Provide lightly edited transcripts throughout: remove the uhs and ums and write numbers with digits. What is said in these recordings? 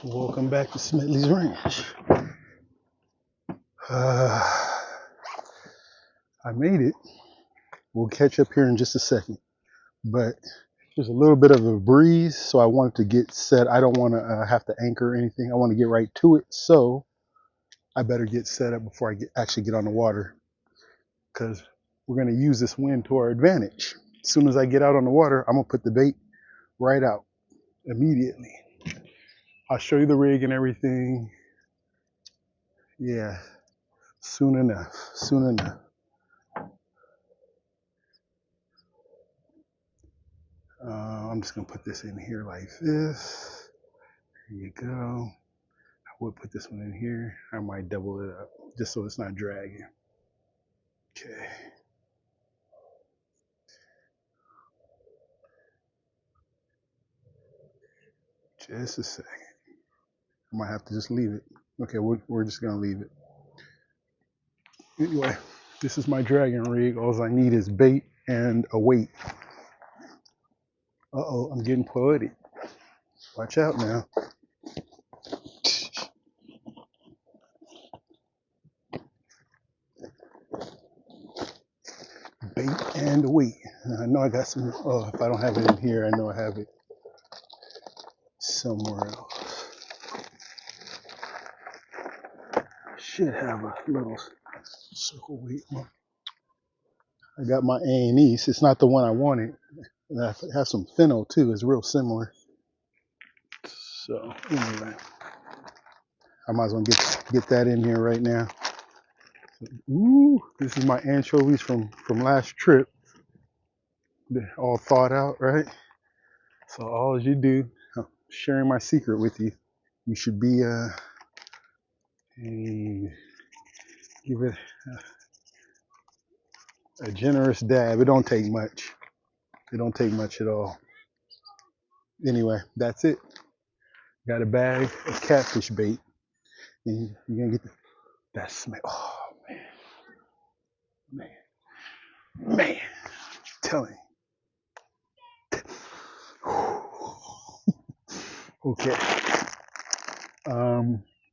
Welcome back to Smedley's Ranch. Uh, I made it. We'll catch up here in just a second. But there's a little bit of a breeze, so I wanted to get set. I don't want to have to anchor or anything. I want to get right to it. So I better get set up before I actually get on the water because we're going to use this wind to our advantage. As soon as I get out on the water, I'm going to put the bait right out immediately. I'll show you the rig and everything. Yeah, soon enough. Soon enough. I'm just gonna put this in here like this. There you go. I would put this one in here. I might double it up just so it's not dragging. Okay. Just a second. I might have to just leave it. Okay, we're just gonna leave it. Anyway, this is my dragon rig. All I need is bait and a weight. Uh-oh, I'm getting poetic. Watch out now. Bait and weight. I know I got some. Oh, if I don't have it in here, I know I have it somewhere else. Should have a little circle weight. I got my A&E's. It's not the one I wanted. And I have some Fennel too. It's real similar. So anyway, I might as well get that in here right now. Ooh, this is my anchovies from last trip. They're all thawed out, right? So all you do, I'm sharing my secret with you. You should be give it a generous dab. It don't take much. It don't take much at all. Anyway, that's it. Got a bag of catfish bait. And you're gonna get that smell. Oh man, telling. Okay.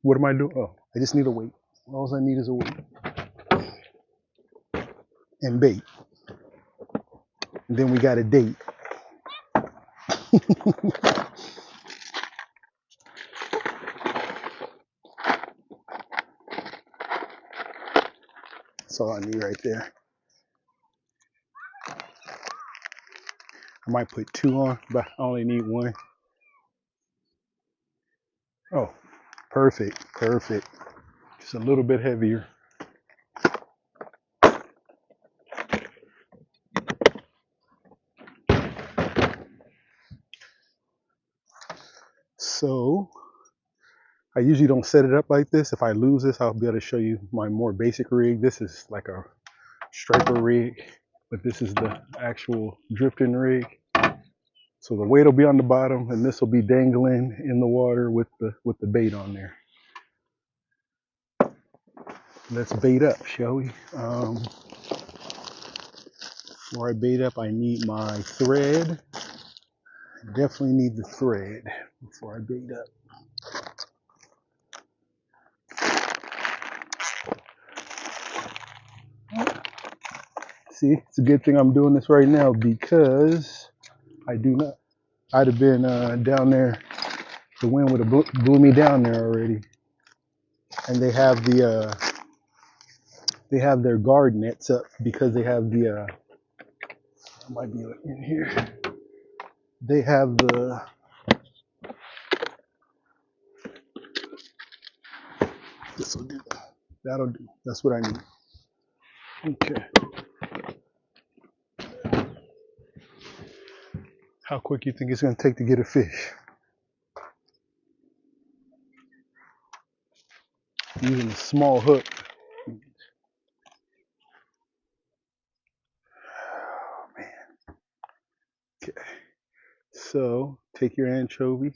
What am I doing? Oh, I just need a weight. All I need is a weight and bait. And then we got a date. That's all I need right there. I might put two on, but I only need one. Oh, perfect, perfect. Just a little bit heavier. So I usually don't set it up like this. If I lose this, I'll be able to show you my more basic rig. This is like a striper rig, but this is the actual drifting rig. So the weight will be on the bottom, and this will be dangling in the water with the bait on there. Let's bait up, shall we? Before I bait up, I need my thread. I definitely need the thread before I bait up. See, it's a good thing I'm doing this right now because I'd have been down there. The wind would have blew me down there already. And they have they have their guard nets up because they have the I might be in here. They have the this will do. That'll do. That's what I need. Okay. How quick you think it's gonna take to get a fish? Using a small hook. Oh man. Okay. So take your anchovy,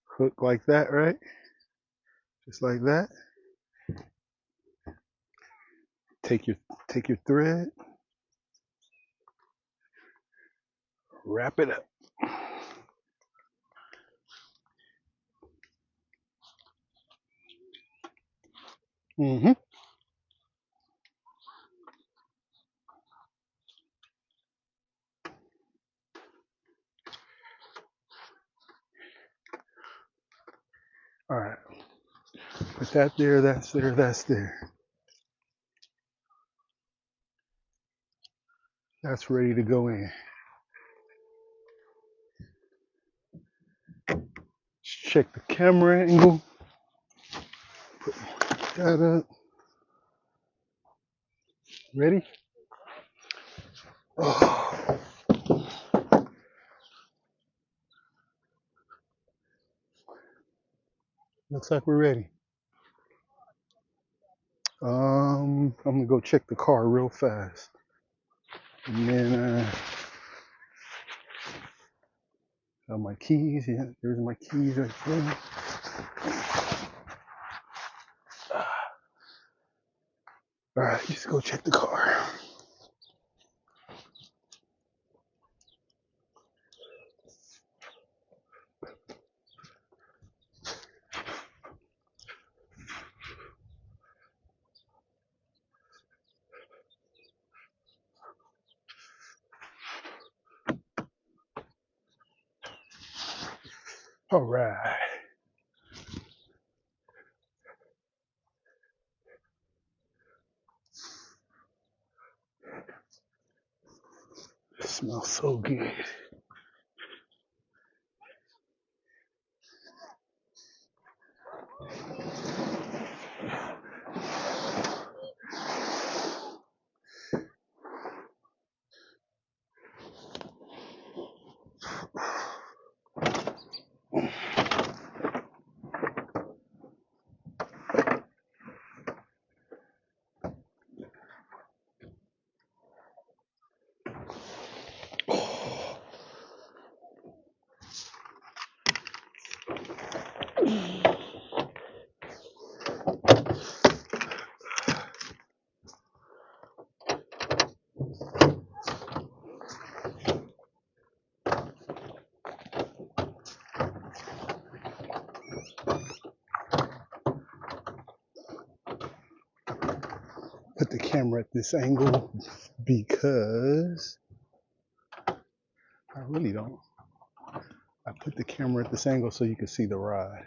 hook like that, right? Just like that. Take your thread, Wrap it up. Mm-hmm. All right. Put that there, that's there, that's there. That's ready to go in. Check the camera angle. Put that up. Ready? Oh, looks like we're ready. I'm gonna go check the car real fast. And then got my keys. Yeah, there's my keys right there. All right, just go check the car. All right. It smells so good. Put the camera at this angle because I really don't. I put the camera at this angle so you can see the ride.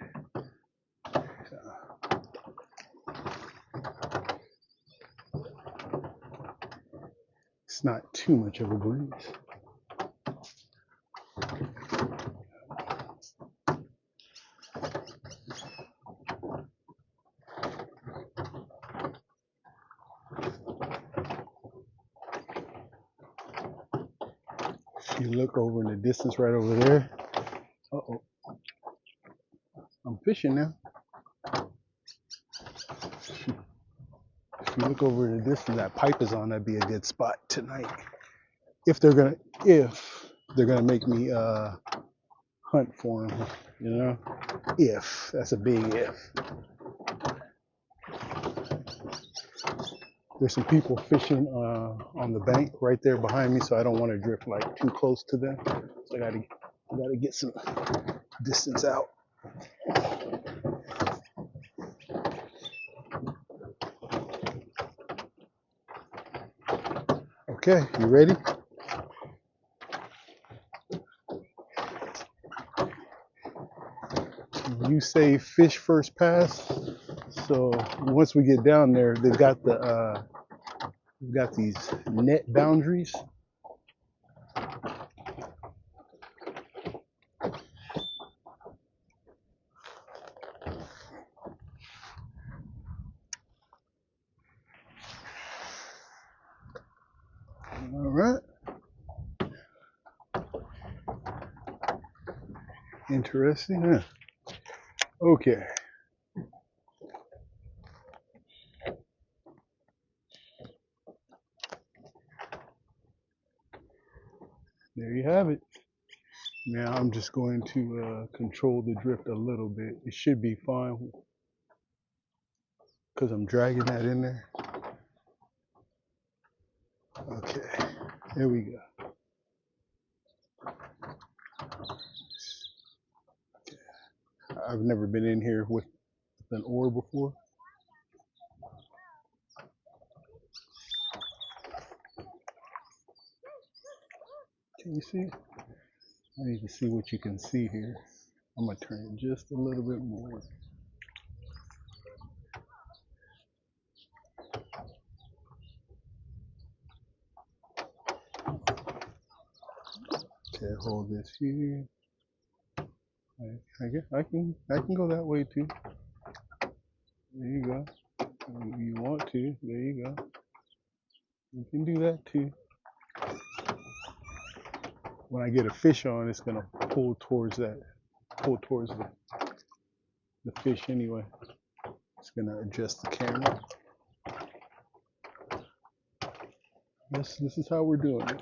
It's not too much of a breeze. If you look over in the distance right over there, uh-oh, I'm fishing now. If you look over in the distance, that pipe is on, that'd be a good spot tonight. If they're gonna make me hunt for them, you know? If, that's a big if. There's some people fishing on the bank right there behind me, so I don't want to drift like too close to them. So I gotta get some distance out. Okay, you ready? You say fish first pass. So once we get down there, they've got these net boundaries. All right. Interesting, huh? Okay. There you have it. Now I'm just going to control the drift a little bit. It should be fine because I'm dragging that in there. Okay, there we go. I've never been in here with an oar before. Can you see? I need to see what you can see here. I'm gonna turn it just a little bit more. Okay, hold this here. I can go that way too. There you go. If you want to, there you go. You can do that too. When I get a fish on, it's gonna pull towards the fish anyway. It's gonna adjust the camera. This is how we're doing it.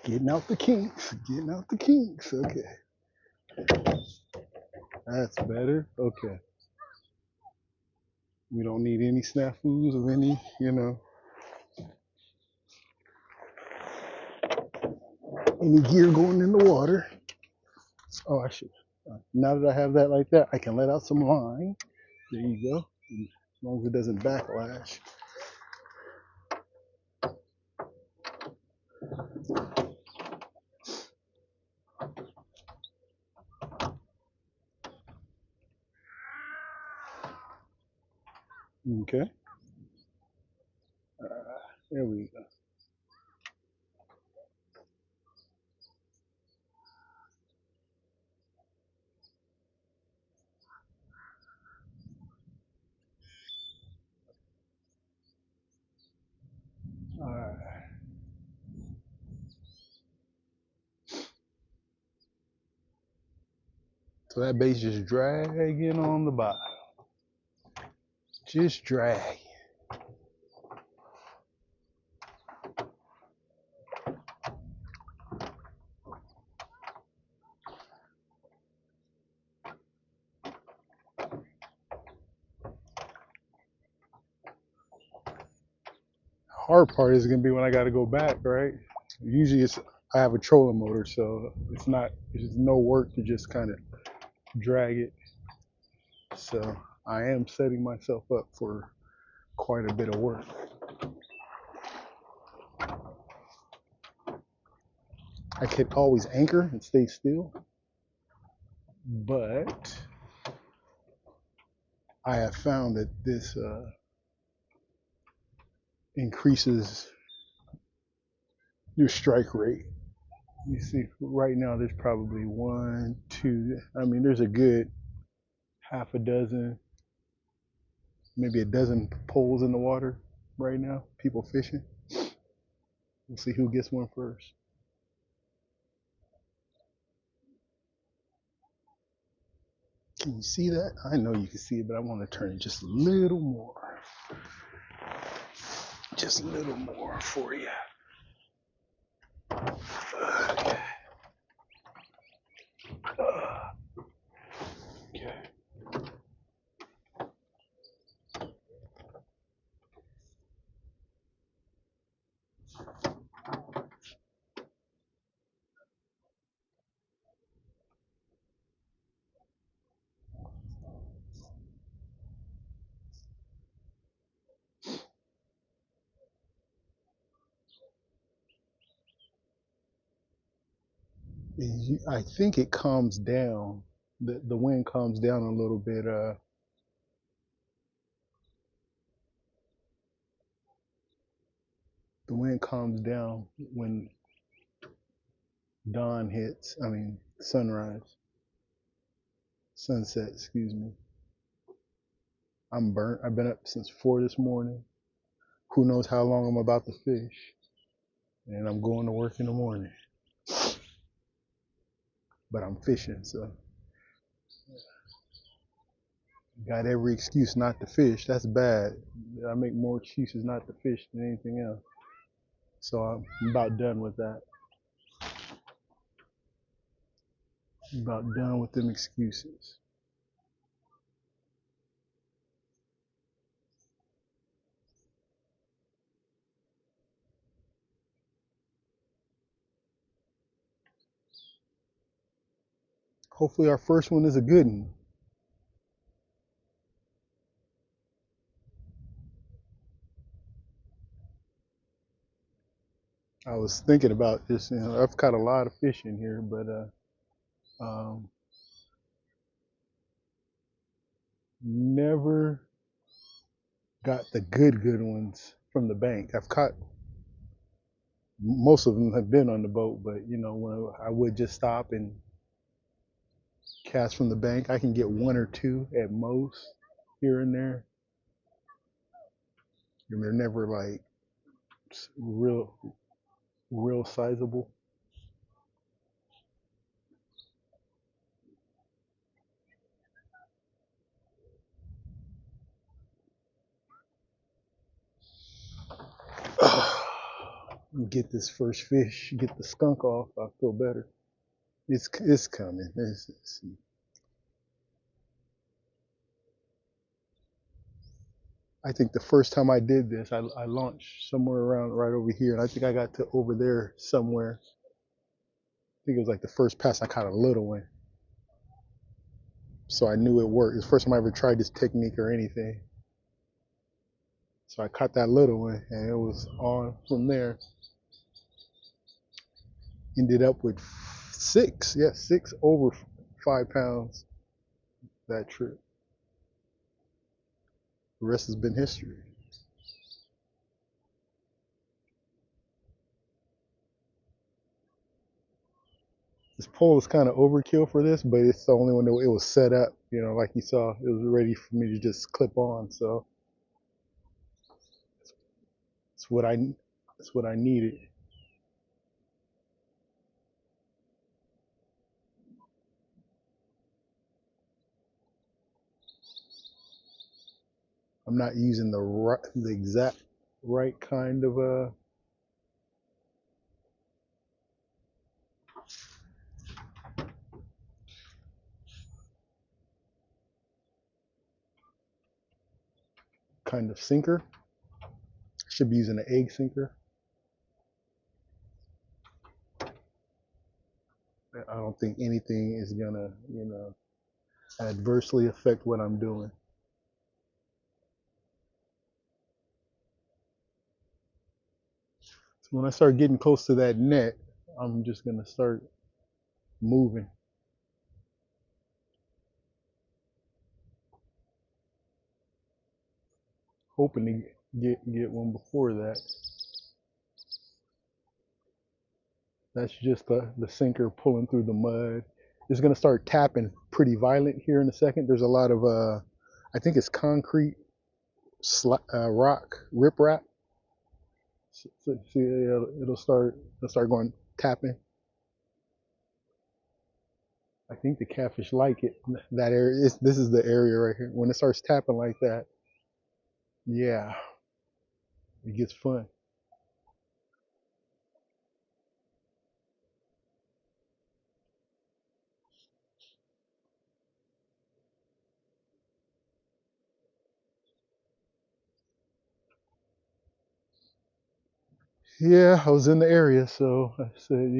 Getting out the kinks. Getting out the kinks. Okay. That's better. Okay. We don't need any snafus of any gear going in the water. Oh, I should. Now that I have that like that, I can let out some line. There you go. As long as it doesn't backlash. Okay. There we go. All right. So that bait's just dragging on the bottom. Just drag. Hard part is gonna be when I got to go back, right? Usually I have a trolling motor, so it's no work to just kind of drag it. So I am setting myself up for quite a bit of work. I could always anchor and stay still, but I have found that this increases your strike rate. You see, right now there's probably one, two. I mean, there's a good half a dozen, maybe a dozen poles in the water right now. People fishing. We'll see who gets one first. Can you see that? I know you can see it, but I want to turn it just a little more. Just a little more for you. Okay. Okay. I think it calms down. The wind calms down a little bit. The wind calms down when dawn hits. I mean sunrise, sunset. Excuse me. I'm burnt. I've been up since 4 this morning. Who knows how long I'm about to fish, and I'm going to work in the morning. But I'm fishing, so got every excuse not to fish. That's bad. I make more excuses not to fish than anything else. So I'm about done with that. I'm about done with them excuses. Hopefully our first one is a good one. I was thinking about this. I've caught a lot of fish in here, but never got the good ones from the bank. I've caught most of them have been on the boat, but when I would just stop and cast from the bank, I can get one or two at most here and there, and they're never like real sizable. Get this first fish, get the skunk off. I feel better. It's coming. I think the first time I did this, I launched somewhere around right over here, and I think I got to over there somewhere. I think it was like the first pass I caught a little one, so I knew it worked. It's the first time I ever tried this technique or anything. So I caught that little one, and it was on from there. Ended up with 6, yeah, 6 over 5 pounds that trip. The rest has been history. This pole is kind of overkill for this, but it's the only one that it was set up. Like you saw, it was ready for me to just clip on. So it's what I it's what I needed. I'm not using the exact right kind of sinker. I should be using an egg sinker. I don't think anything is gonna, adversely affect what I'm doing. So when I start getting close to that net, I'm just gonna start moving, hoping to get one before that. That's just the sinker pulling through the mud. It's gonna start tapping pretty violent here in a second. There's a lot of I think it's concrete rock riprap. So, see, it'll start going tapping. I think the catfish like it. That area. This is the area right here. When it starts tapping like that, yeah, it gets fun. Yeah, I was in the area, so I said,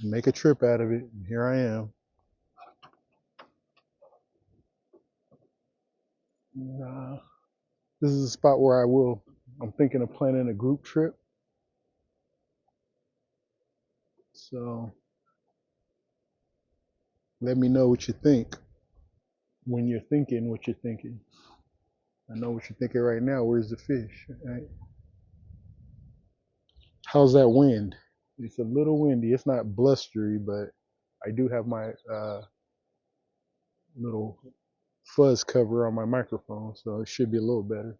make a trip out of it. And here I am. Nah, this is a spot where I'm thinking of planning a group trip. So let me know what you think when you're thinking what you're thinking. I know what you're thinking right now. Where's the fish? Right? How's that wind? It's a little windy. It's not blustery, but I do have my little fuzz cover on my microphone, so it should be a little better.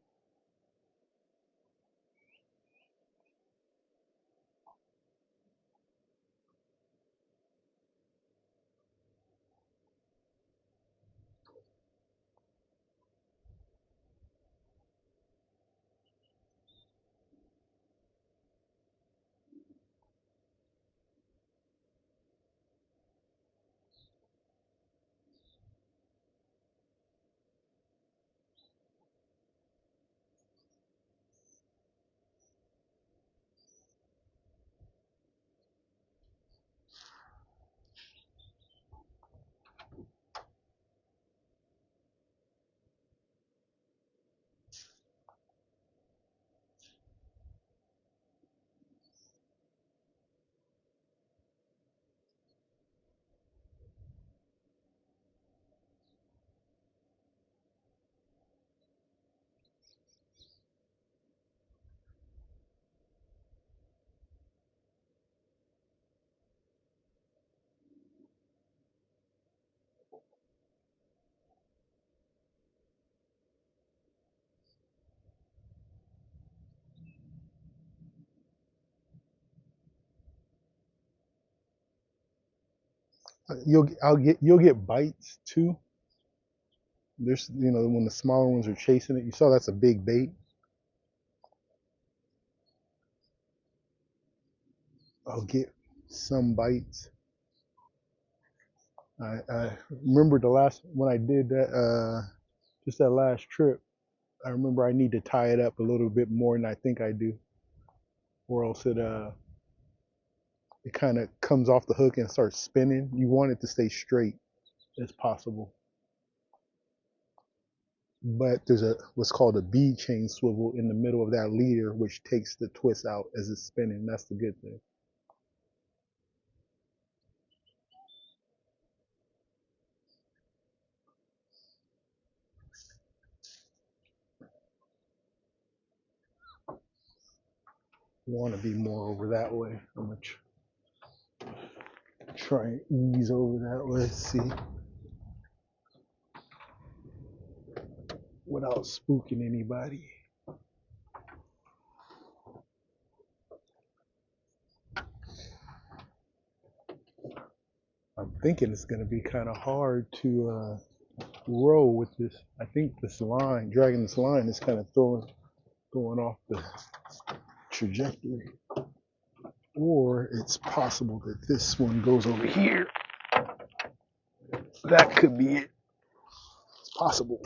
You'll get bites too. There's when the smaller ones are chasing it. You saw that's a big bait. I'll get some bites. I remember the last when I did that just that last trip. I remember I need to tie it up a little bit more than I think I do, or else it kind of comes off the hook and starts spinning. You want it to stay straight as possible. But there's a what's called a bead chain swivel in the middle of that leader, which takes the twist out as it's spinning. That's the good thing. You want to be more over that way. I'm gonna try and ease over that way. See, without spooking anybody. I'm thinking it's gonna be kind of hard to row with this. I think this line, dragging this line, is kind of throwing off the trajectory. Or it's possible that this one goes over here. That could be it. It's possible.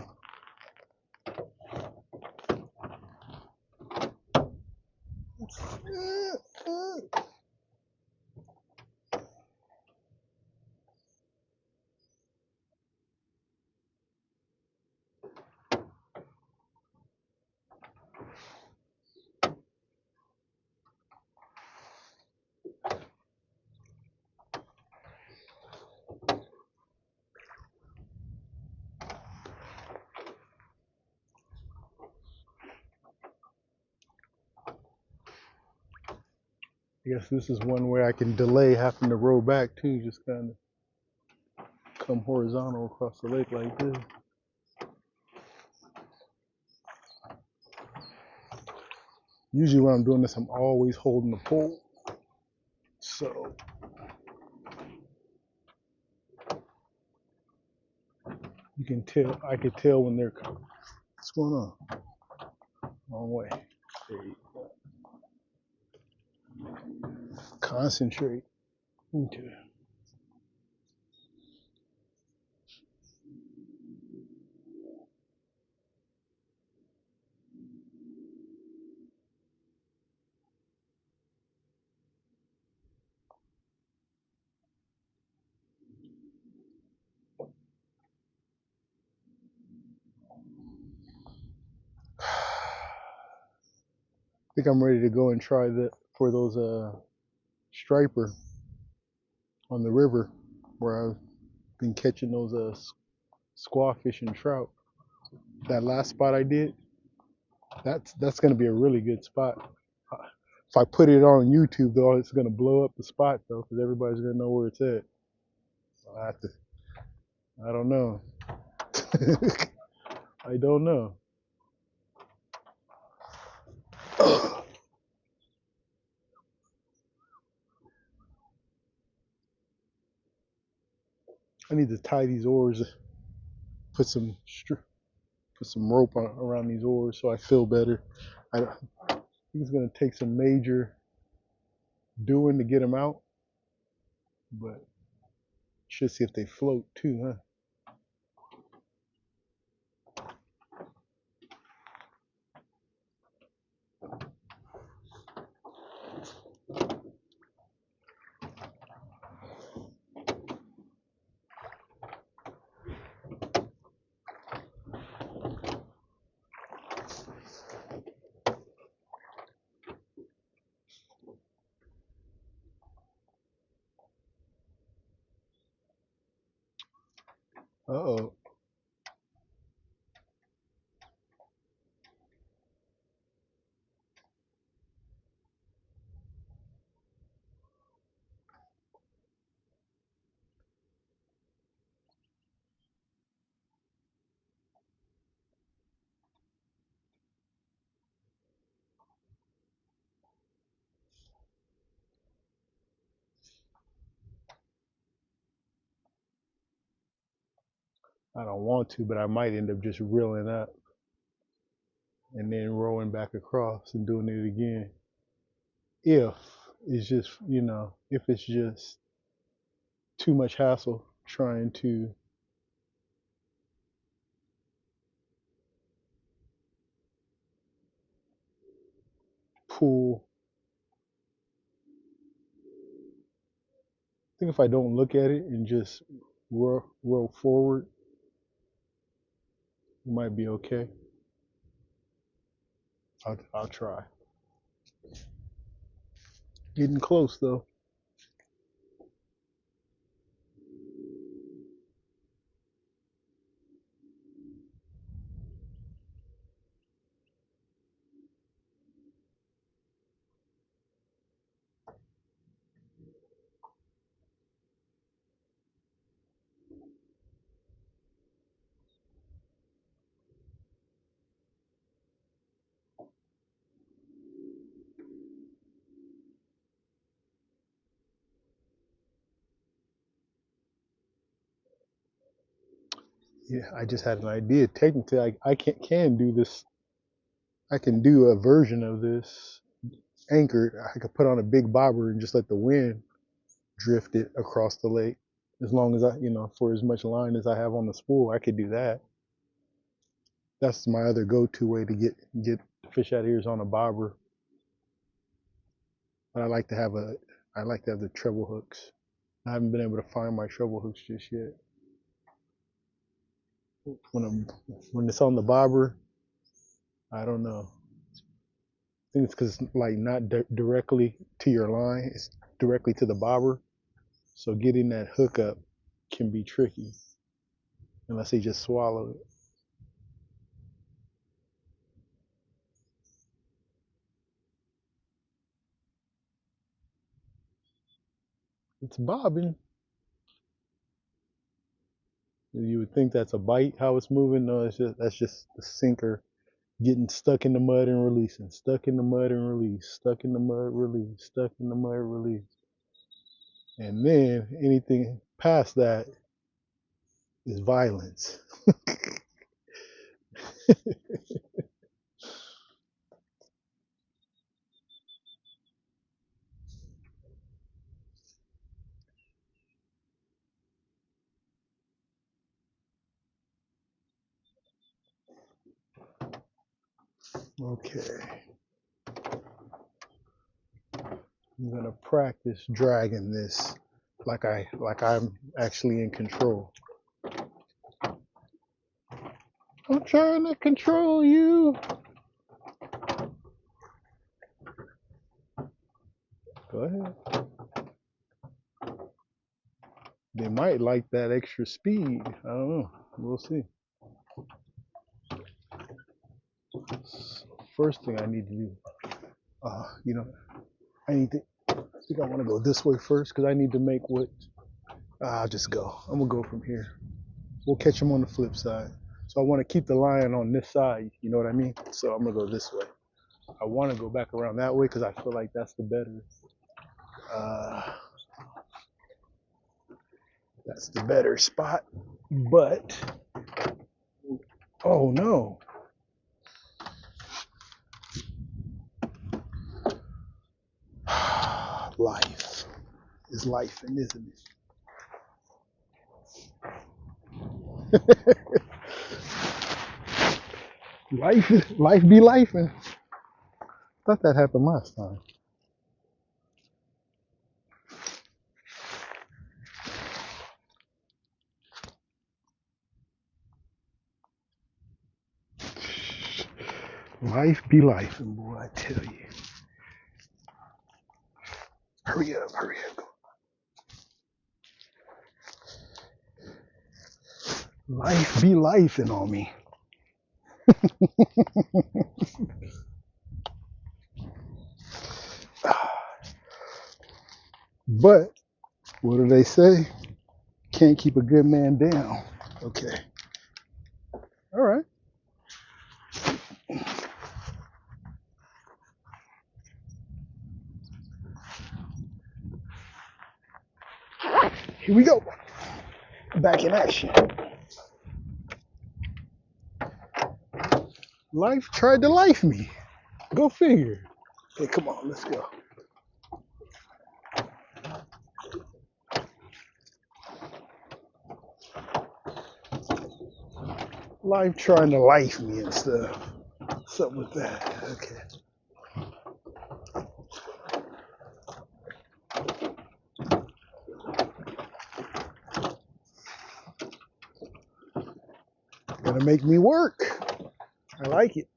I guess this is one way I can delay having to row back too, just kind of come horizontal across the lake like this. Usually when I'm doing this, I'm always holding the pole. So you can tell, I could tell when they're coming. What's going on? Wrong way. There you go. Concentrate. Okay. I think I'm ready to go and try that for those striper. on the river where I've been catching those squawfish and trout. That last spot I did, that's gonna be a really good spot. If I put it on YouTube though, it's gonna blow up the spot though, because everybody's gonna know where it's at. I have to. I don't know. I don't know. I need to tie these oars, put some put some rope around these oars so I feel better. I think it's gonna take some major doing to get them out, but should see if they float too, huh? Uh-oh. I don't want to, but I might end up just reeling up and then rowing back across and doing it again. If it's just, if it's just too much hassle trying to pull. I think if I don't look at it and just row forward, it might be okay. I'll try. Getting close though. Yeah, I just had an idea. Technically, I can do this. I can do a version of this anchored. I could put on a big bobber and just let the wind drift it across the lake. As long as for as much line as I have on the spool, I could do that. That's my other go-to way to get fish out here is on a bobber. But I like to have the treble hooks. I haven't been able to find my treble hooks just yet. When it's on the bobber, I don't know. I think it's because it's like not directly to your line; it's directly to the bobber. So getting that hook up can be tricky unless they just swallow it. It's bobbing. You would think that's a bite, how it's moving. No, that's just the sinker getting stuck in the mud and releasing, stuck in the mud and release, stuck in the mud, release, stuck in the mud, release. And then anything past that is violence. Okay, I'm gonna practice dragging this like I'm actually in control. I'm trying to control you. Go ahead. They might like that extra speed. I don't know. We'll see. So first thing I need to do, you know, I need to. I think I want to go this way first because I need to make what. I'll just go. I'm gonna go from here. We'll catch them on the flip side. So I want to keep the line on this side. You know what I mean? So I'm gonna go this way. I want to go back around that way because I feel like that's the better. That's the better spot. But oh no. Life is life, and isn't it? Life be life, and thought that happened last time. Life be life, and boy, I tell you. Hurry up, hurry up. Life be life and on me. But what do they say? Can't keep a good man down. Okay. All right. Here we go. Back in action. Life tried to life me. Go figure. Hey, come on, let's go. Life trying to life me and stuff. Something with that. Okay. Gonna make me work. I like it.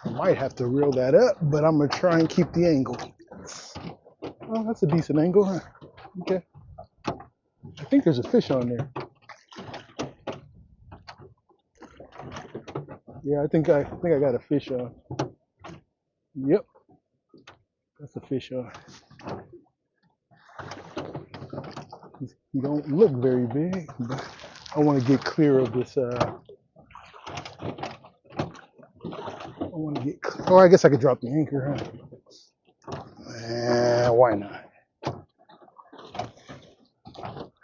I might have to reel that up, but I'm gonna try and keep the angle. Oh, that's a decent angle, huh? Okay. I think there's a fish on there. Yeah, I think I got a fish on. Yep, that's a fish on. He don't look very big, but I want to get clear of this. I want to get. Oh, I guess I could drop the anchor, huh? Why not?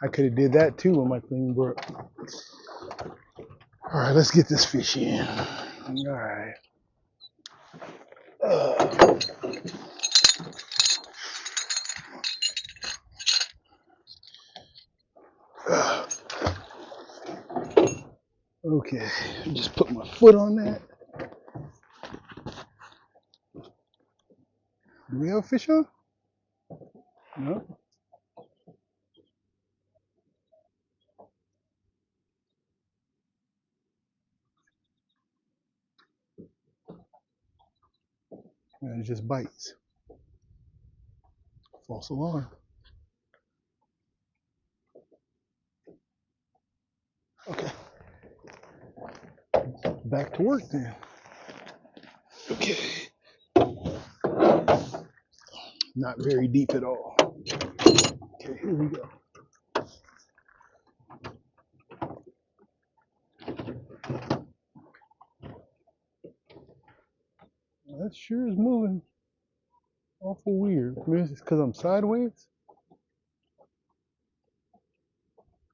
I could have did that too when my thing broke. All right, let's get this fish in. All right. Okay, just put my foot on that. Do we have a fish on? No. And it just bites. False alarm. Okay. Back to work then. Okay. Not very deep at all. Okay, here we go. That sure is moving awful weird. Maybe it's because I'm sideways.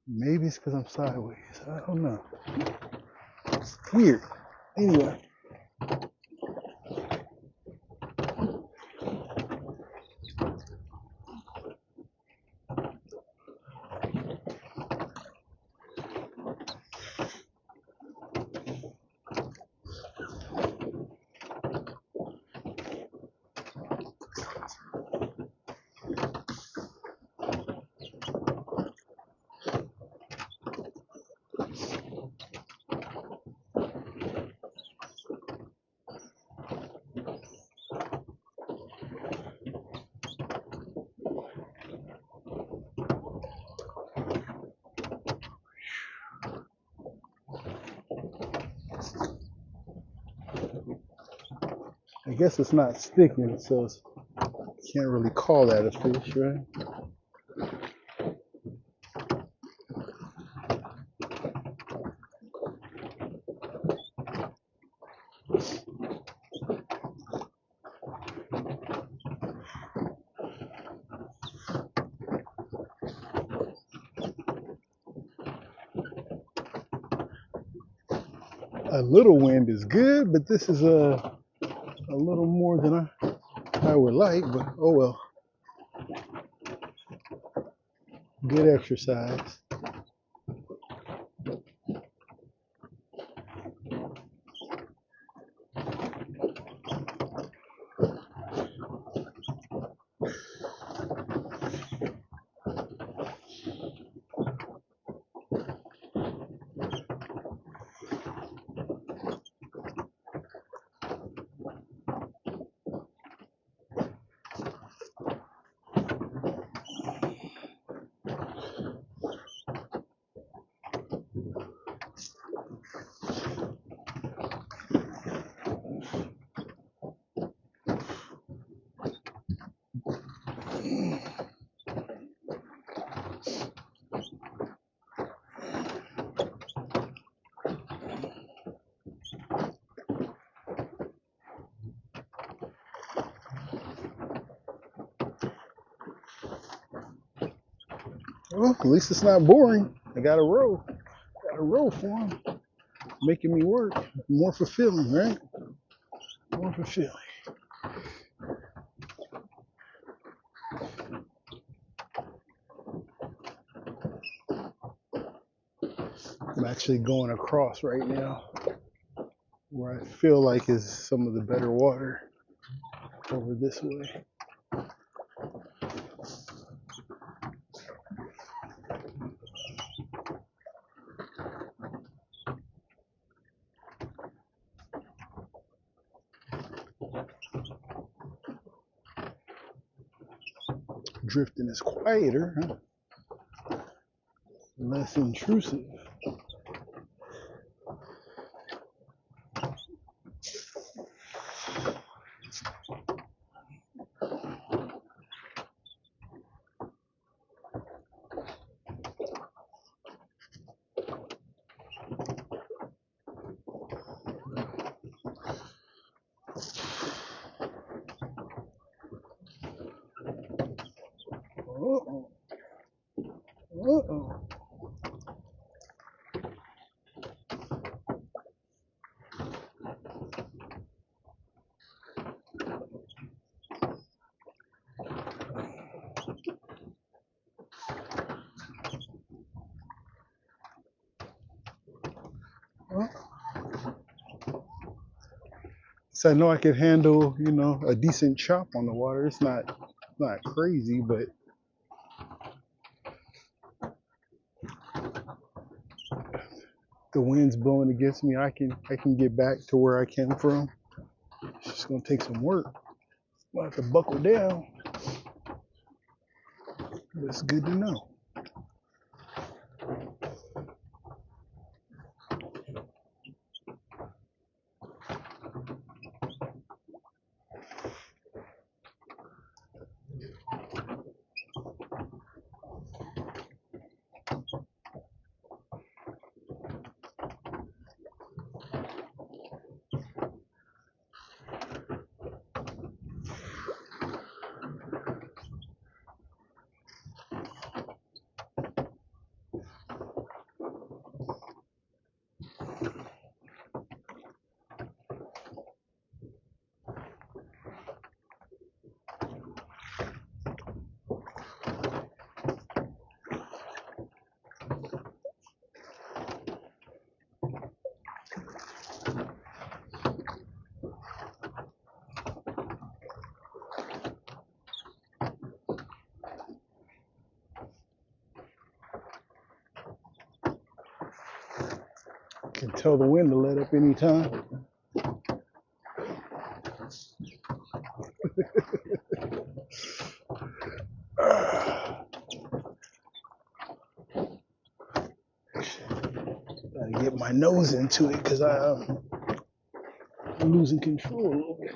Maybe it's because I'm sideways. I don't know. Weird. Anyway. guess it's not sticking, so can't really call that a fish, right? A little wind is good, but this is a little more than I would like, but oh well. Good exercise. Well, at least it's not boring. I got a row. Got a row for him. Making me work. More fulfilling, right? More fulfilling. I'm actually going across right now where I feel like is some of the better water over this way. Drifting is quieter, huh? Less intrusive. Uh-oh. Uh-oh. Well, so I know I could handle, a decent chop on the water. It's not crazy, but the wind's blowing against me. I can get back to where I came from. It's just gonna take some work. I'll have to buckle down. But it's good to know. Can tell the wind to let up anytime. Gotta get my nose into it because I'm losing control a little bit.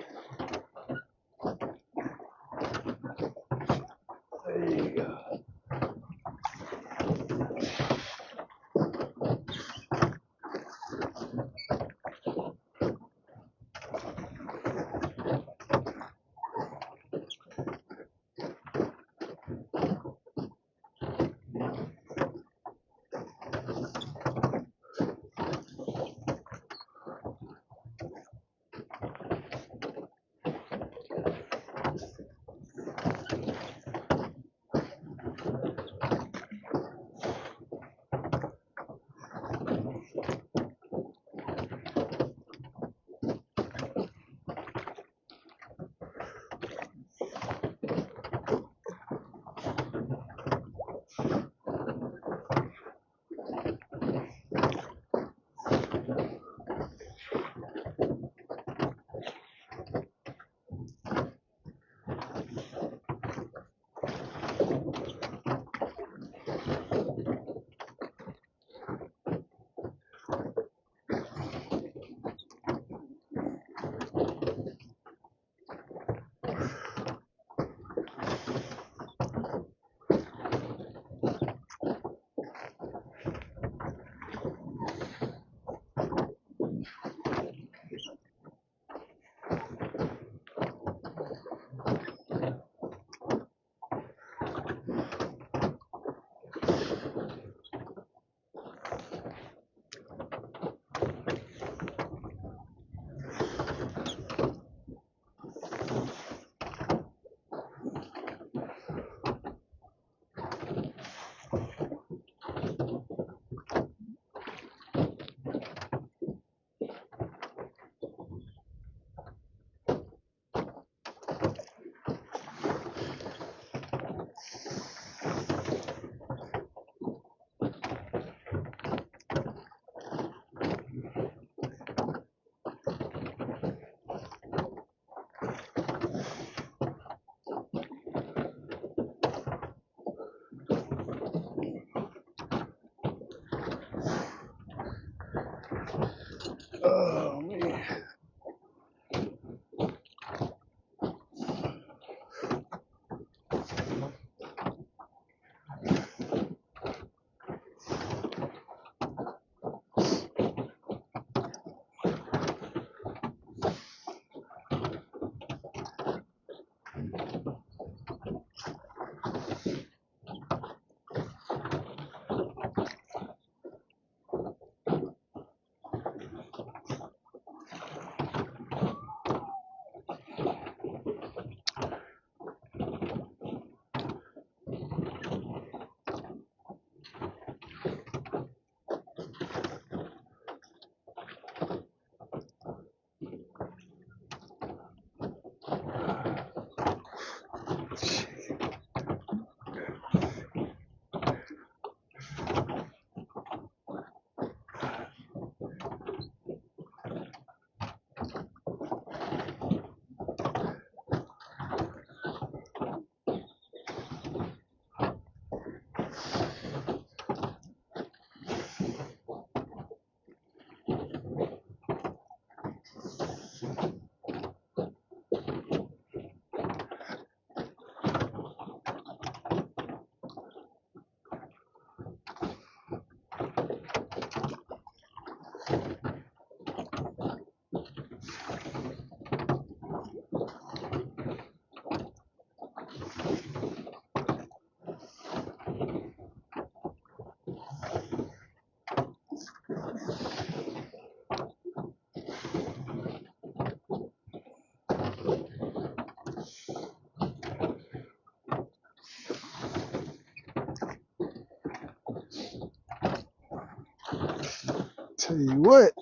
Tell you what,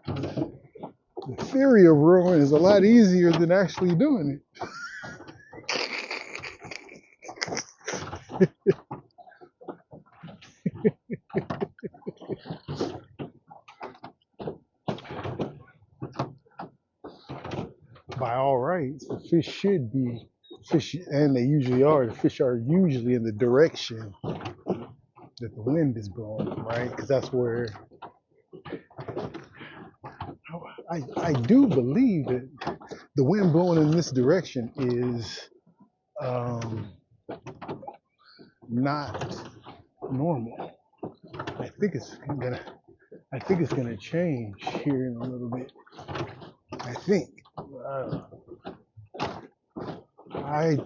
the theory of rowing is a lot easier than actually doing it. By all rights, the fish should be fish, and they usually are. The fish are usually in the direction that the wind is blowing, right? Because that's where I do believe that the wind blowing in this direction is not normal. I think it's gonna change here in a little bit. I think. I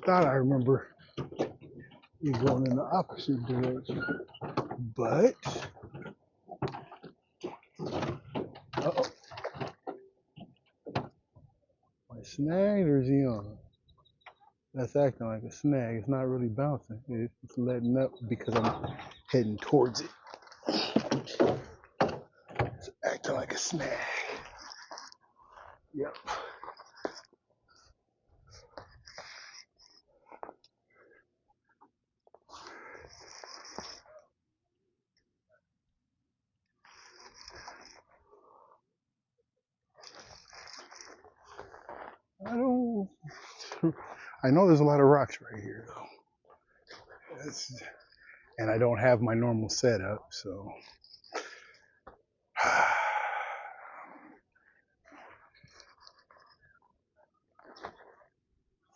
thought I remember it going in the opposite direction, but uh-oh. Am I snagged or is he on? That's acting like a snag. It's not really bouncing. It's letting up because I'm heading towards it. It's acting like a snag. Yep. I know there's a lot of rocks right here though. And I don't have my normal setup, so.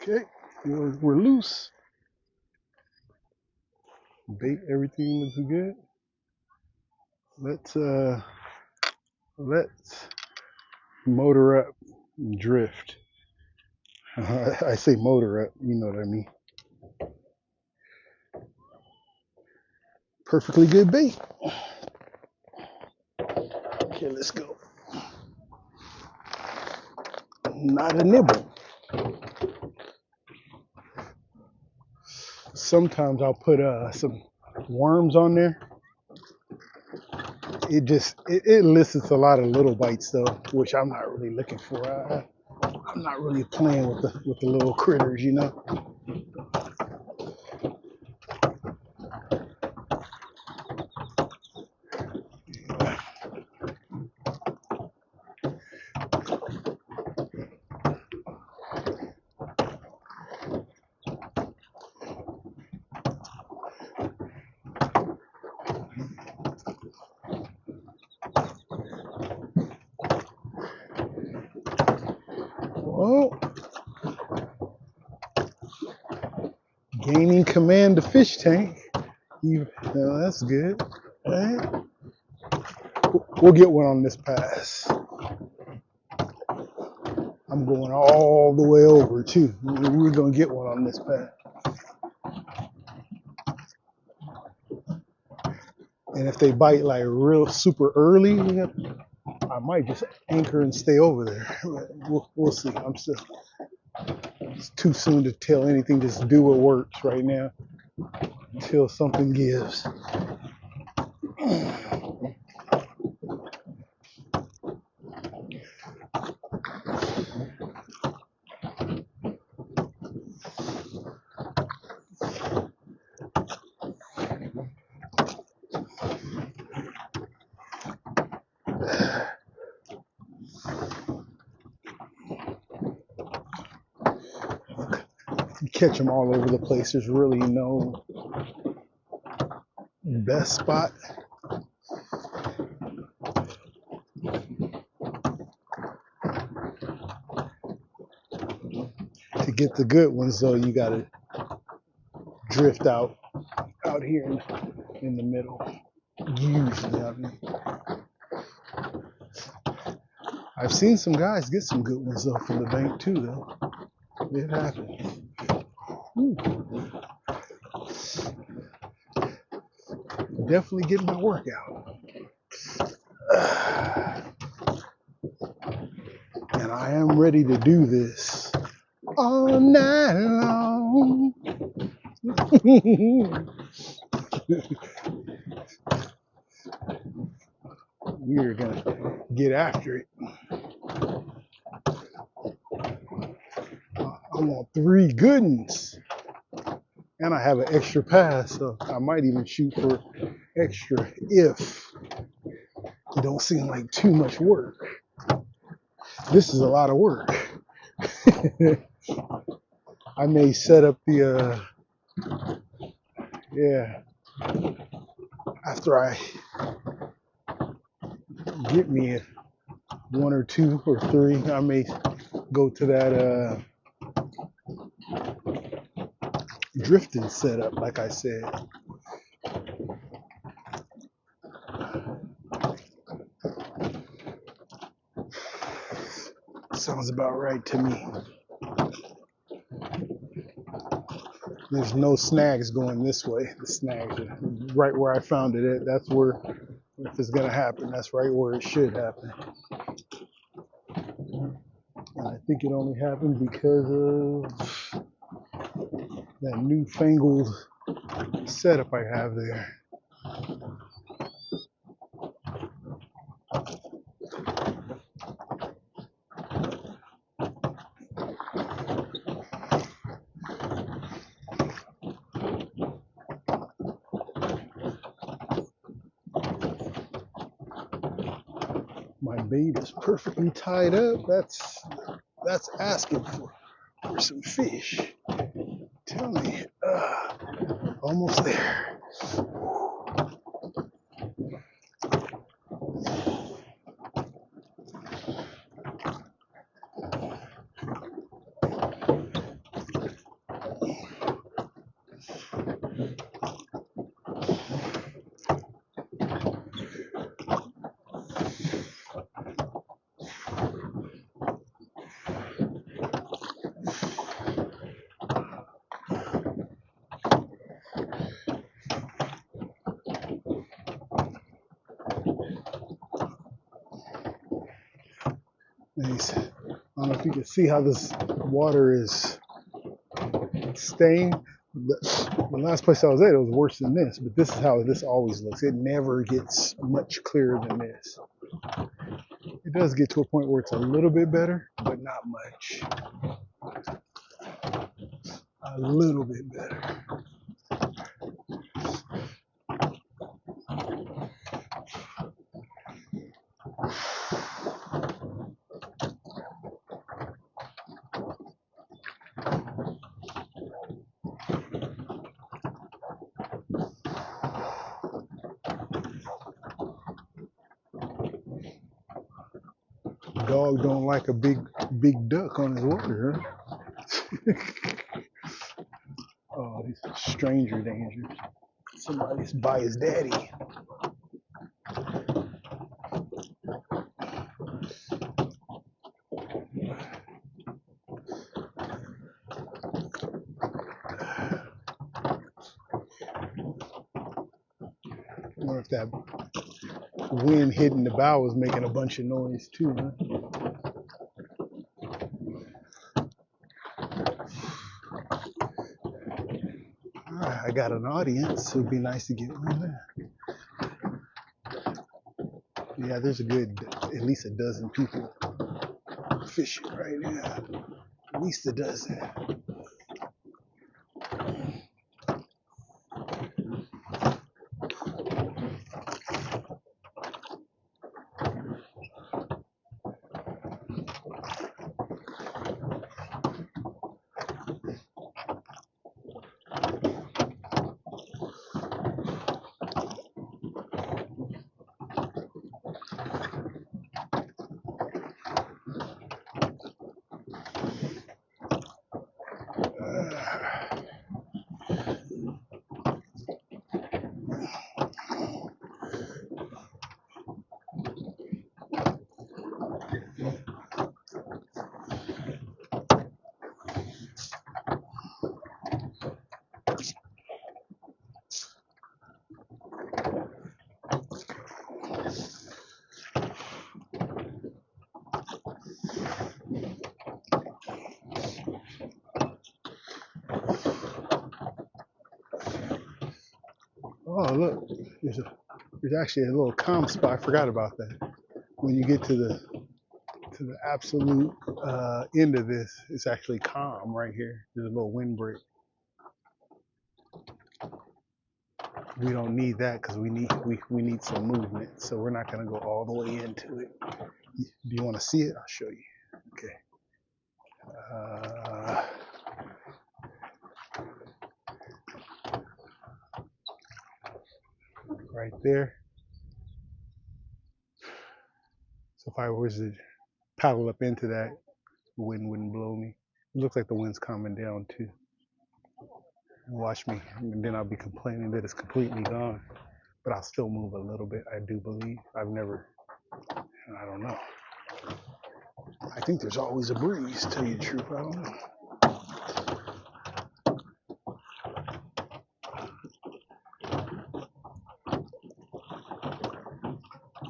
Okay, we're loose. Bait, everything looks good. Let's motor up and drift. I say motor up, you know what I mean. Perfectly good bait. Okay, let's go. Not a nibble. Sometimes I'll put some worms on there. It elicits a lot of little bites though, which I'm not really looking for. I'm not really playing with the little critters, you know. Oh, gaining command of fish tank. That's good. All right. We'll get one on this pass. I'm going all the way over too. We're gonna get one on this pass. And if they bite like real super early, I might just anchor and stay over there. We'll see. It's too soon to tell anything. Just do what works right now until something gives. You catch them all over the place. There's really no best spot. get the good ones, though, you gotta drift out here in the middle. Usually, I mean, I've seen some guys get some good ones though from the bank too, though. It happens. Ooh. Definitely getting my workout. And I am ready to do this all night long. We're gonna get after it. I want 3 good ones. And I have an extra pass, so I might even shoot for extra if it don't seem like too much work. This is a lot of work. I may set up the, after I get me 1 or 2 or 3, I may go to that drifting setup, like I said. Sounds about right to me. There's no snags going this way. The snags are right where I found it at. That's where, if it's gonna happen, that's right where it should happen. And I think it only happened because of that newfangled setup I have there. My bait is perfectly tied up. That's asking for some fish. Tell me, almost there. Nice. I don't know if you can see how this water is staying. The last place I was at, it was worse than this, but this is how this always looks. It never gets much clearer than this. It does get to a point where it's a little bit better, but not much. A little bit better. Dog don't like a big duck on his water, huh? Oh, these stranger dangers. Somebody's by his daddy. I wonder if that wind hitting the bow was making a bunch of noise too, huh? Alright, I got an audience, so it'd be nice to get one there. Yeah, there's a good, at least a dozen people fishing right now. At least a dozen. Oh, look, there's actually a little calm spot. I forgot about that. When you get to the absolute end of this, it's actually calm right here. There's a little windbreak. We don't need that because we need some movement. So we're not gonna go all the way into it. Do you want to see it? I'll show you. Okay. Right there. So if I was to paddle up into that, the wind wouldn't blow me. It looks like the wind's calming down too. Watch me, and then I'll be complaining that it's completely gone. But I'll still move a little bit, I do believe. I don't know. I think there's always a breeze, to tell you the truth. I don't know.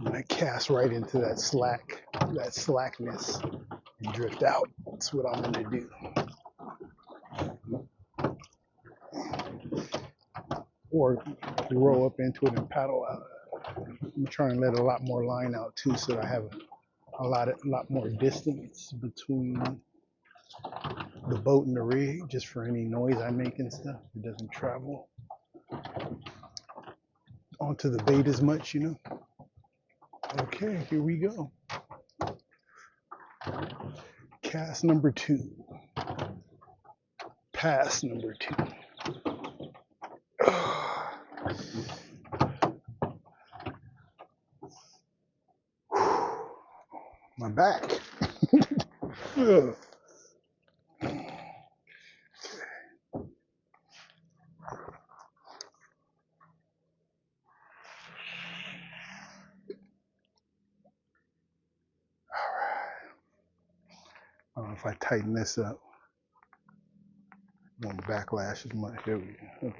And I cast right into that slackness, and drift out. That's what I'm gonna do. Or row up into it and paddle out. I'm trying to let a lot more line out too, so that I have a lot more distance between the boat and the rig, just for any noise I make and stuff. It doesn't travel onto the bait as much, you know. Okay, here we go. Cast number 2. Pass number 2. My back. I don't know if I tighten this up. Won't backlash as much. Here we go.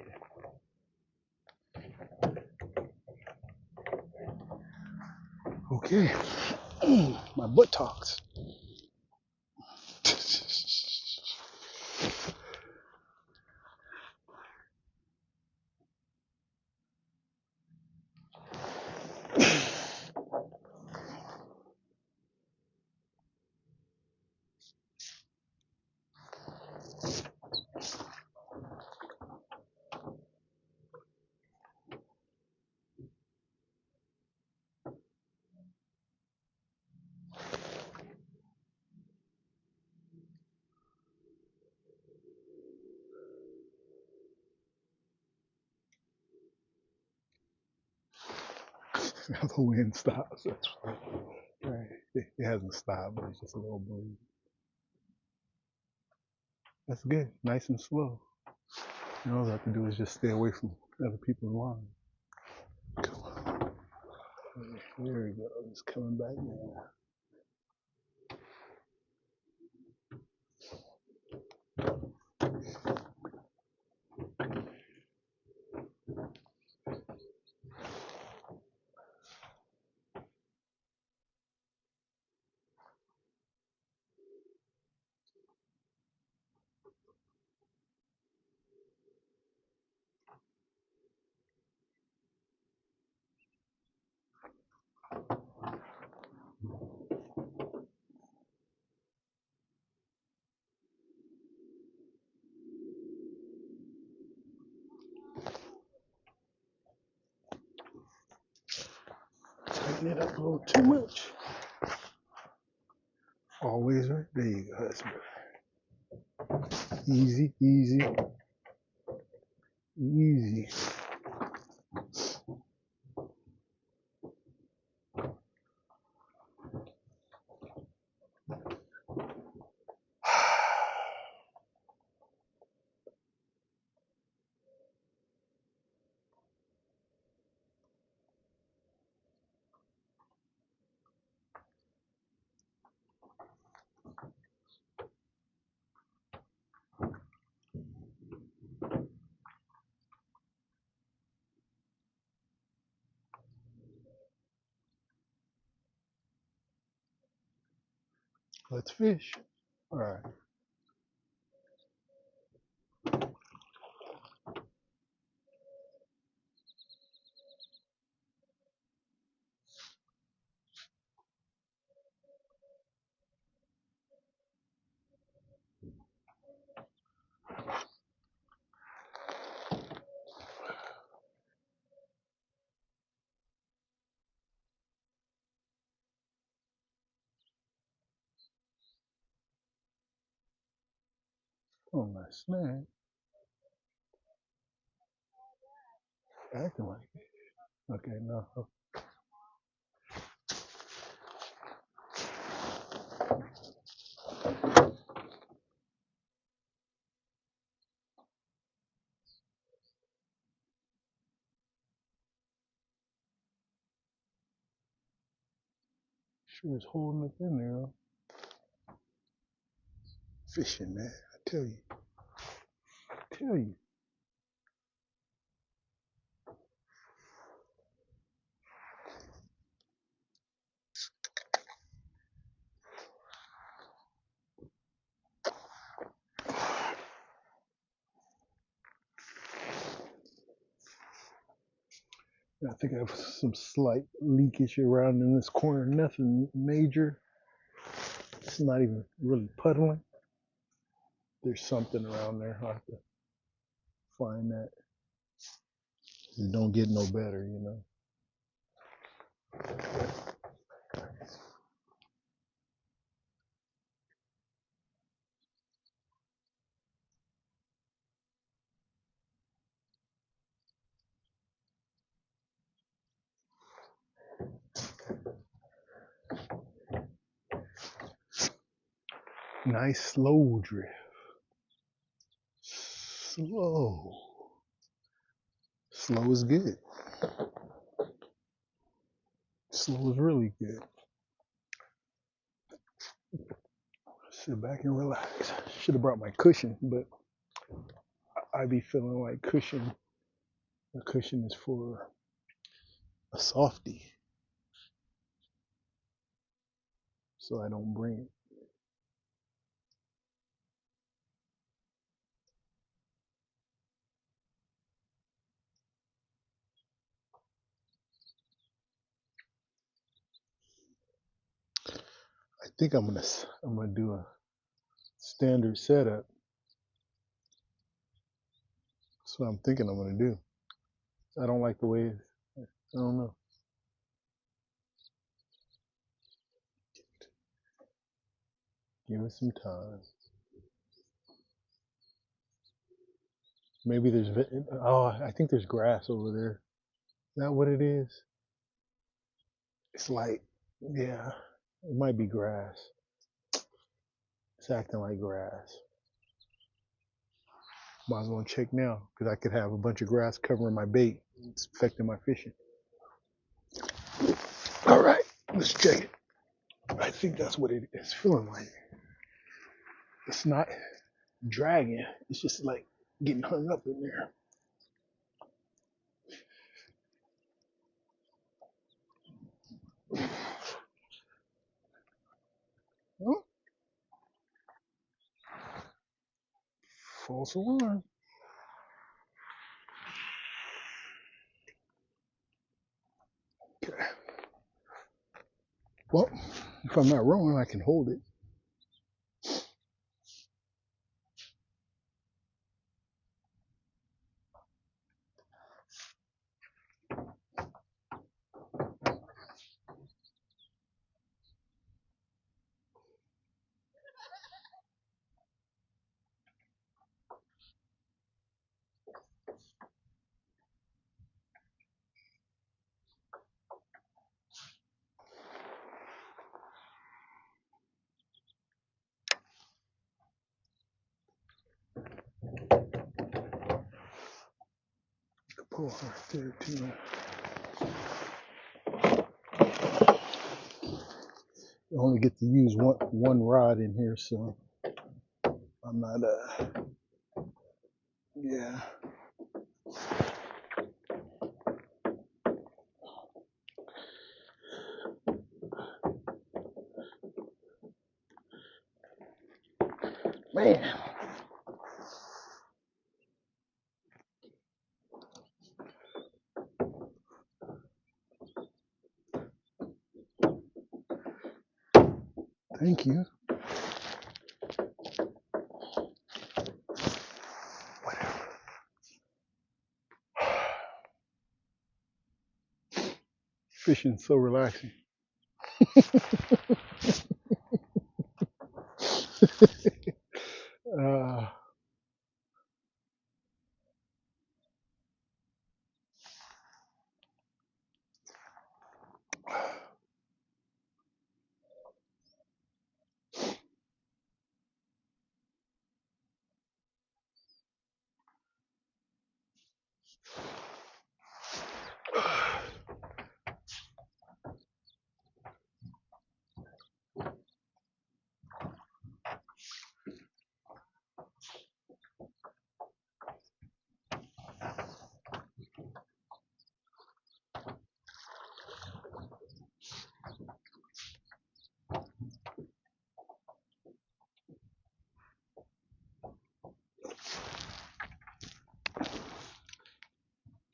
Okay. Okay. My butt talks. The wind stops. That's right. It hasn't stopped, but it's just a little breeze. That's good. Nice and slow. All I have to do is just stay away from other people's lines. Come on. There we go. It's coming back now. Tighten it up a little too much. Always right. There you go. That's good. Easy, easy, easy. Let's fish. All right. Oh, my snack. Acting like it. Okay, no. Sure is holding up in there. Fishing, man. I tell you. I tell you. I think I have some slight leakage around in this corner. Nothing major. It's not even really puddling. There's something around there. I'll have to find that. It don't get no better, you know. Nice slow drift. Slow. Slow is good. Slow is really good. Sit back and relax. Should have brought my cushion, but I be feeling like cushion. The cushion is for a softie, so I don't bring it. I think I'm gonna do a standard setup. That's what I'm thinking I'm gonna do. I don't like the way it, I don't know. Give it some time. Maybe there's oh, I think there's grass over there. Is that what it is? It's like, yeah, it might be grass. It's acting like grass. Might as well check now because I could have a bunch of grass covering my bait. It's affecting my fishing. All right, let's check it. I think that's what it is feeling like. It's not dragging. It's just like getting hung up in there. Oh, false alarm. Okay. Well, if I'm not wrong, I can hold it. Pull right there too. You only get to use one rod in here, so I'm not yeah. Man. Thank you. Whatever. Fishing's so relaxing. uh,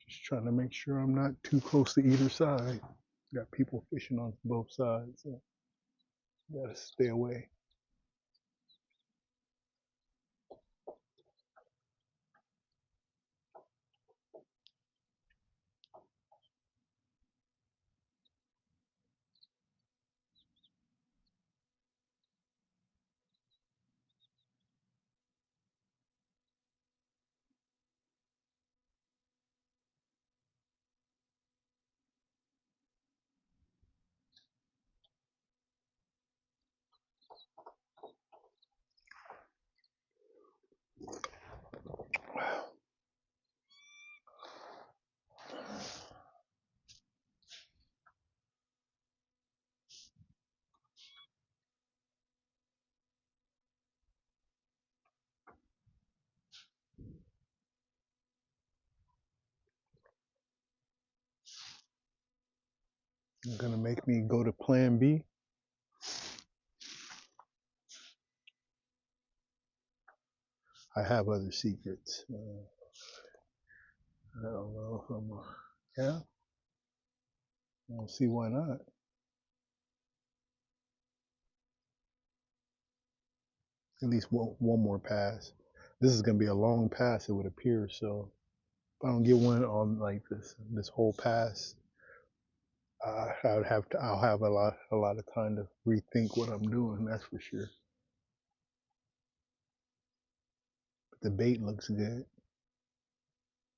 Just trying to make sure I'm not too close to either side. Got people fishing on both sides, so gotta stay away. You're gonna make me go to Plan B. I have other secrets. I don't know if I'm. Yeah, I don't see why not. At least one more pass. This is gonna be a long pass, it would appear. So if I don't get one on like this whole pass, I would have to. I'll have a lot of time to rethink what I'm doing. That's for sure. But the bait looks good.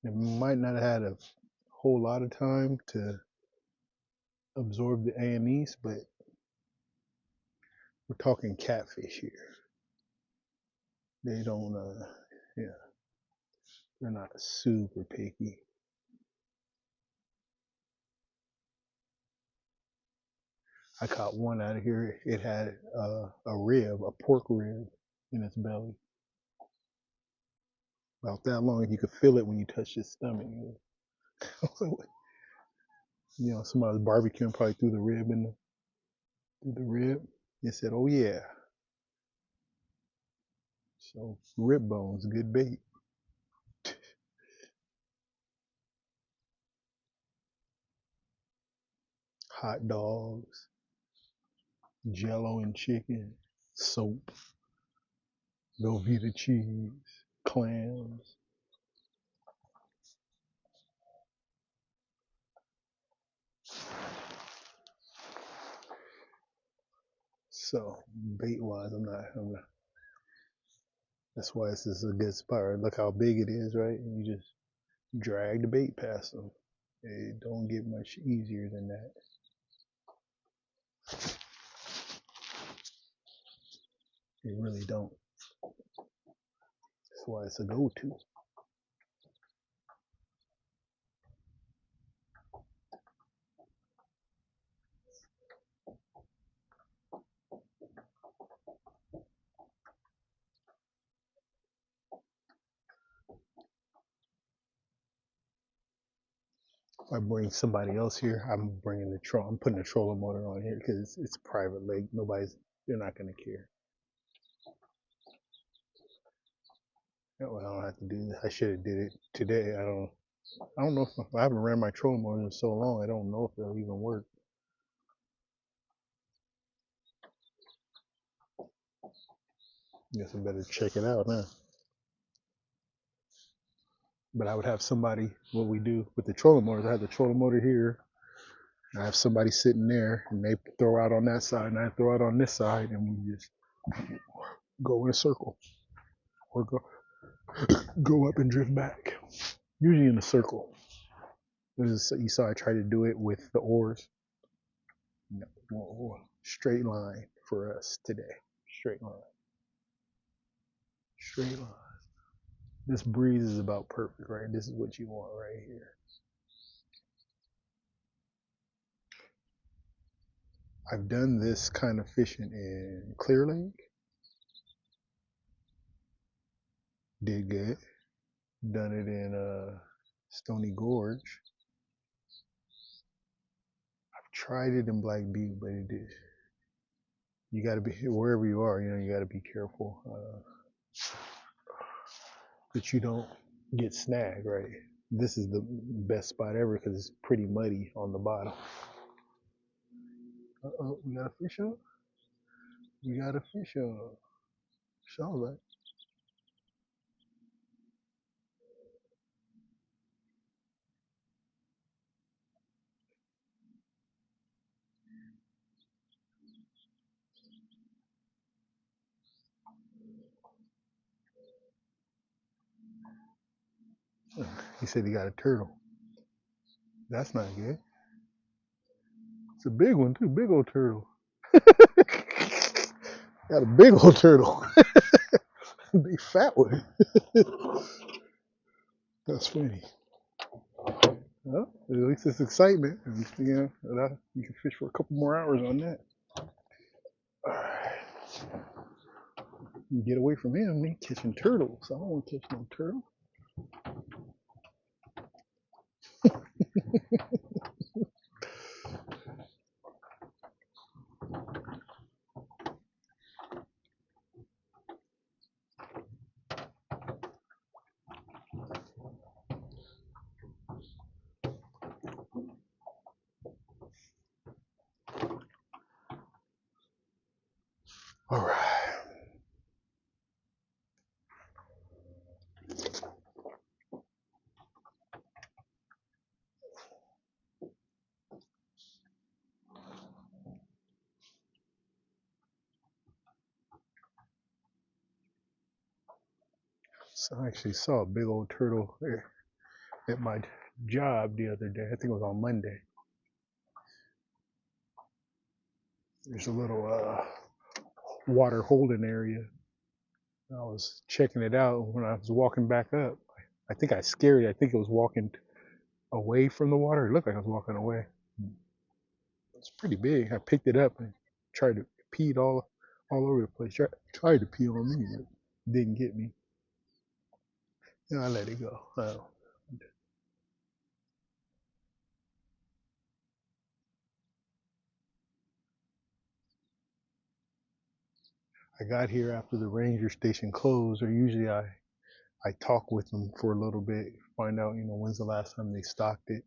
It might not have had a whole lot of time to absorb the anise, but we're talking catfish here. They don't. Yeah, they're not super picky. I caught one out of here. It had a rib, a pork rib, in its belly. About that long, you could feel it when you touch its stomach. Somebody was barbecuing, probably threw the rib in through the rib. They said, "Oh yeah." So rib bones, good bait. Hot dogs, Jello and chicken, soap, Velveeta cheese, clams. So bait wise, I'm not. That's why this is a good spot. Look how big it is, right? And you just drag the bait past them. It don't get much easier than that. It really don't. That's why it's a go-to. If I bring somebody else here, I'm putting a trolling motor on here because it's a private lake. They're not gonna care. Well, I don't have to do that. I should have did it today. I don't know if I haven't ran my trolling motor in so long. I don't know if it'll even work. Guess I better check it out now. But I would have somebody. What we do with the trolling motors, I have the trolling motor here. I have somebody sitting there, and they throw out on that side, and I throw out on this side, and we just go in a circle or go up and drift back. Usually in a circle. You saw I tried to do it with the oars. No, straight line for us today. Straight line. Straight line. This breeze is about perfect, right? This is what you want right here. I've done this kind of fishing in Clear Lake, did good. Done it in Stony Gorge. I've tried it in Black Butte, but it did. You got to be wherever you are. You got to be careful that you don't get snagged. Right. This is the best spot ever because it's pretty muddy on the bottom. Uh-oh, we got a fish up. We got a fish up. It's all right. He said he got a turtle. That's not good. It's a big one too, big old turtle. Got a big old turtle. Big fat one. That's funny. Well, at least it's excitement. And, you can fish for a couple more hours on that. All right. Get away from him. He catching turtles. I don't want to catch no turtle. All right. So I actually saw a big old turtle at my job the other day. I think it was on Monday. There's a little water holding area. I was checking it out when I was walking back up. I think I scared it. I think it was walking away from the water. It looked like I was walking away. It's pretty big. I picked it up and tried to pee it all over the place. Tried to pee on me, but didn't get me. I let it go. I got here after the ranger station closed, or usually I talk with them for a little bit, find out, when's the last time they stocked it.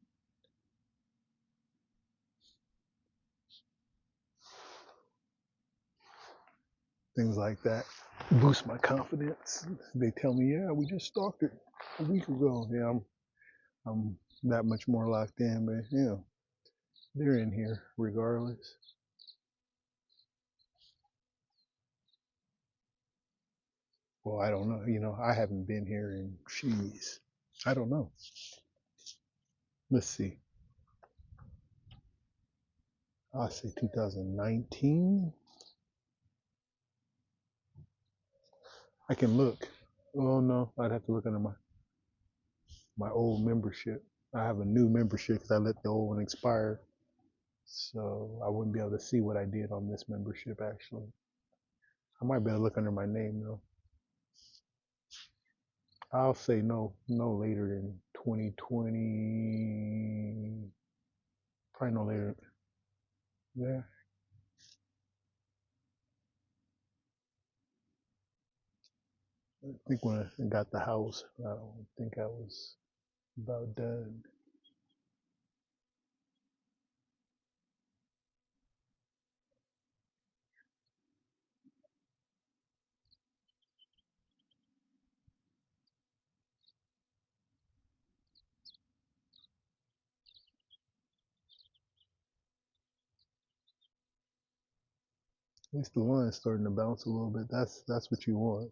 Things like that. Boost my confidence. They tell me, yeah, we just stocked it a week ago. Yeah, I'm that much more locked in, but they're in here regardless. Well, I don't know. I haven't been here in jeez. I don't know. Let's see. I'll say 2019. I can look. Oh no, I'd have to look under my old membership. I have a new membership because I let the old one expire, so I wouldn't be able to see what I did on this membership. Actually, I might be able to look under my name though. I'll say no later than 2020. Probably no later. Yeah, I think when I got the house, I don't think I was about done. At least the line's starting to bounce a little bit. That's what you want.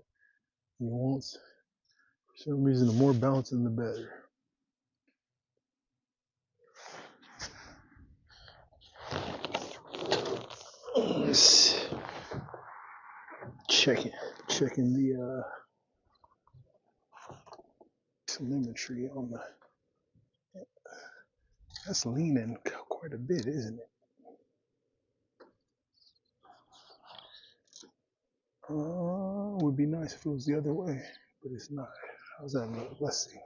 You want, for some reason, the more bouncing, the better. Checking checking the telemetry on the. That's leaning quite a bit, isn't it? Would be nice if it was the other way, but it's not. How's that look? Let's see.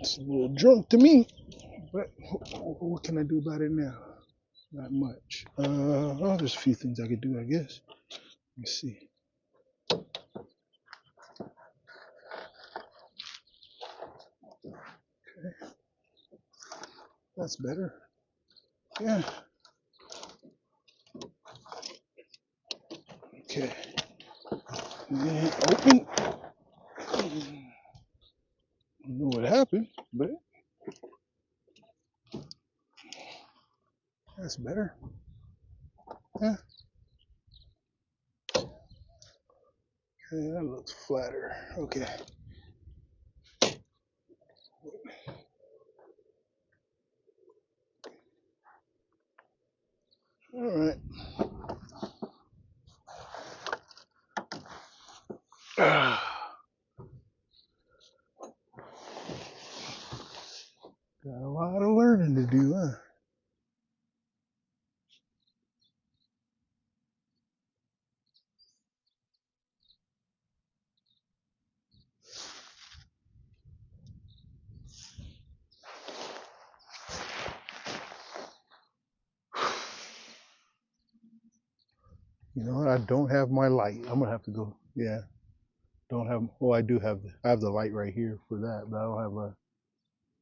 It's a little drunk to me, but what can I do about it now? Not much. Oh, there's a few things I could do, I guess. Let's see. Okay, that's better. Yeah. Okay. And open. I don't know what happened, but that's better. Yeah. Okay, that looks flatter. Okay. All right. Got a lot of learning to do, huh? You know what? I don't have my light. I'm gonna have to go. Yeah. Don't have. Well, I do have. I have the light right here for that, but I don't have a.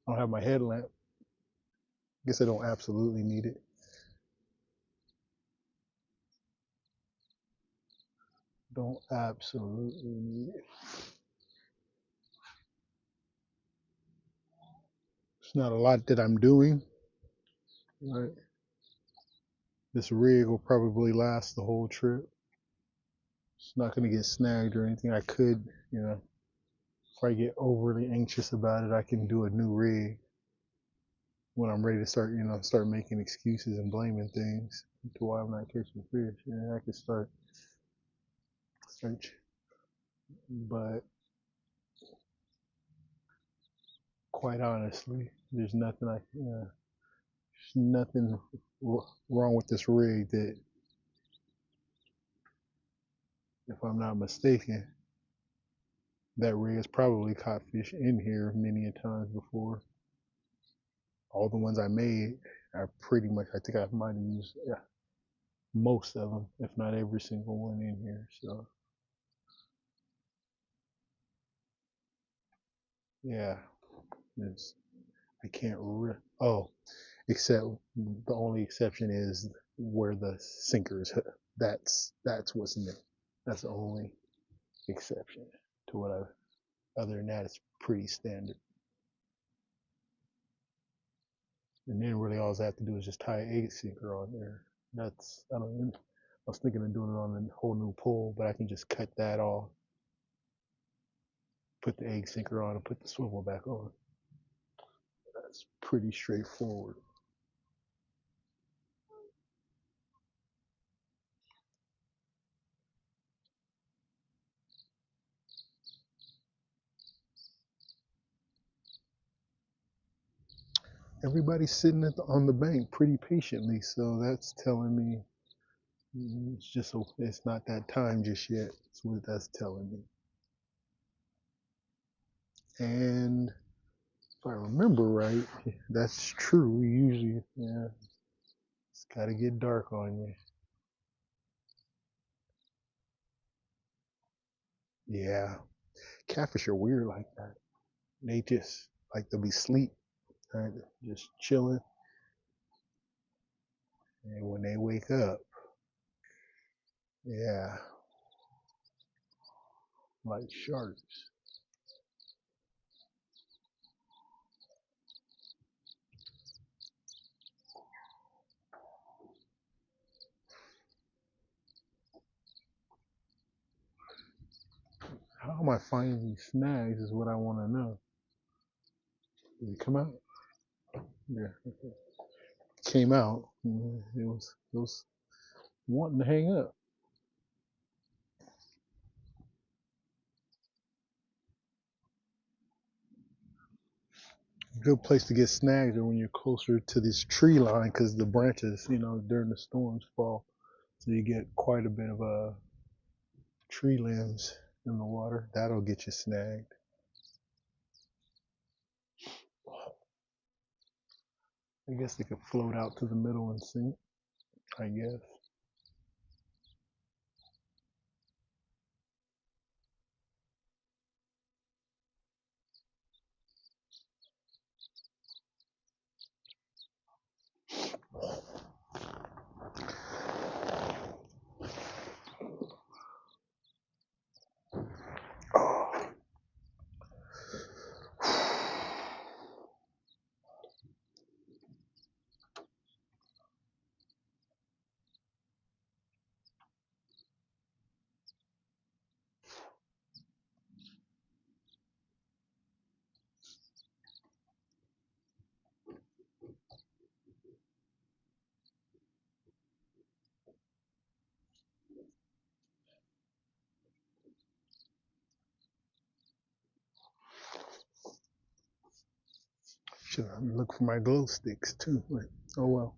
I don't have my headlamp. I guess I don't absolutely need it. Don't absolutely need it. It's not a lot that I'm doing. Right. This rig will probably last the whole trip. It's not gonna get snagged or anything. I could, if I get overly anxious about it, I can do a new rig when I'm ready to start, start making excuses and blaming things to why I'm not catching fish. Yeah, I could start search, but quite honestly, there's nothing there's nothing wrong with this rig that, if I'm not mistaken, that rig has probably caught fish in here many a times before. All the ones I made are pretty much, I think I might have used, yeah, most of them, if not every single one in here. So yeah, it's, I can't oh, except the only exception is where the sinkers. That's what's new. That's the only exception to what I. Other than that, it's pretty standard. And then really all I have to do is just tie an egg sinker on there. That's I don't. I was thinking of doing it on a whole new pole, but I can just cut that off, put the egg sinker on, and put the swivel back on. That's pretty straightforward. Everybody's sitting on the bank pretty patiently, so that's telling me it's not that time just yet. That's what that's telling me. And if I remember right, that's true. Usually, yeah, it's got to get dark on you. Yeah, catfish are weird like that. They just like they'll be asleep, right? Just chilling, and when they wake up, yeah, like sharks. How am I finding these snags? Is what I want to know. Did it come out? Yeah, okay. Came out. It was wanting to hang up. Good place to get snagged are when you're closer to this tree line because the branches, during the storms fall. So you get quite a bit of tree limbs in the water. That'll get you snagged. I guess they could float out to the middle and sink, I guess. Oh. Should look for my glow sticks too. But, oh well.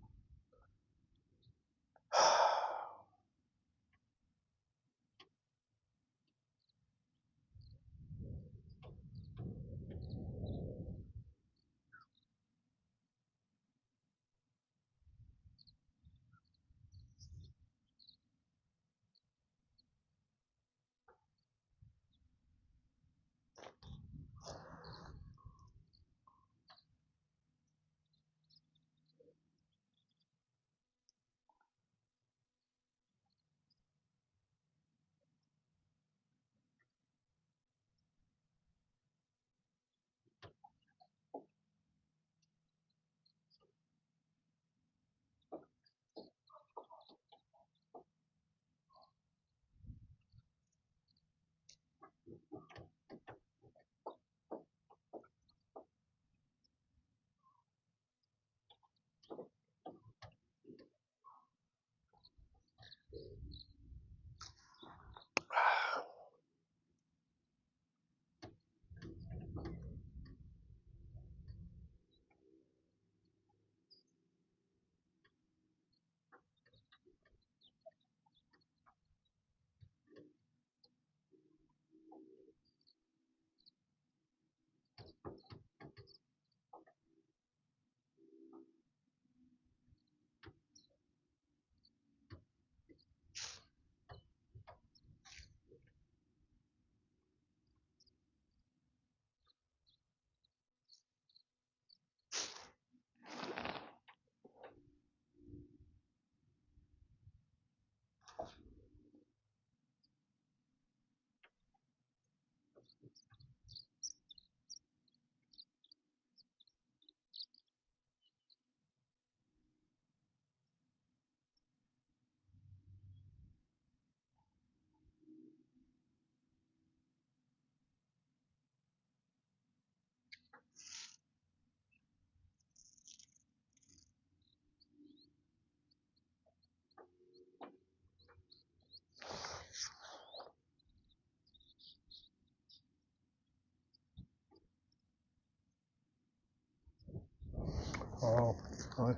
Oh, I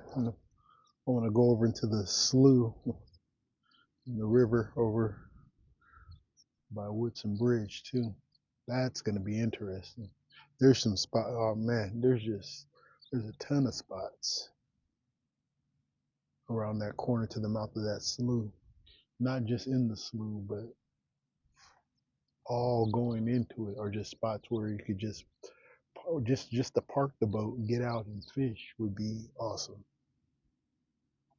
want to go over into the slough, in the river over by Woodson Bridge too. That's going to be interesting. There's some spot. Oh man, there's a ton of spots around that corner to the mouth of that slough. Not just in the slough, but all going into it are just spots where you could just to park the boat and get out and fish would be awesome.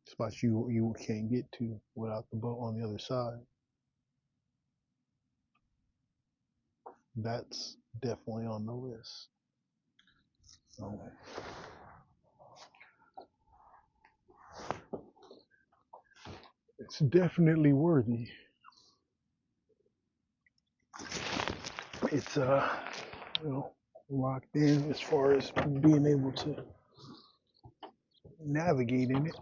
Spots you can't get to without the boat on the other side. That's definitely on the list. So, it's definitely worthy. It's you know locked in as far as being able to navigate in it.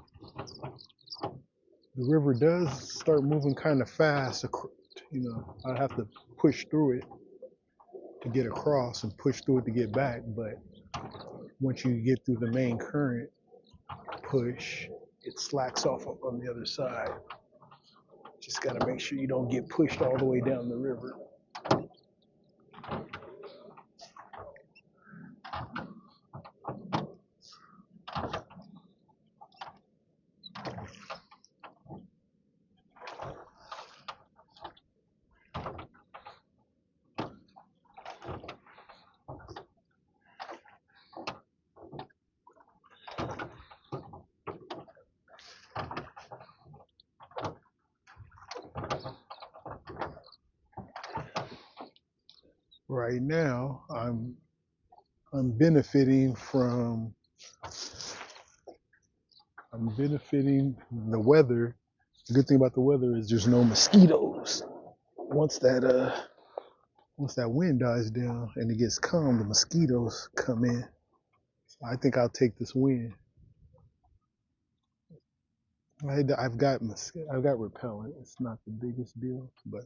The river does start moving kind of fast. I have to push through it to get across and push through it to get back, but once you get through the main current push, it slacks off up on the other side. Just got to make sure you don't get pushed all the way down the river. Right now, I'm benefiting from the weather. The good thing about the weather is there's no mosquitoes. Once that wind dies down and it gets calm, the mosquitoes come in. So I think I'll take this wind. I've got repellent. It's not the biggest deal, but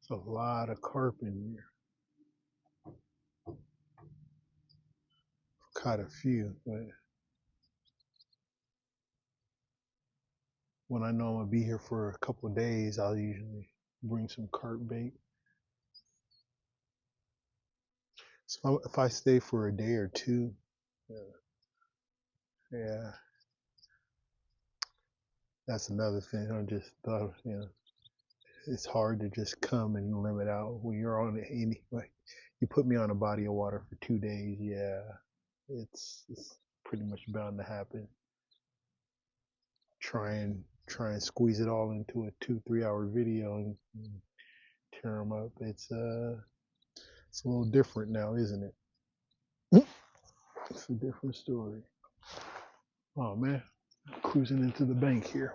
it's a lot of carp in here. Caught a few, but when I know I'm gonna be here for a couple of days, I'll usually bring some carp bait. So if I stay for a day or two, yeah, that's another thing. I just thought, it's hard to just come and limit out when you're on any. Like, you put me on a body of water for 2 days, yeah, it's pretty much bound to happen. Try and squeeze it all into a 2-3 hour video and tear them up. It's a little different now, isn't it? It's a different story. Oh man, cruising into the bank here.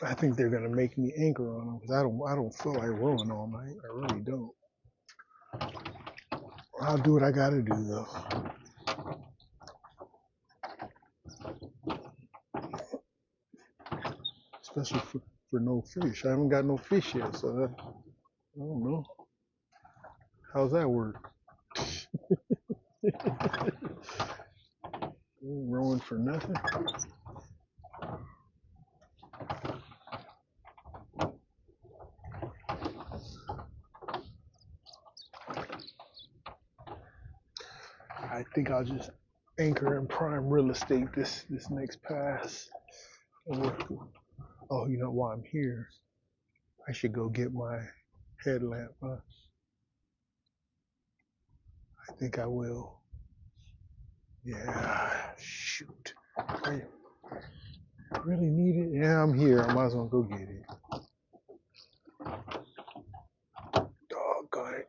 I think they're gonna make me anchor on them because I don't feel like rowing all night. I really don't. I'll do what I gotta do though. Especially for no fish. I haven't got no fish yet, so I don't know. How's that work? Rowing for nothing? I think I'll just anchor in prime real estate this next pass. Oh, you know, while I'm here, I should go get my headlamp. I think I will. Yeah, shoot. I really need it. Yeah, I'm here. I might as well go get it. Doggone it.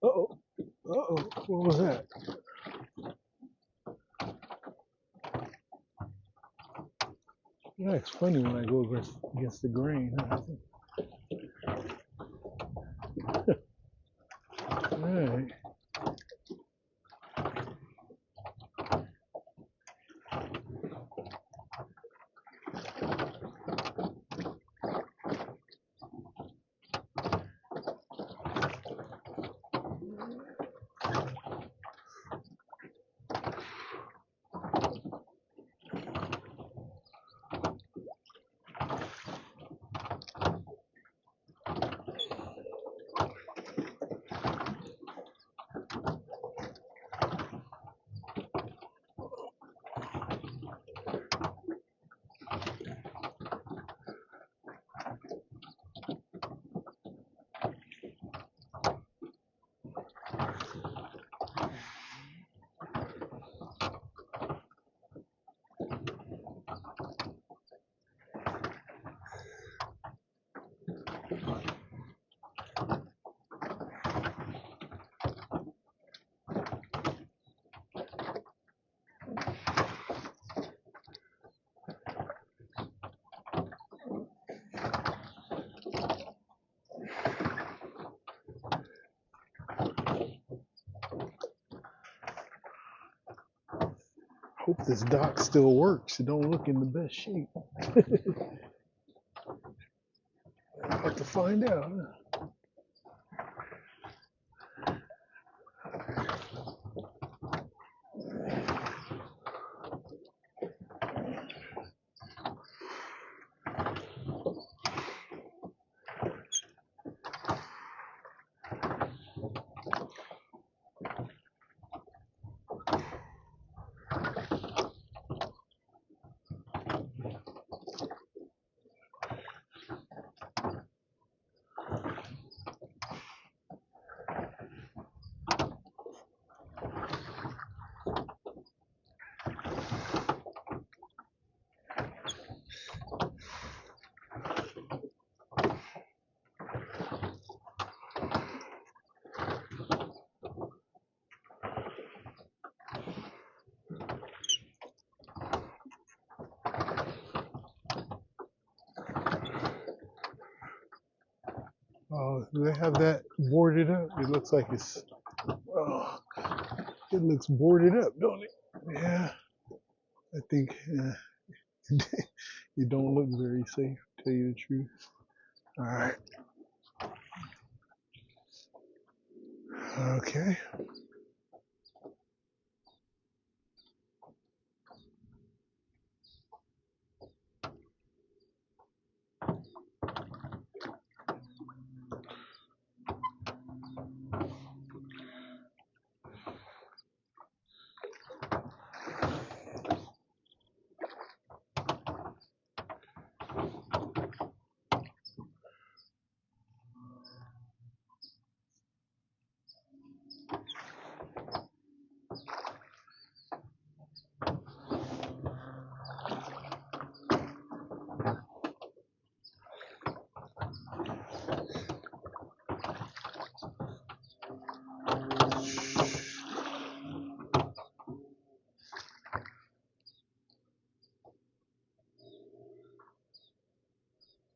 Uh-oh. Uh-oh. What was that? Yeah, it's funny when I go against the grain. All right. Hope this dock still works. It don't look in the best shape. I'll have to find out. Oh, do they have that boarded up? It looks like it's. Oh, it looks boarded up, don't it? Yeah, I think it don't look very safe. To tell you the truth. All right. Okay.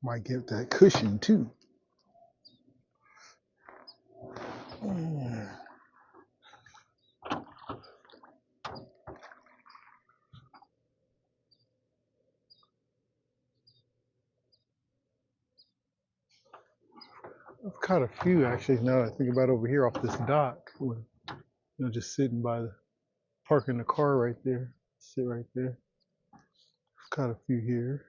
Might get that cushion too. I've caught a few actually. Now that I think about it, over here off this dock, when, just sitting by the parking the car right there, sit right there. I've caught a few here.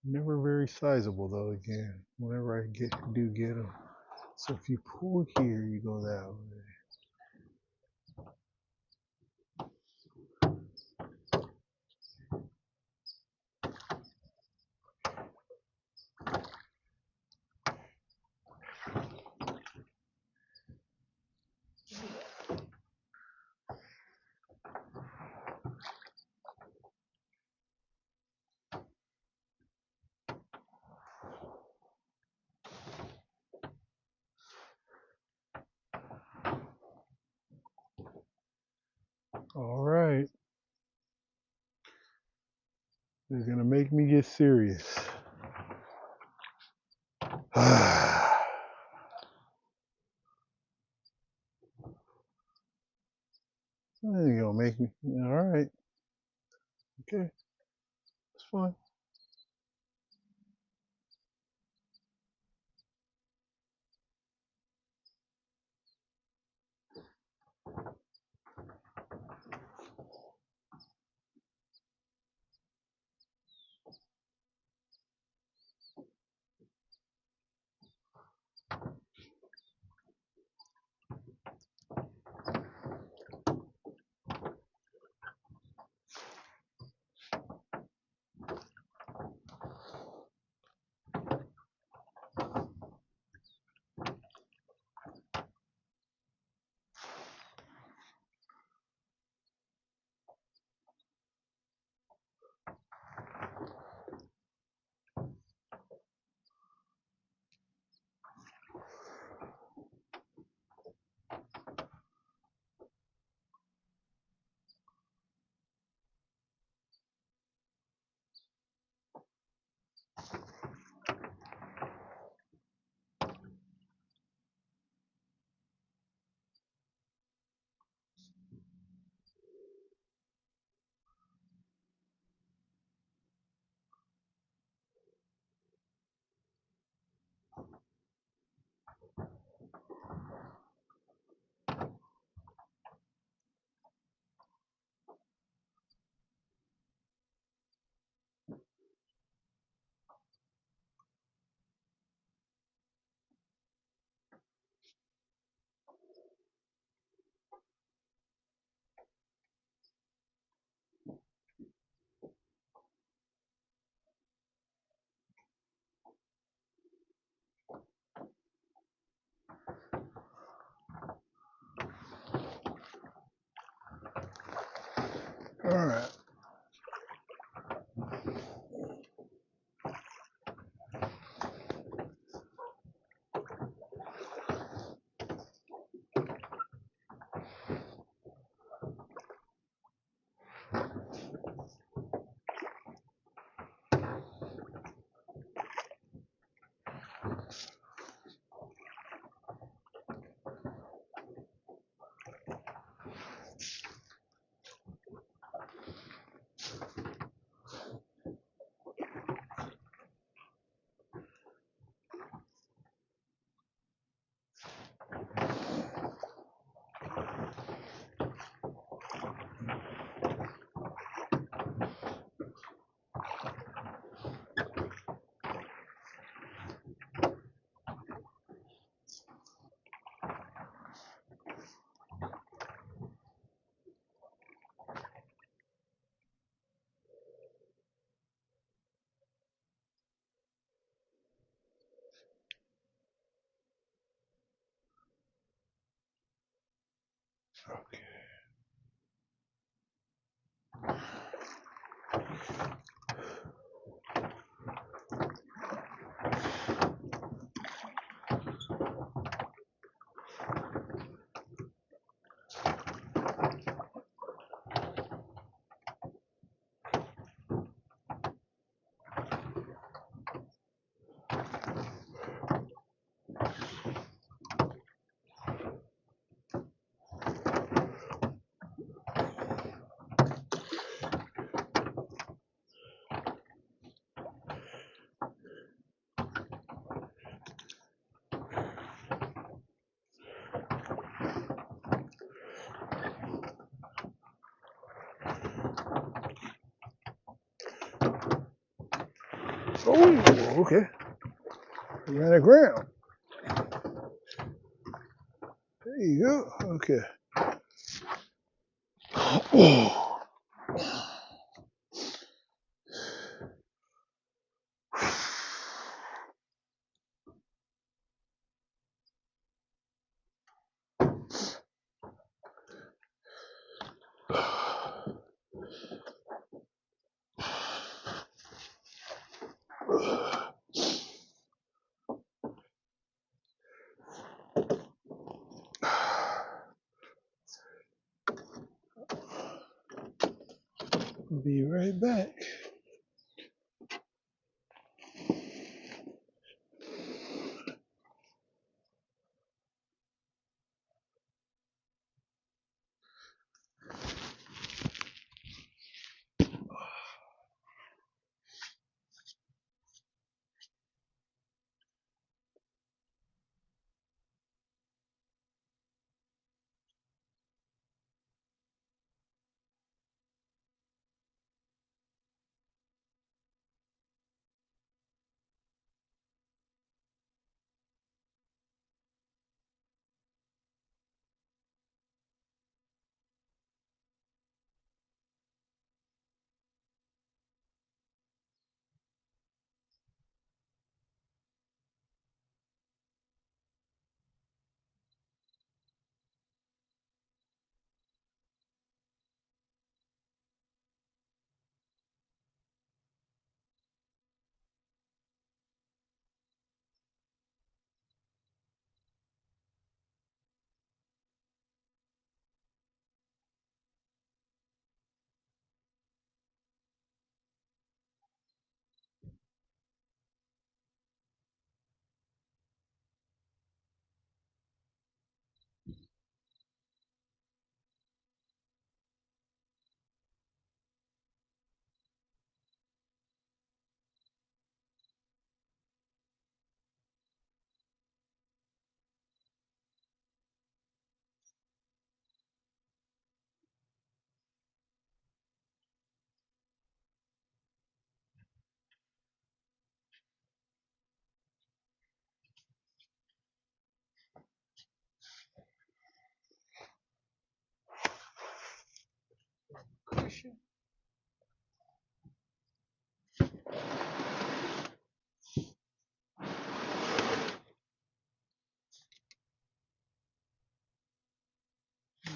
Never very sizable though. Again, whenever I do get them. So if you pull here, you go that way. All right. They're gonna make me get serious. You're gonna make me. All right. Okay. It's fine. All right. Okay. Oh, okay. Ran aground. There you go. Okay. Oh. Be right back.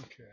Okay.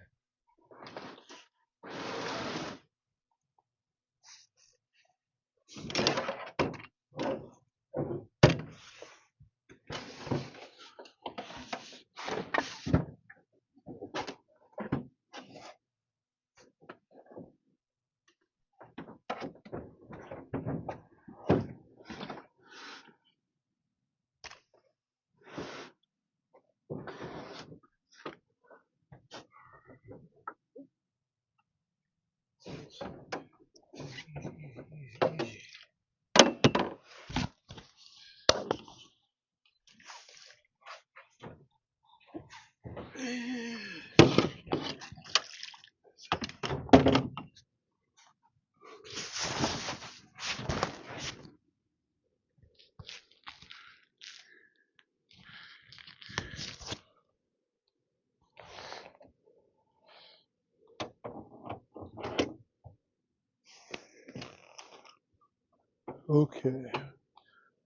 Okay.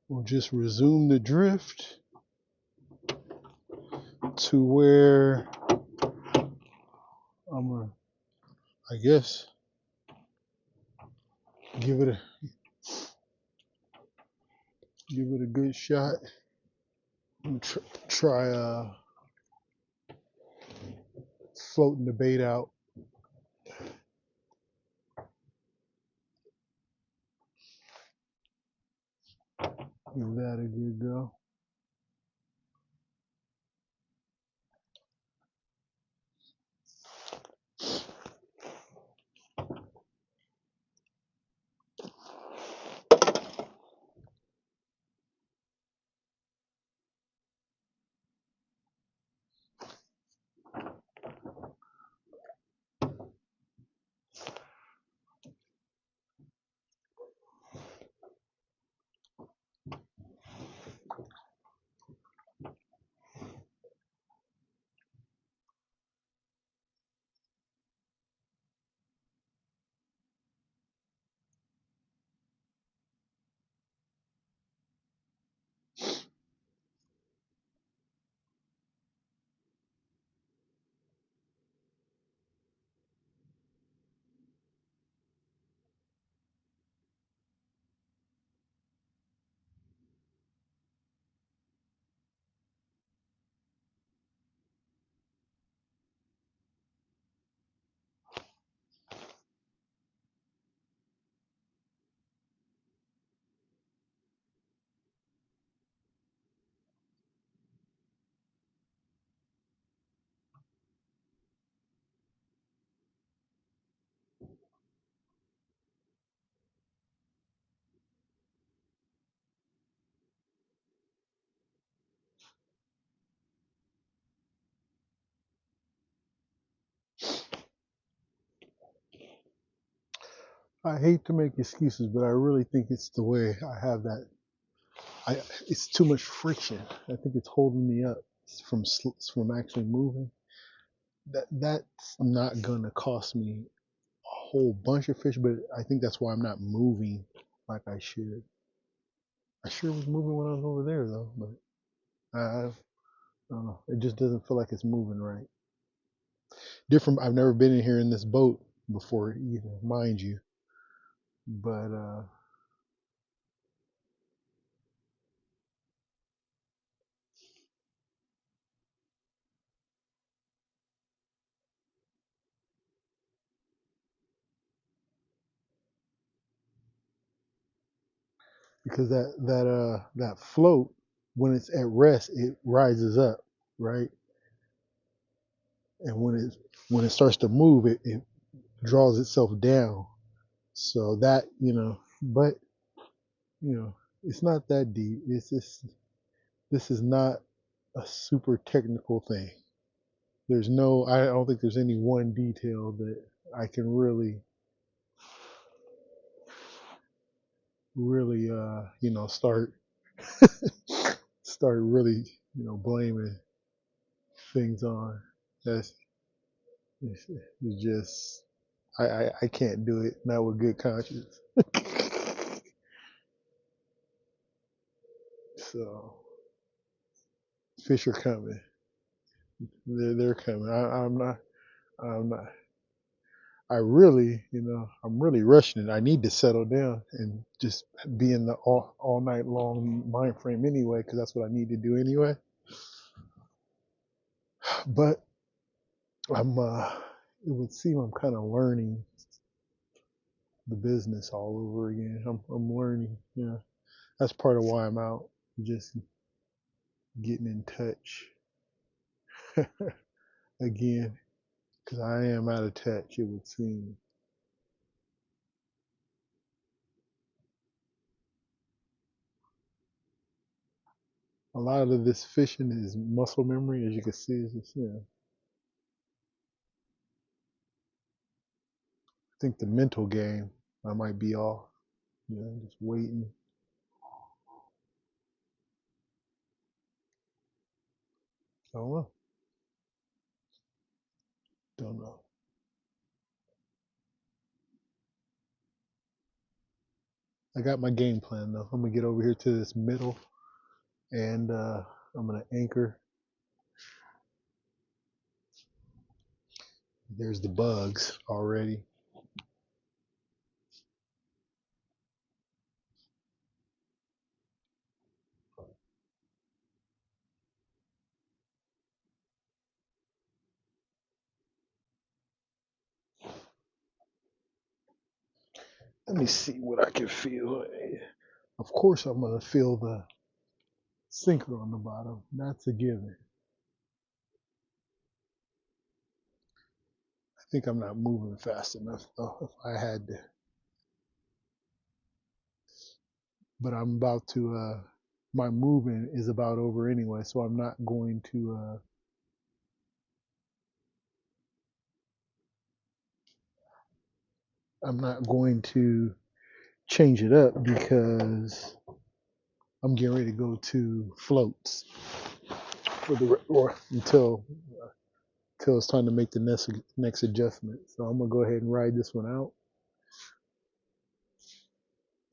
We'll just resume the drift to where I'm gonna, I guess, give it a good shot. I'm gonna try floating the bait out. Give that a good go. I hate to make excuses, but I really think it's the way I have that. It's too much friction. I think it's holding me up from actually moving. That's not gonna cost me a whole bunch of fish, but I think that's why I'm not moving like I should. I sure was moving when I was over there though, but I don't know. It just doesn't feel like it's moving right. Different. I've never been in here in this boat before either, mind you. But because that float, when it's at rest, it rises up, right? And when it starts to move, it draws itself down. So that but it's not that deep. It's just this is not a super technical thing. I don't think there's any one detail that I can really start really blaming things on. That's it's just I can't do it, not with good conscience. So fish are coming. They're coming. I'm not. I really, I'm really rushing it. I need to settle down and just be in the all night long mind frame anyway, because that's what I need to do anyway. But it would seem I'm kind of learning the business all over again. I'm learning. Yeah, that's part of why I'm out. Just getting in touch again, because I am out of touch. It would seem. A lot of this fishing is muscle memory, as you can see. I think the mental game, I might be off. Just waiting. I don't know. Don't know. I got my game plan though. I'm gonna get over here to this middle, and I'm gonna anchor. There's the bugs already. Let me see what I can feel. Of course, I'm gonna feel the sinker on the bottom. That's a given. I think I'm not moving fast enough though. If I had to, but I'm about to. My moving is about over anyway, so I'm not going to. I'm not going to change it up because I'm getting ready to go to floats for the or until it's time to make the next adjustment. So I'm gonna go ahead and ride this one out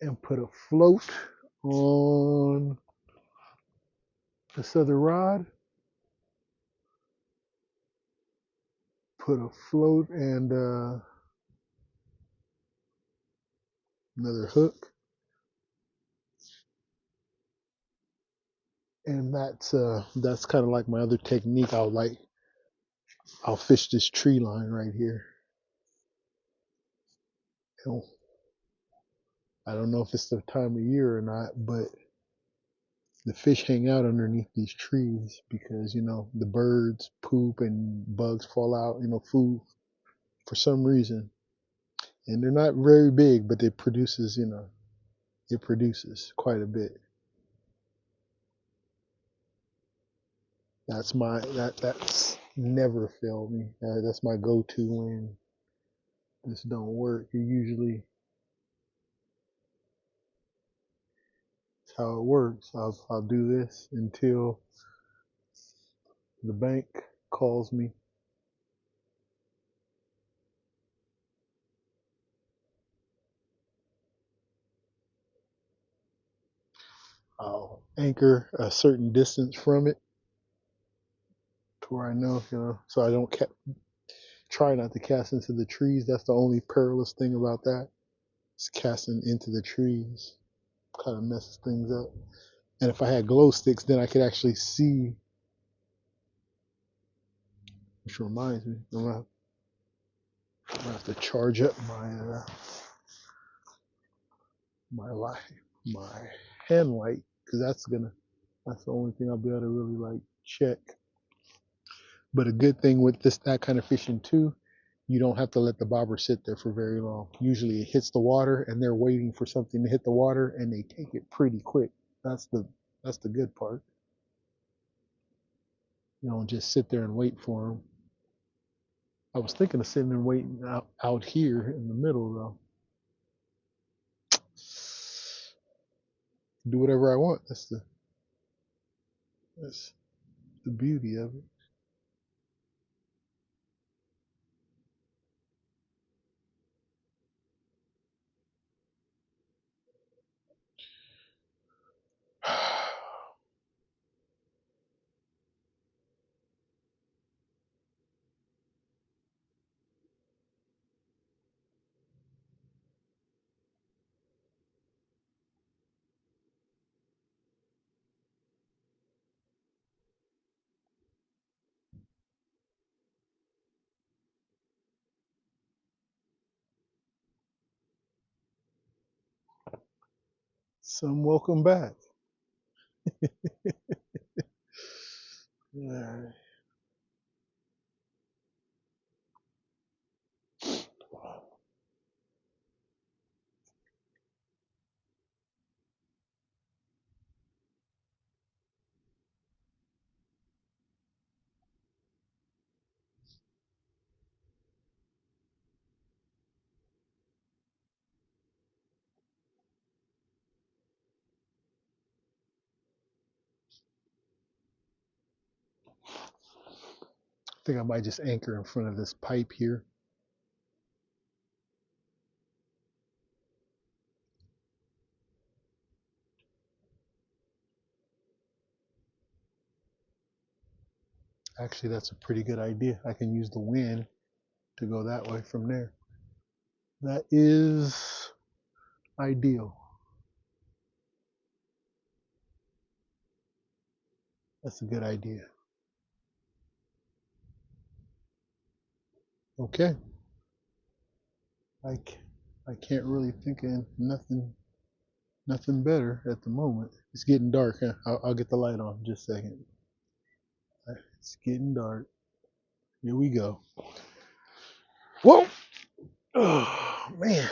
and put a float on this other rod. Put a float and another hook, and that's kind of like my other technique. I'll fish this tree line right here. You know, I don't know if it's the time of year or not, but the fish hang out underneath these trees because the birds poop and bugs fall out. Food for some reason, and they're not very big, but it produces quite a bit. That's never failed me. That's my go-to when this don't work. It usually how it works. I'll do this until the bank calls me. I'll anchor a certain distance from it to where I know, so I don't try not to cast into the trees. That's the only perilous thing about that. It's casting into the trees. Kind of messes things up. And if I had glow sticks, then I could actually see. Which reminds me, I'm gonna have to charge up my light, my hand light, because that's the only thing I'll be able to really like check. But a good thing with that kind of fishing too, you don't have to let the bobber sit there for very long. Usually it hits the water and they're waiting for something to hit the water and they take it pretty quick. That's the good part. You don't just sit there and wait for them. I was thinking of sitting and waiting out here in the middle though. Do whatever I want. That's the beauty of it. Some welcome back. Yeah. I think I might just anchor in front of this pipe here. Actually, that's a pretty good idea. I can use the wind to go that way from there. That is ideal. That's a good idea. Okay. I, I can't really think of nothing better at the moment. It's getting dark. Huh? I'll get the light on in just a second. It's getting dark. Here we go. Whoa! Oh, man.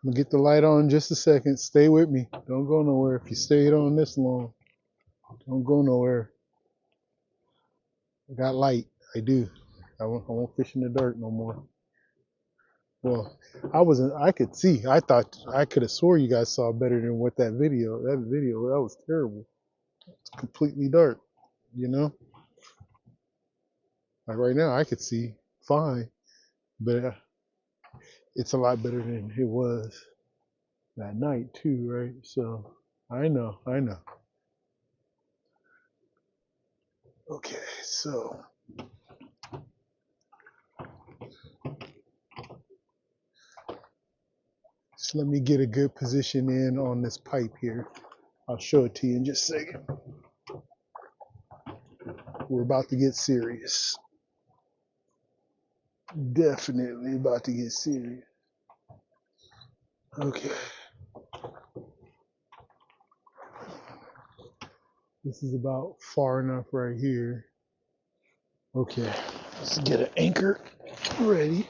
I'm gonna get the light on in just a second. Stay with me. Don't go nowhere. If you stayed on this long, don't go nowhere. I got light. I do. I won't fish in the dirt no more. Well, I could see. I thought I could have swore you guys saw better than what that video. That video, that was terrible. It's completely dark. You know. Like right now, I could see fine, but it's a lot better than it was that night too, right? So I know. Okay, so just let me get a good position in on this pipe here. I'll show it to you in just a second. We're about to get serious. Definitely about to get serious. Okay. This is about far enough right here. Okay. Let's get an anchor ready.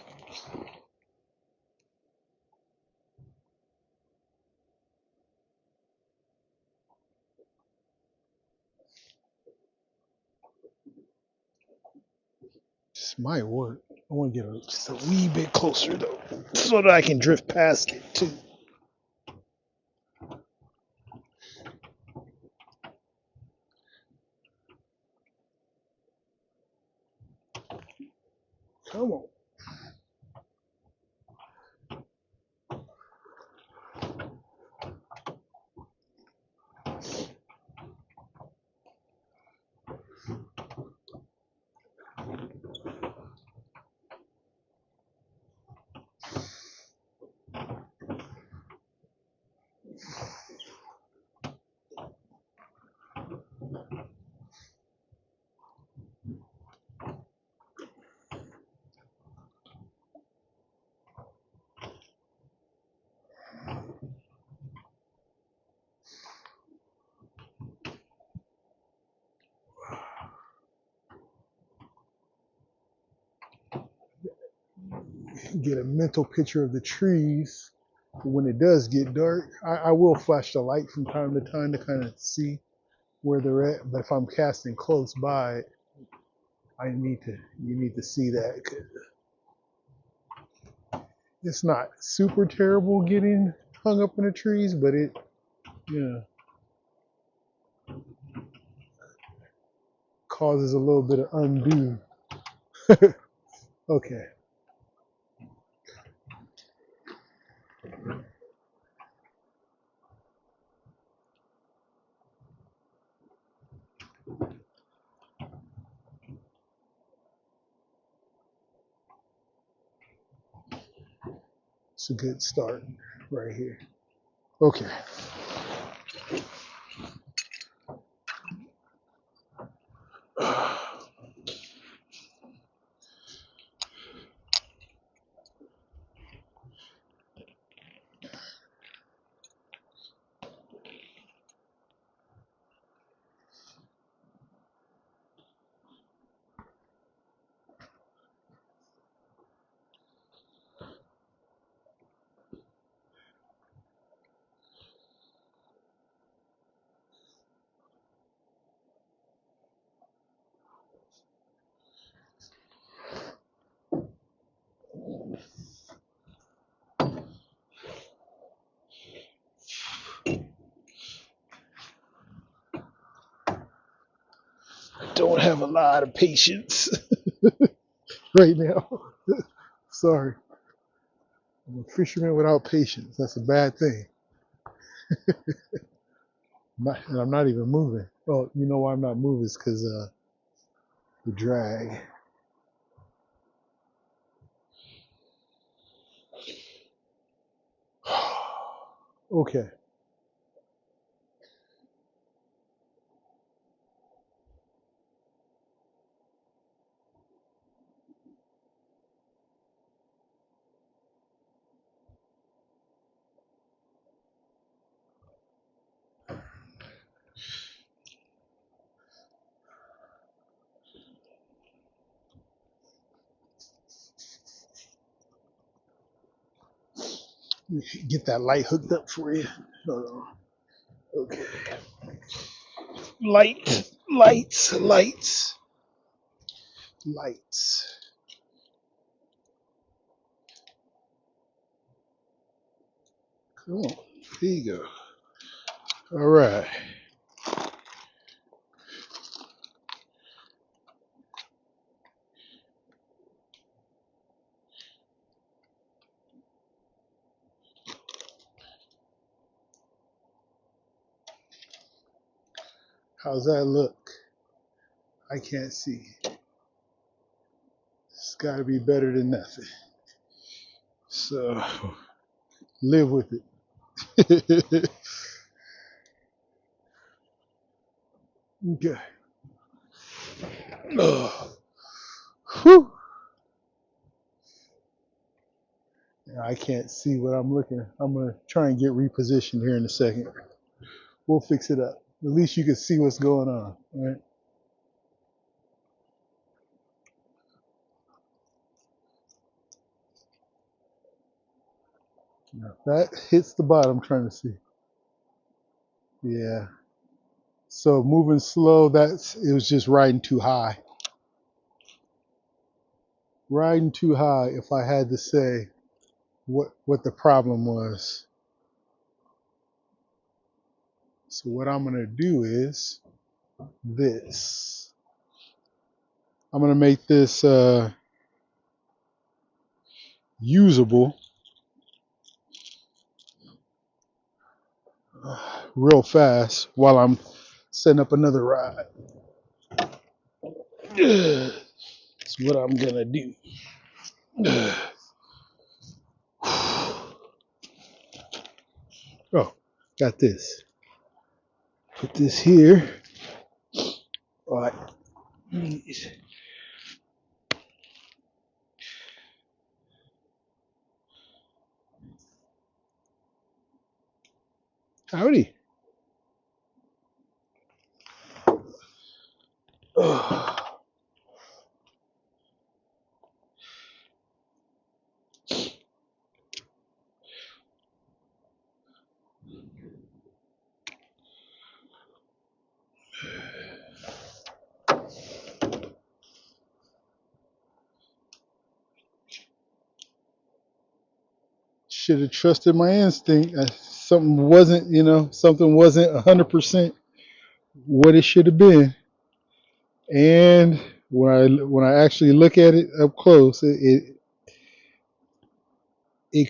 This might work. I want to get just a wee bit closer though, so that I can drift past it too. Come on. Get a mental picture of the trees. When it does get dark, I will flash the light from time to time to kind of see where they're at. But if I'm casting close by, you need to see that. 'Cause it's not super terrible getting hung up in the trees, but it, you know, causes a little bit of undue. Okay. It's a good start right here. Okay. Don't have a lot of patience right now. Sorry. I'm a fisherman without patience. That's a bad thing. And I'm not even moving. Oh, you know why I'm not moving? It's because the drag. Okay. Get that light hooked up for you. Okay. Lights. Come on. Here you go. All right. How's that look? I can't see. It's got to be better than nothing. So live with it. Okay. Oh, whew. I can't see what I'm looking at. I'm going to try and get repositioned here in a second. We'll fix it up. At least you can see what's going on. All right. Now, that hits the bottom, I'm trying to see. Yeah. So moving slow, it was just riding too high. Riding too high, if I had to say what the problem was. So what I'm gonna do is this. I'm gonna make this usable real fast while I'm setting up another ride. That's what I'm gonna do. Oh, got this. Put this here. All right. Howdy. Should have trusted my instinct. Something wasn't 100% what it should have been. And when I actually look at it up close, it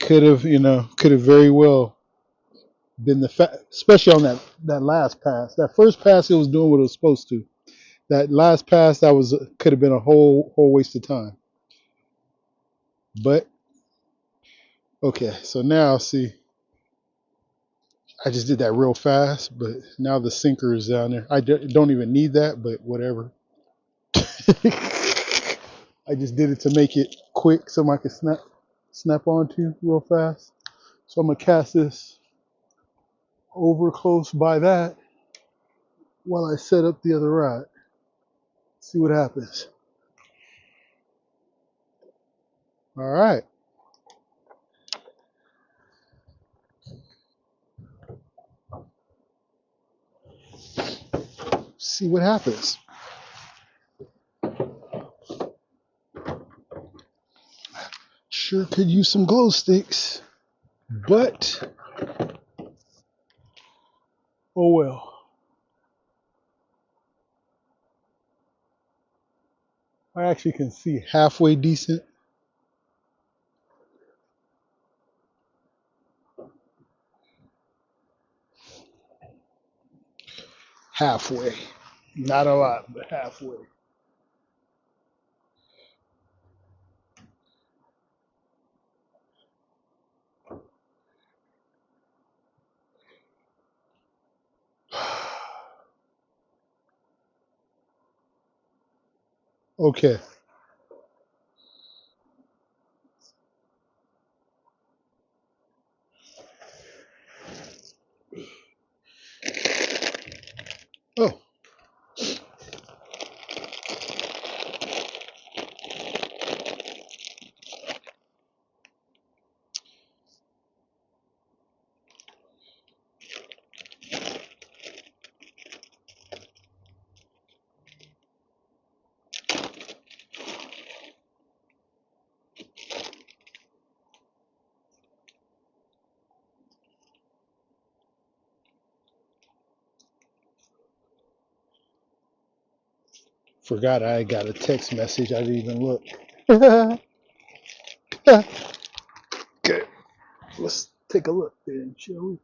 could have very well been the fact, especially on that last pass. That first pass, it was doing what it was supposed to. That last pass, could have been a whole waste of time. But okay, so now see, I just did that real fast, but now the sinker is down there. I don't even need that, but whatever. I just did it to make it quick so I could snap onto real fast. So I'm gonna cast this over close by that while I set up the other rod. See what happens. All right. See what happens. Sure could use some glow sticks, but oh well. I actually can see halfway decent. Halfway. Not a lot, but halfway. Okay. Oh, forgot I got a text message. I didn't even look. Okay. Let's take a look then, shall we?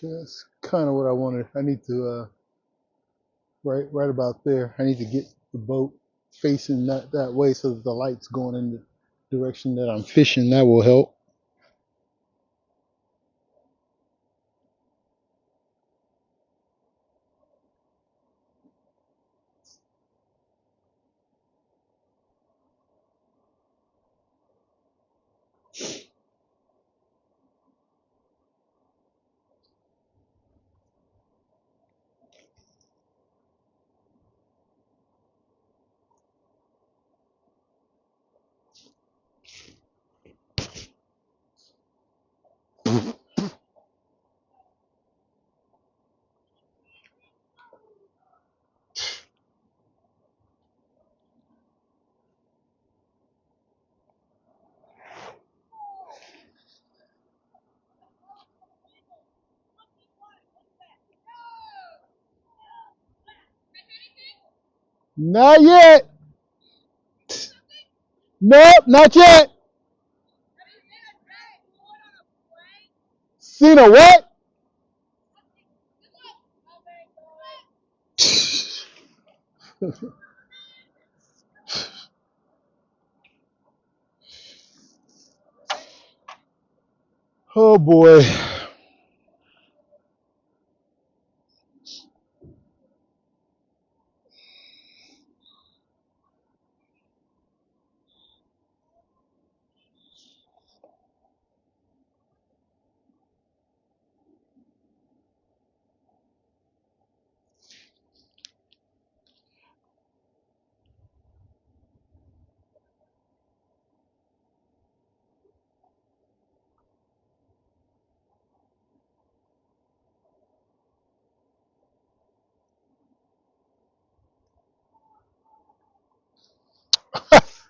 That's kind of what I wanted. I need to right about there. I need to get the boat facing that way so that the light's going in the direction that I'm fishing. That will help. Not yet. Nope, not yet. Seen a what? Oh boy.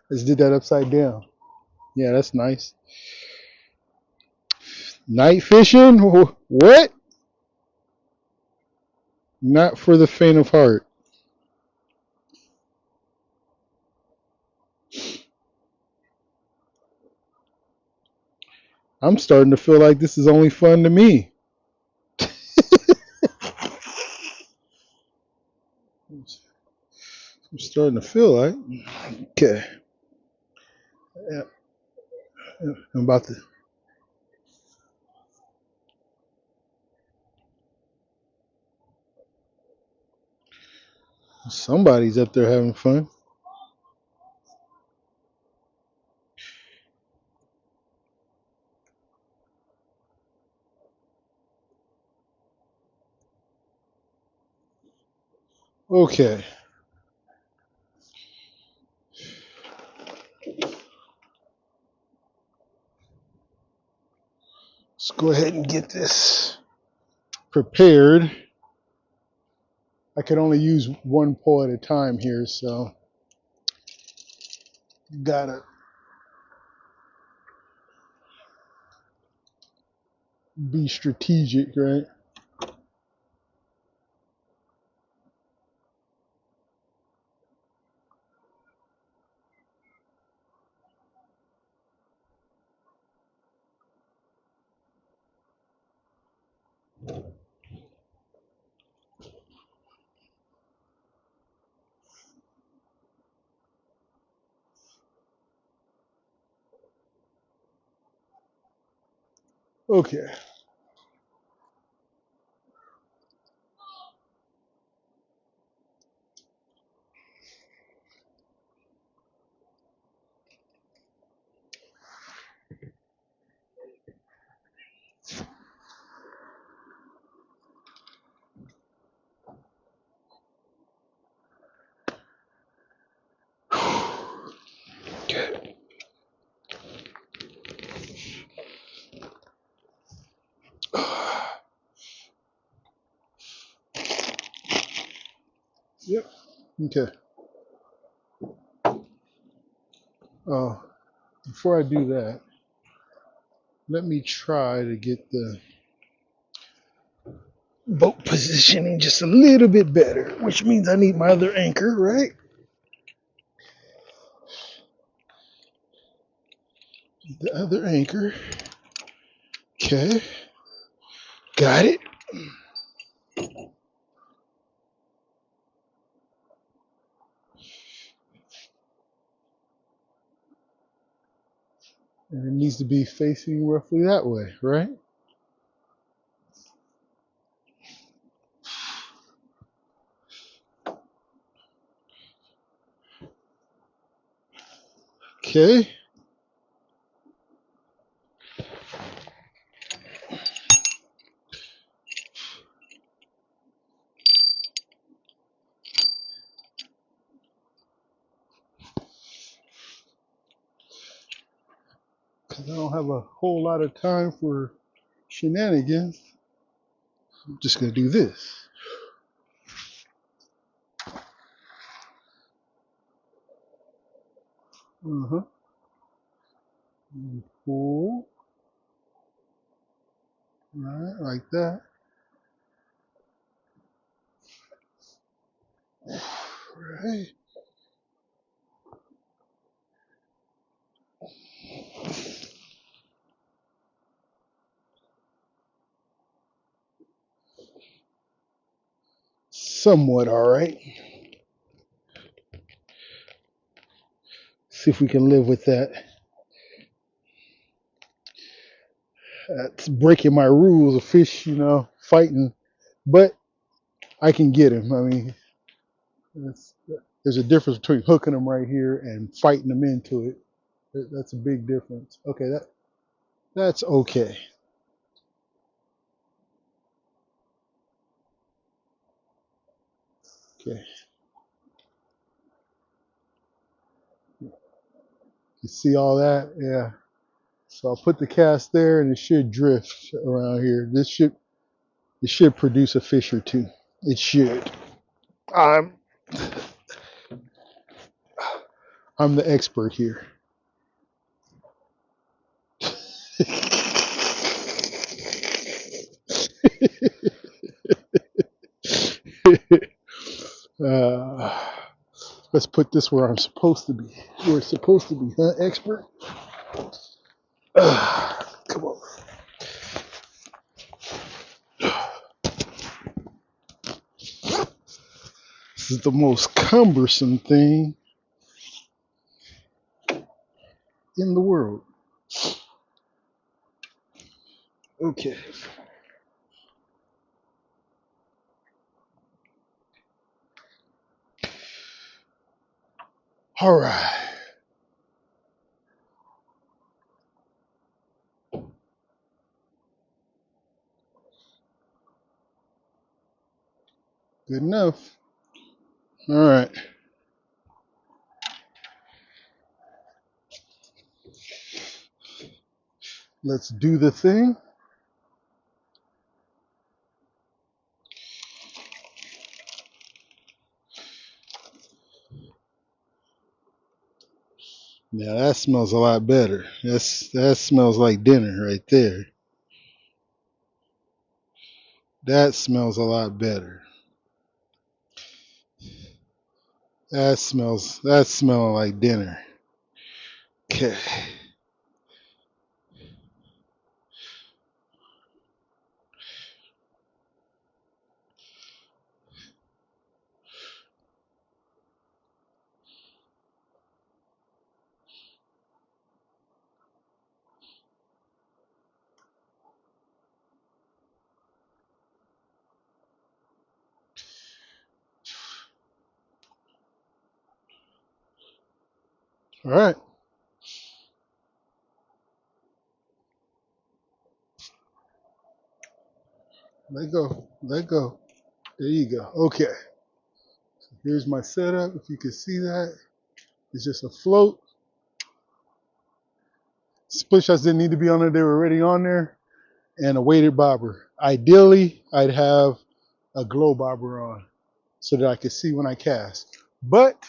Let's do that upside down. Yeah, that's nice. Night fishing? What? Not for the faint of heart. I'm starting to feel like this is only fun to me. I'm starting to feel like. Okay. Yeah, I'm about to. Somebody's up there having fun. Okay. Let's go ahead and get this prepared. I can only use one pole at a time here, so gotta be strategic, right? Okay. Okay. Yep. Okay. Before I do that, let me try to get the boat positioning just a little bit better, which means I need my other anchor, right? The other anchor. Okay. Got it. And it needs to be facing roughly that way, right? Okay. Because I don't have a whole lot of time for shenanigans. I'm just going to do this. Uh-huh. Pull. Right, like that. Right. Somewhat all right. See if we can live with that. That's breaking my rules of fish, fighting. But I can get him. I mean, there's a difference between hooking them right here and fighting them into it. That's a big difference. Okay, that's okay. Okay, you see all that? Yeah. So I'll put the cast there, and it should drift around here. It should produce a fish or two. It should. I'm I'm the expert here. uh, let's put this where I'm supposed to be. Where it's supposed to be, huh, expert? Come on. This is the most cumbersome thing in the world. Okay. All right. Good enough. All right. Let's do the thing. Now that smells a lot better. That smells like dinner right there. That smells a lot better. That's smelling like dinner. Okay. All right. Let go. Let go. There you go. Okay. Here's my setup. If you can see that, it's just a float. Split shots didn't need to be on there. They were already on there. And a weighted bobber. Ideally, I'd have a glow bobber on so that I could see when I cast. But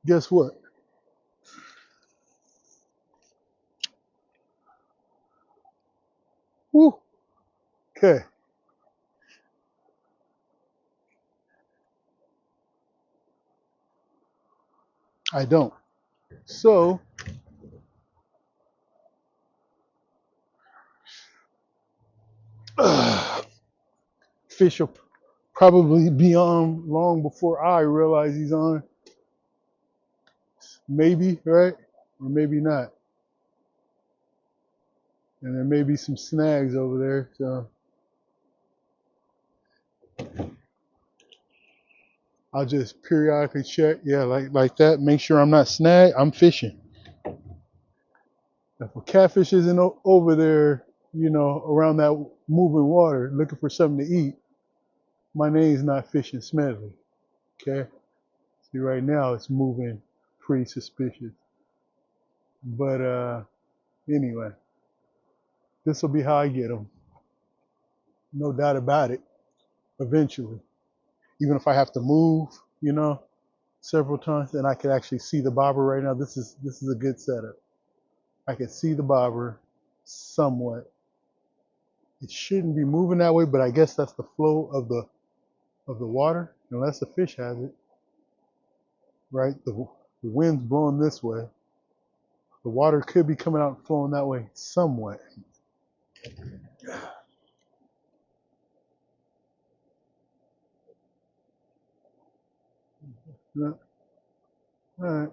guess what? Woo. Okay. I don't. So fish will probably be on long before I realize he's on. Maybe, right? Or maybe not. And there may be some snags over there. So I'll just periodically check. Yeah, like that. Make sure I'm not snagged. I'm fishing. If a catfish isn't over there, around that moving water, looking for something to eat, my name's not Fishing Smedley. Okay? See, right now it's moving pretty suspicious. But anyway, this will be how I get them. No doubt about it. Eventually, even if I have to move, several times, and I can actually see the bobber right now. This is a good setup. I can see the bobber somewhat. It shouldn't be moving that way, but I guess that's the flow of the water, unless the fish has it. Right? The wind's blowing this way. The water could be coming out and flowing that way somewhat. Yeah. All right.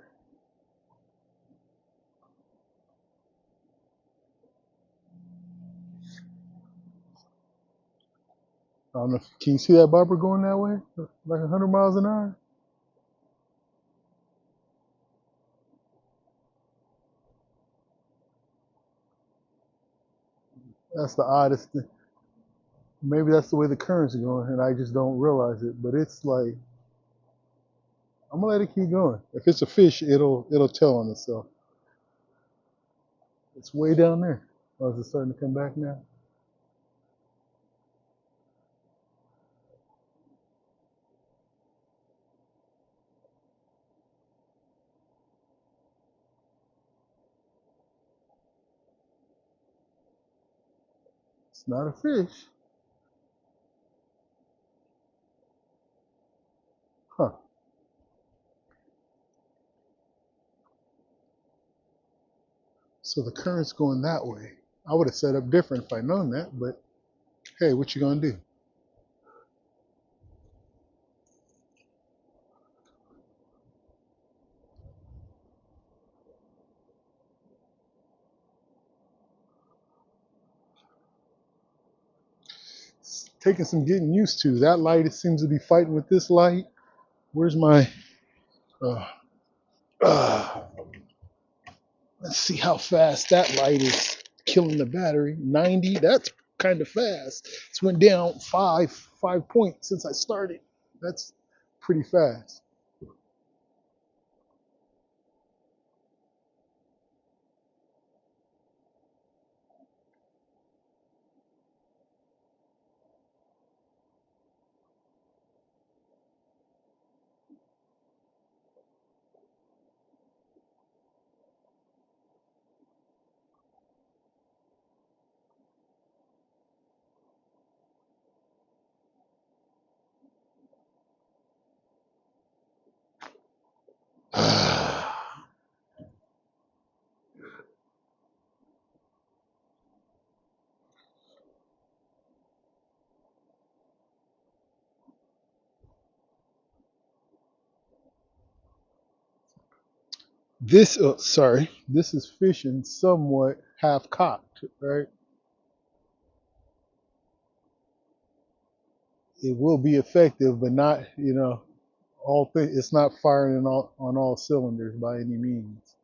I don't know. Can you see that bobber going that way? Like 100 miles an hour? That's the oddest thing. Maybe that's the way the current's going and I just don't realize it. But it's like, I'm gonna let it keep going. If it's a fish, it'll tell on itself. It's way down there. Oh, is it starting to come back now? It's not a fish. Huh. So the current's going that way. I would have set up different if I'd known that, but hey, what you gonna do? It's taking some getting used to. That light, it seems to be fighting with this light. Where's my uh, uh, let's see how fast that light is killing the battery. 90, that's kind of fast. It's went down five points since I started. That's pretty fast. This is fishing somewhat half cocked, right? It will be effective, but not, it's not firing on all cylinders by any means.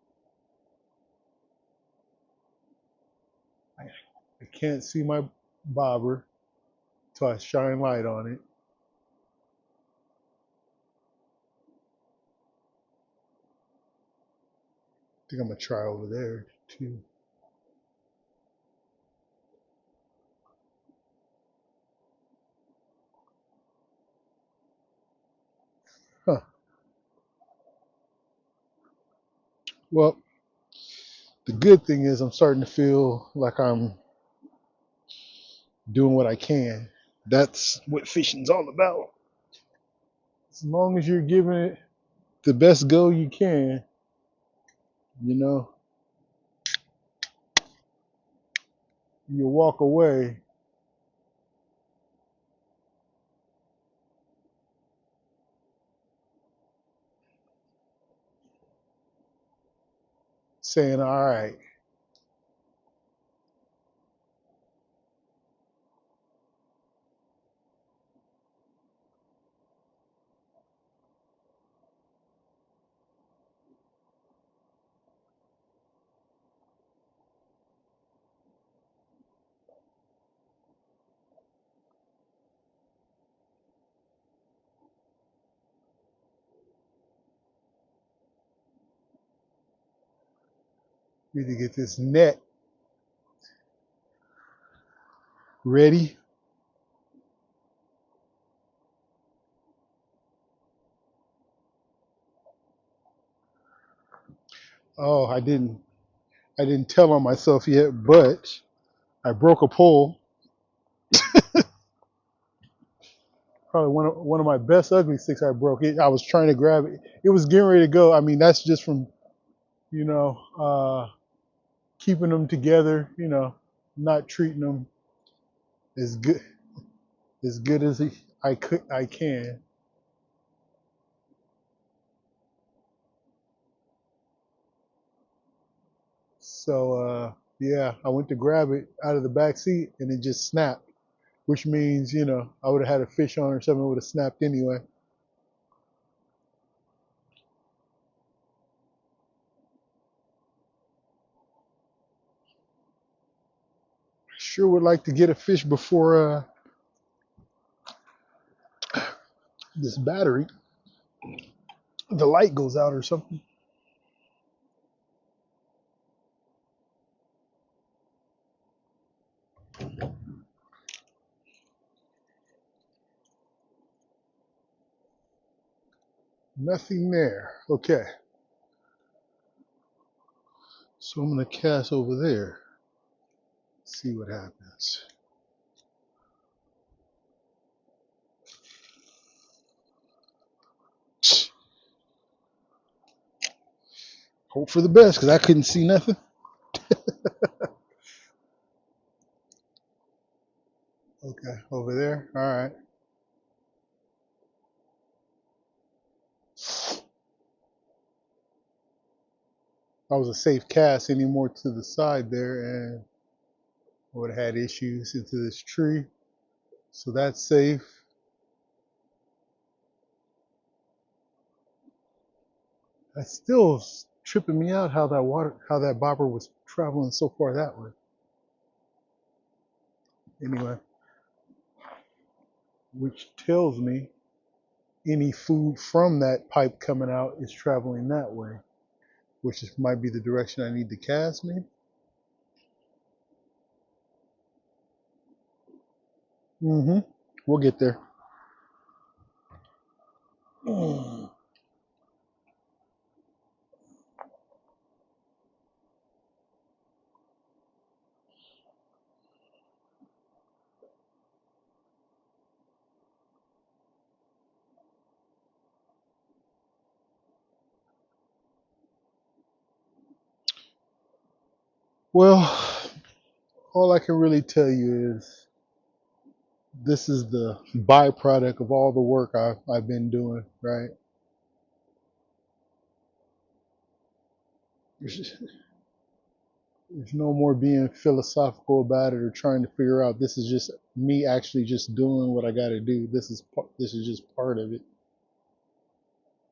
I can't see my bobber till I shine light on it. I think I'm gonna try over there too. Huh. Well, the good thing is I'm starting to feel like I'm doing what I can. That's what fishing's all about. As long as you're giving it the best go you can, you know, you walk away saying, all right, need to get this net ready. Oh, I didn't tell on myself yet, but I broke a pole. Probably one of my best ugly sticks I broke. I was trying to grab it. It was getting ready to go. I mean, that's just from, you know, keeping them together, not treating them as good as I can. So yeah, I went to grab it out of the back seat and it just snapped, which means, I would have had a fish on or something, it would have snapped anyway. Sure would like to get a fish before this battery, the light goes out or something. Nothing there. Okay, so I'm gonna cast over there, see what happens. Hope for the best because I couldn't see nothing. Okay, over there. All right. I was a safe cast any more to the side there and I would have had issues into this tree. So that's safe. That's still tripping me out how that bobber was traveling so far that way. Anyway, which tells me any food from that pipe coming out is traveling that way, which might be the direction I need to cast me. Mm-hmm. We'll get there. Well, all I can really tell you is this is the byproduct of all the work I've been doing, right? There's no more being philosophical about it or trying to figure out. This is just me actually just doing what I got to do. This is just part of it,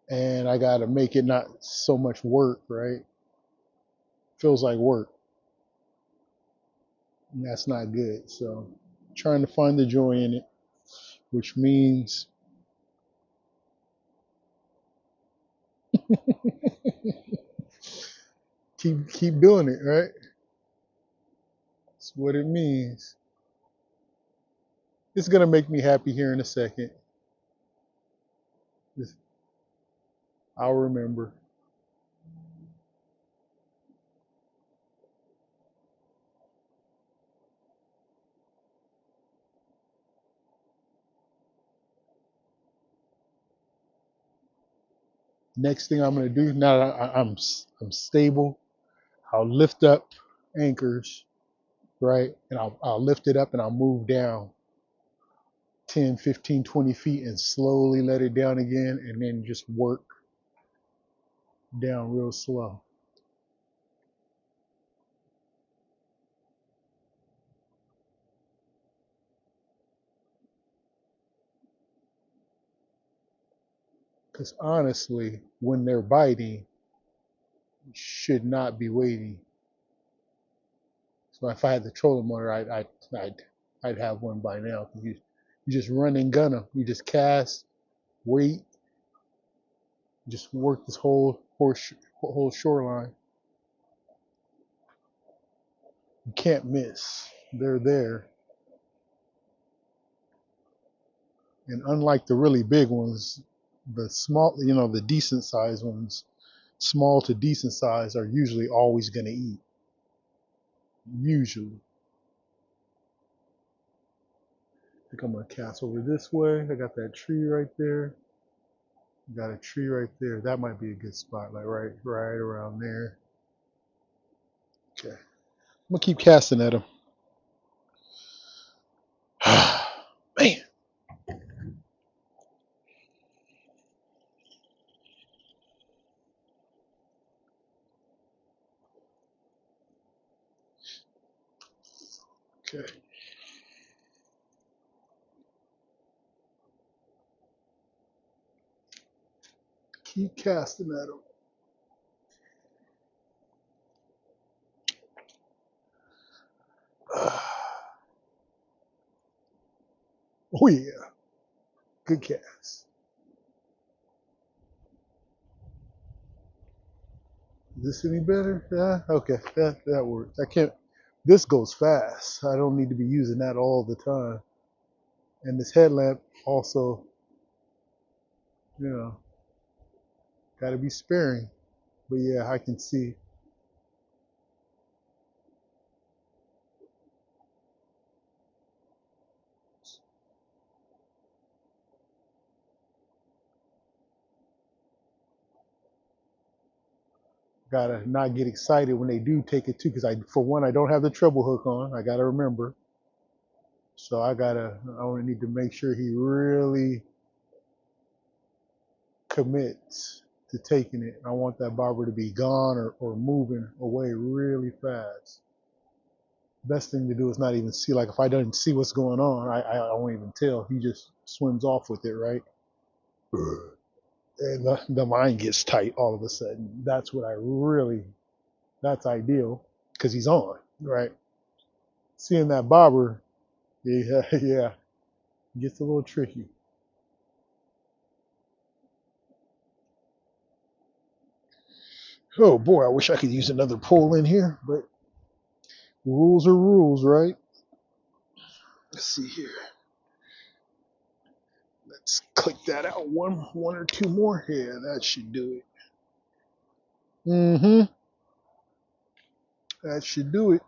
and I got to make it not so much work, right? Feels like work, and that's not good. So, trying to find the joy in it, which means keep doing it, right? That's what it means. It's gonna make me happy here in a second. I'll remember. Next thing I'm gonna do now that I'm stable, I'll lift up anchors, right? And I'll lift it up and I'll move down 10, 15, 20 feet and slowly let it down again and then just work down real slow. Because honestly, when they're biting, you should not be waiting. So if I had the trolling motor, I'd have one by now. You just run and gun them. You just cast, wait, just work this whole shoreline. You can't miss. They're there. And unlike the really big ones, the small, the decent sized ones, small to decent size, are usually always going to eat. Usually. I think I'm going to cast over this way. I got that tree right there. Got a tree right there. That might be a good spot, like right around there. Okay. I'm going to keep casting at him. Man. Okay. Keep casting at him. Oh, yeah. Good cast. Is this any better? Yeah. Okay. That works. I can't. This goes fast. I don't need to be using that all the time. And this headlamp also, you know, got to be sparing. But yeah, I can see. Gotta not get excited when they do take it too, because for one, I don't have the treble hook on. I gotta remember. So I only need to make sure he really commits to taking it. I want that bobber to be gone or moving away really fast. Best thing to do is not even see. Like if I don't see what's going on, I won't even tell. He just swims off with it, right? And the mind gets tight all of a sudden. That's ideal because he's on, right? Seeing that bobber, yeah, yeah, gets a little tricky. Oh boy, I wish I could use another pole in here, but rules are rules, right? Let's see here. Let's click that out. One or two more. Yeah, that should do it. Mm-hmm. That should do it.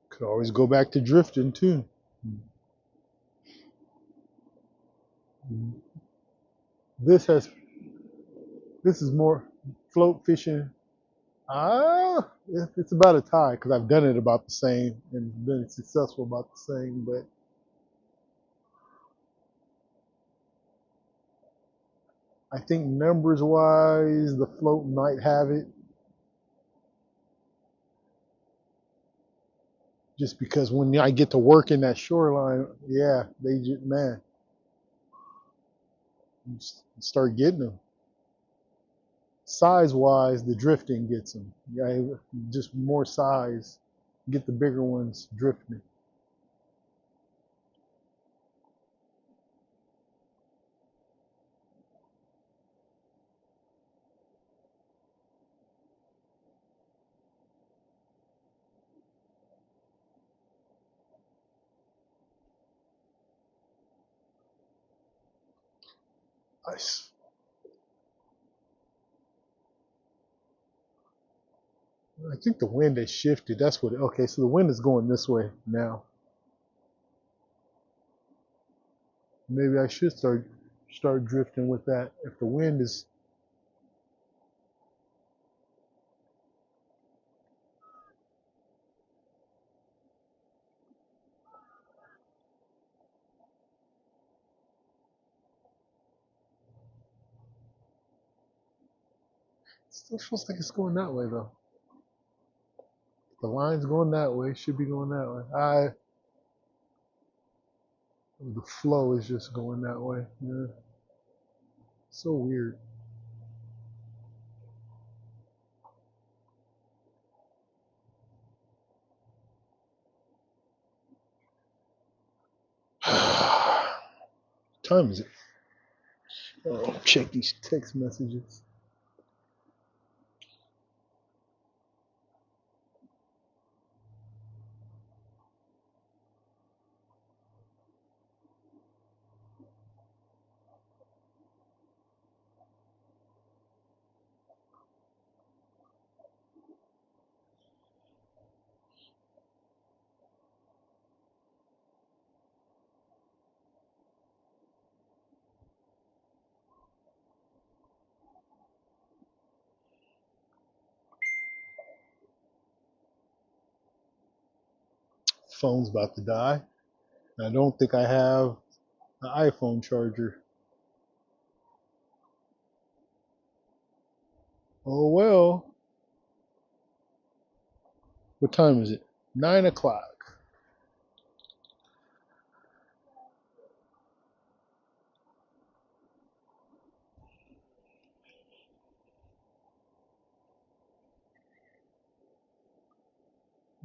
Could always go back to drifting too. This has this is more float fishing. It's about a tie because I've done it about the same and been successful about the same. But I think numbers wise, the float might have it. Just because when I get to work in that shoreline, yeah, they just, man, you start getting them. Size wise, the drifting gets them. Yeah, just more size, get the bigger ones drifting. I think the wind has shifted. That's what. Okay, so the wind is going this way now. Maybe I should start drifting with that. If the wind is, it still feels like it's going that way though. The line's going that way. It should be going that way. The flow is just going that way. Yeah, so weird. Time is it? Oh, check these text messages. Phone's about to die. I don't think I have an iPhone charger. Oh well. What time is it? 9 o'clock.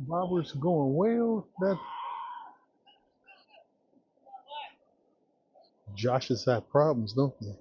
Robert's going well. That Josh has had problems, don't they?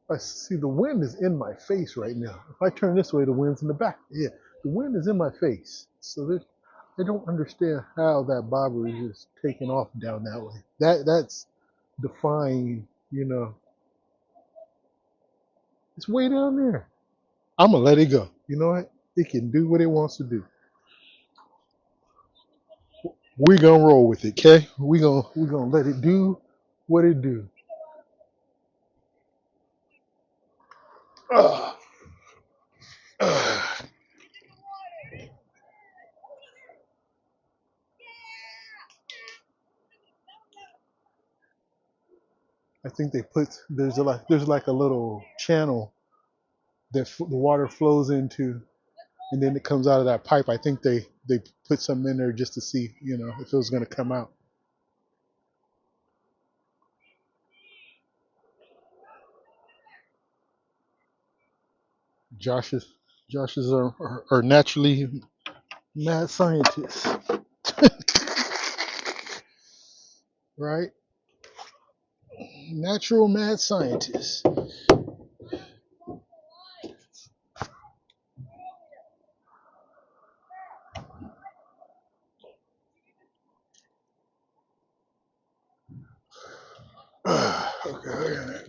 I see the wind is in my face right now. If I turn this way, the wind's in the back. Yeah, the wind is in my face. So I don't understand how that bobber is just taking off down that way. That's defying, it's way down there. I'm gonna let it go. You know what? It can do what it wants to do. We gonna roll with it, okay? We gonna let it do what it do. Ugh. Ugh. I think they put there's like a little channel that the water flows into, and then it comes out of that pipe. I think they put something in there just to see, if it was gonna come out. Josh's Josh's are naturally mad scientists, right? Natural mad scientists. Okay.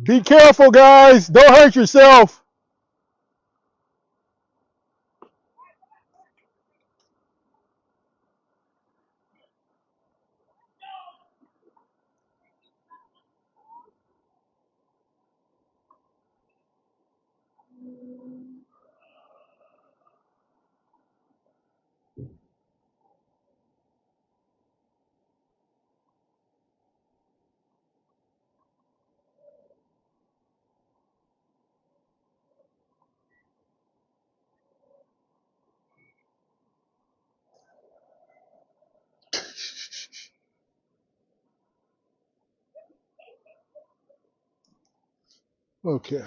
Be careful, guys. Don't hurt yourself. Okay.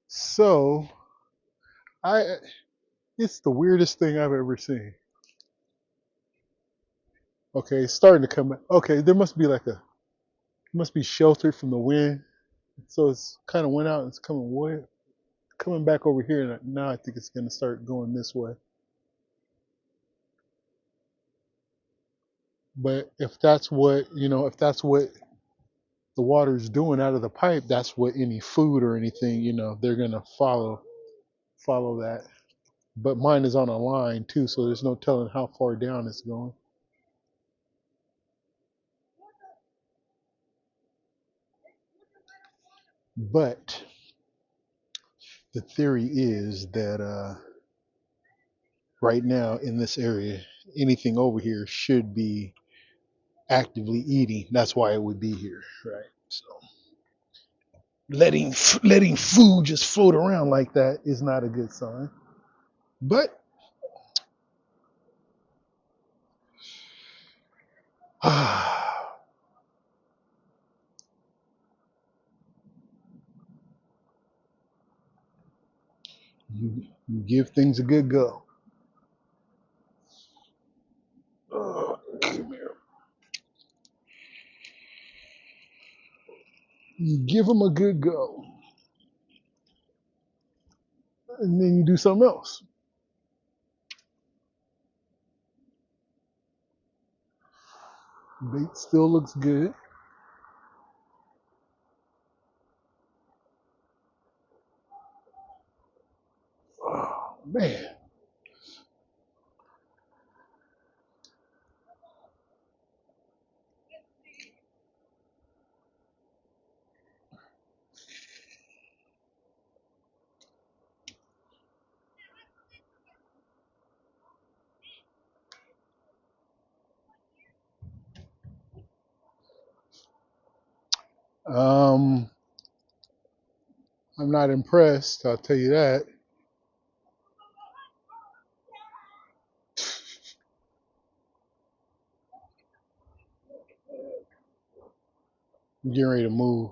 So, I it's the weirdest thing I've ever seen. Okay, it's starting to come back. Okay, there must be like a must be sheltered from the wind. So it's kind of went out and it's coming back over here and now I think it's going to start going this way. But if that's what, if that's what the water is doing out of the pipe, that's what any food or anything, they're going to follow that. But mine is on a line too, so there's no telling how far down it's going. But the theory is that right now in this area, anything over here should be actively eating. That's why it would be here, right? So letting food just float around like that is not a good sign. But you give things a good go. Come here. You give them a good go, and then you do something else. Bait still looks good. Oh man. Um, I'm not impressed. I'll tell you that. I'm getting ready to move.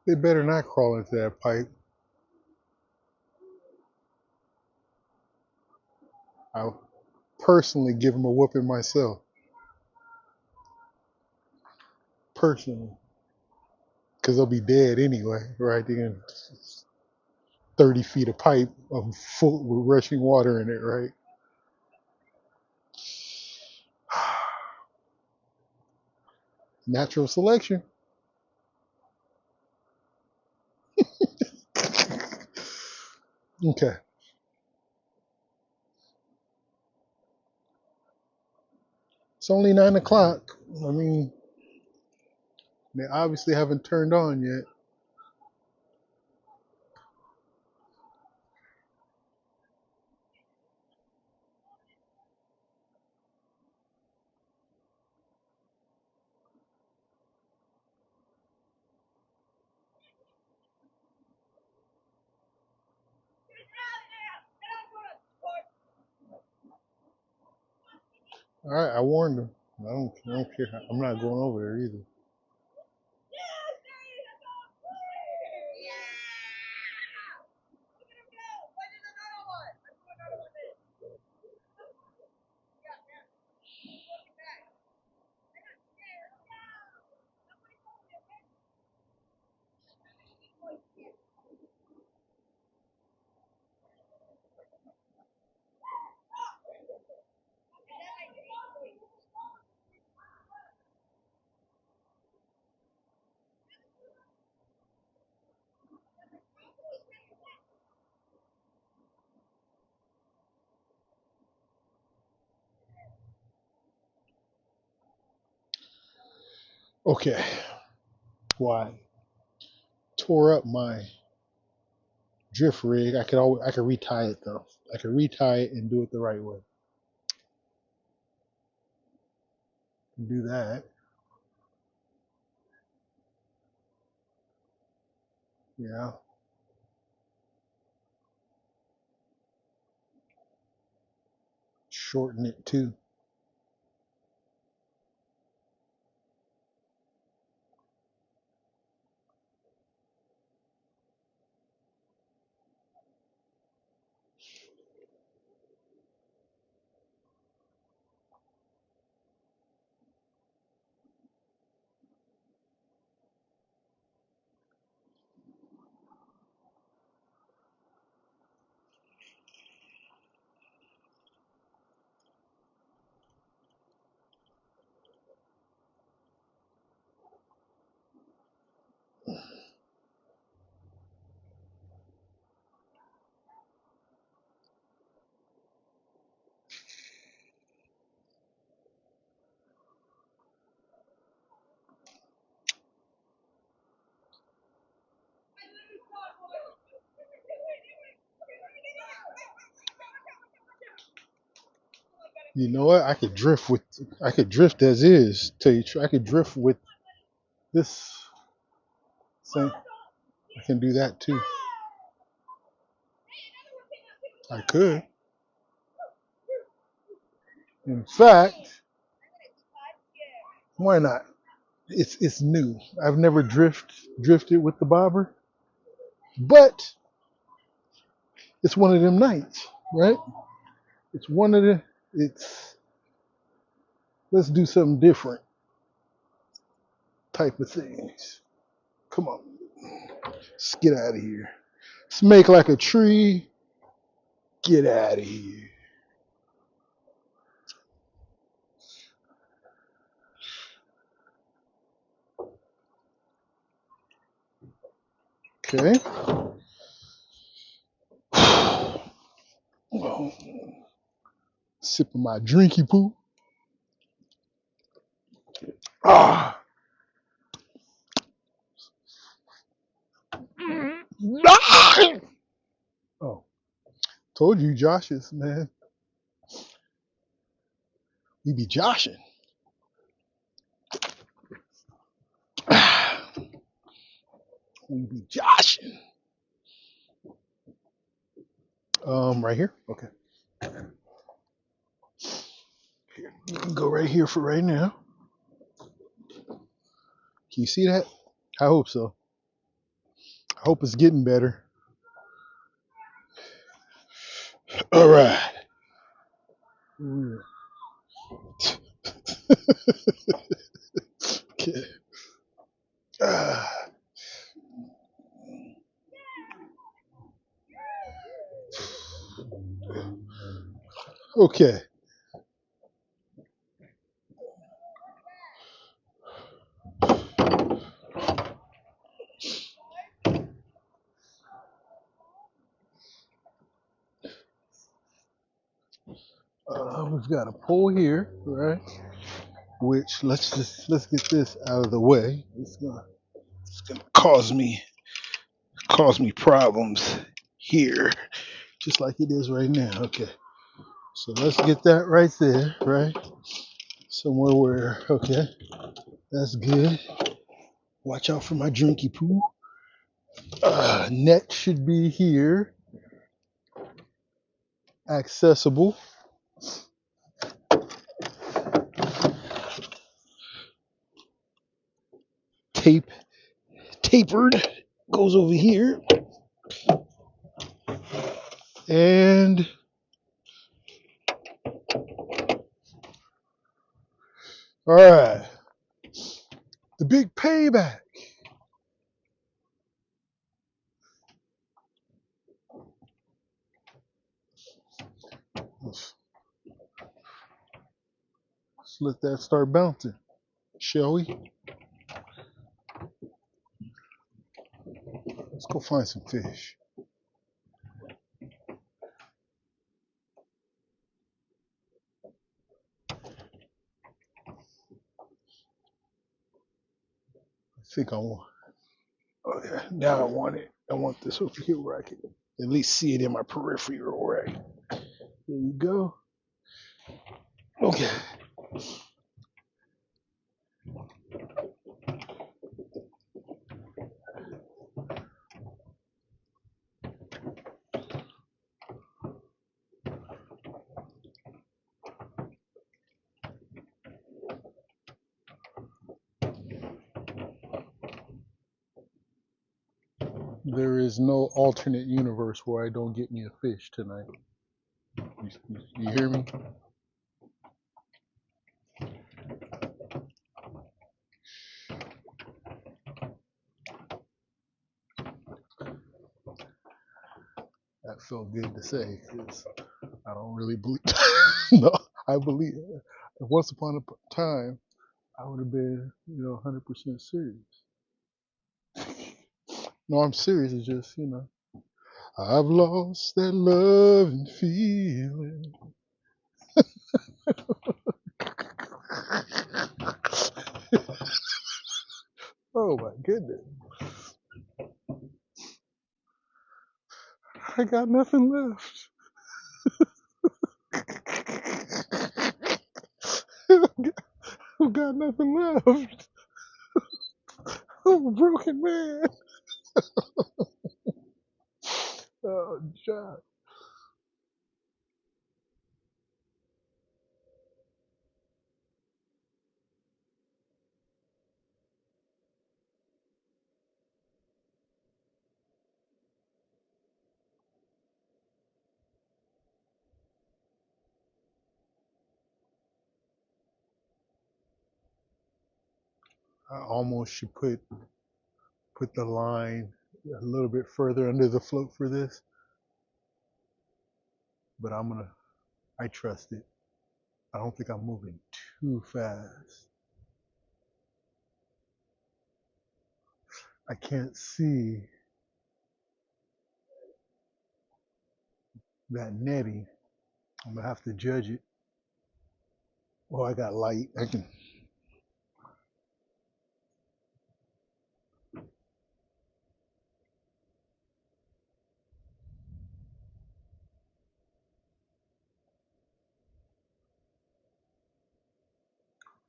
They better not crawl into that pipe. I'll personally give them a whooping myself. Personally. Because they'll be dead anyway, right? They're in 30 feet of pipe full with rushing water in it, right? Natural selection. Okay. It's only 9 o'clock. I mean, they obviously haven't turned on yet. All right, I warned him. I don't care. I'm not going over there either. Okay. Why? Tore up my drift rig. I could retie it though. I could retie it and do it the right way. Do that. Yeah. Shorten it too. You know what? I could drift as is. I could drift with this thing. I can do that too. I could. In fact, why not? It's new. I've never drifted with the bobber, but it's one of them nights, right? It's one of the. It's let's do something different type of things. Come on, let's get out of here. Let's make like a tree. Get out of here. Okay. Well, sipping my drinky poo. Ah. Oh, told you, Josh's man. We be joshing. We be joshing. Right here. Okay. Here, you can go right here for right now. Can you see that? I hope so. I hope it's getting better. All right. Okay. Ah. Okay. We've got a pole here, right? Which let's get this out of the way. It's gonna cause me problems here, just like it is right now. Okay. So let's get that right there, right? Somewhere where okay, that's good. Watch out for my drinky poo. Net should be here, accessible. tapered, goes over here, and all right, the big payback. Let's let that start bouncing, shall we? Let's go find some fish. I think I want. Oh yeah, now I want it. I want this over here where I can at least see it in my peripheral, right? There you go. Okay. There is no alternate universe where I don't get me a fish tonight. You hear me? That felt good to say because I don't really believe. No, I believe. Once upon a time, I would have been, 100% serious. No, I'm serious. It's just, I've lost that love and feeling. Oh my goodness. I got nothing left. I've got nothing left. I'm a broken man. Oh, John. I almost should put the line a little bit further under the float for this, but I trust it. I don't think I'm moving too fast. I can't see that netting. I'm gonna have to judge it. Oh, I got light. I can.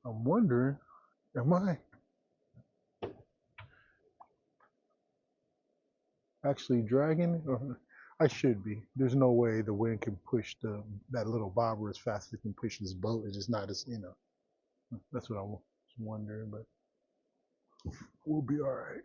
I'm wondering, am I actually dragging it? Or I should be. There's no way the wind can push that little bobber as fast as it can push this boat. It's just not as. That's what I was wondering, but we'll be all right.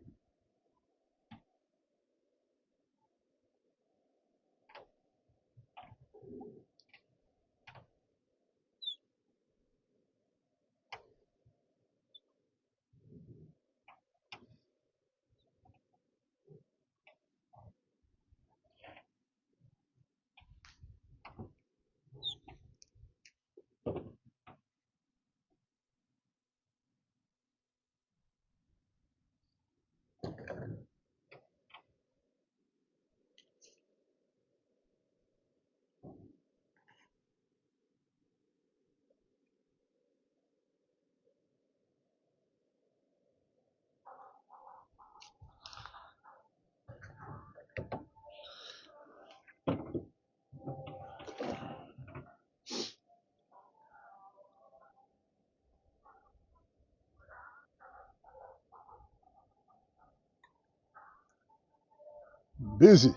Busy.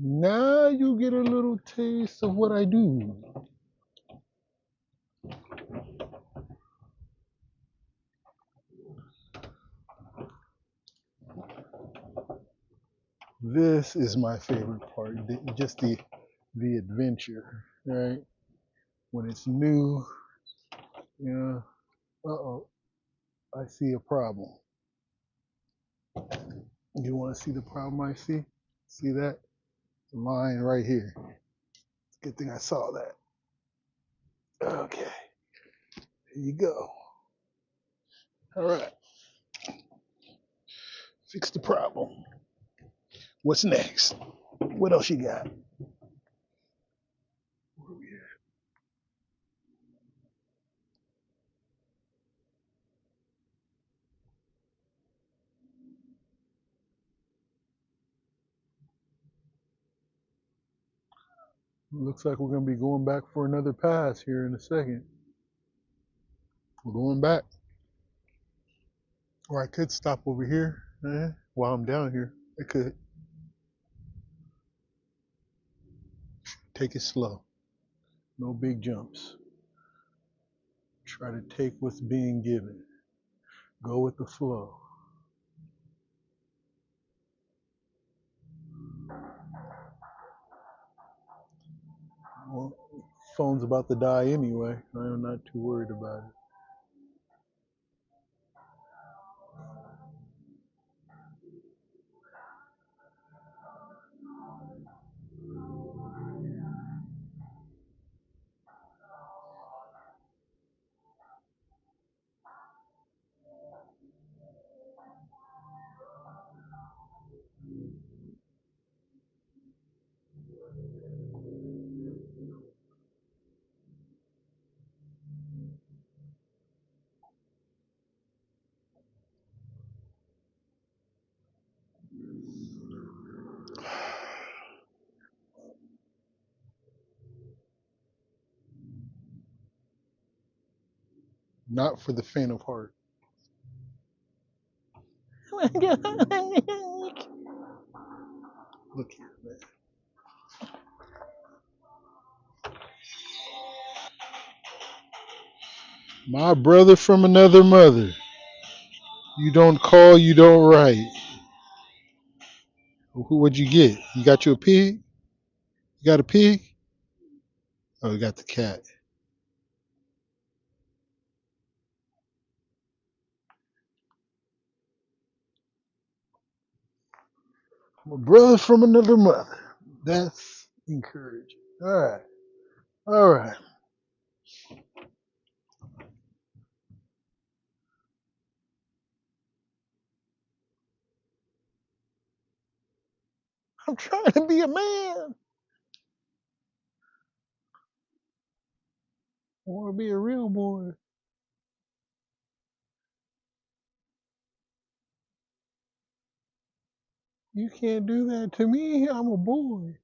Now you get a little taste of what I do. This is my favorite part, just the adventure, right? When it's new, you know, uh-oh, I see a problem. You want to see the problem I see? See that? The line right here. Good thing I saw that. Okay, here you go. All right, fix the problem. What's next? What else you got? Looks like we're going to be going back for another pass here in a second. We're going back. Or I could stop over here while I'm down here. I could. Take it slow. No big jumps. Try to take what's being given. Go with the flow. Well, phone's about to die anyway. I'm not too worried about it. Not for the faint of heart. Look here, man. My brother from another mother. You don't call, you don't write. What'd you get? You got you a pig? You got a pig? Oh, you got the cat. My brother from another mother. That's encouraging. All right. All right. I'm trying to be a man. I want to be a real boy. You can't do that to me. I'm a boy.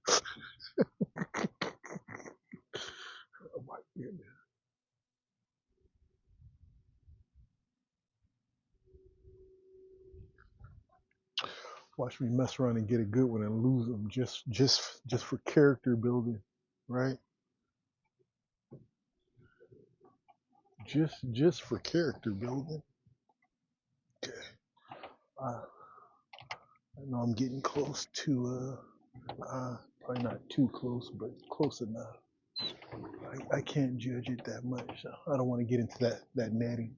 Oh my goodness. Watch me mess around and get a good one and lose them just for character building, right? Just for character building. Okay. I know I'm getting close to probably not too close, but close enough. I can't judge it that much. So I don't want to get into that netting.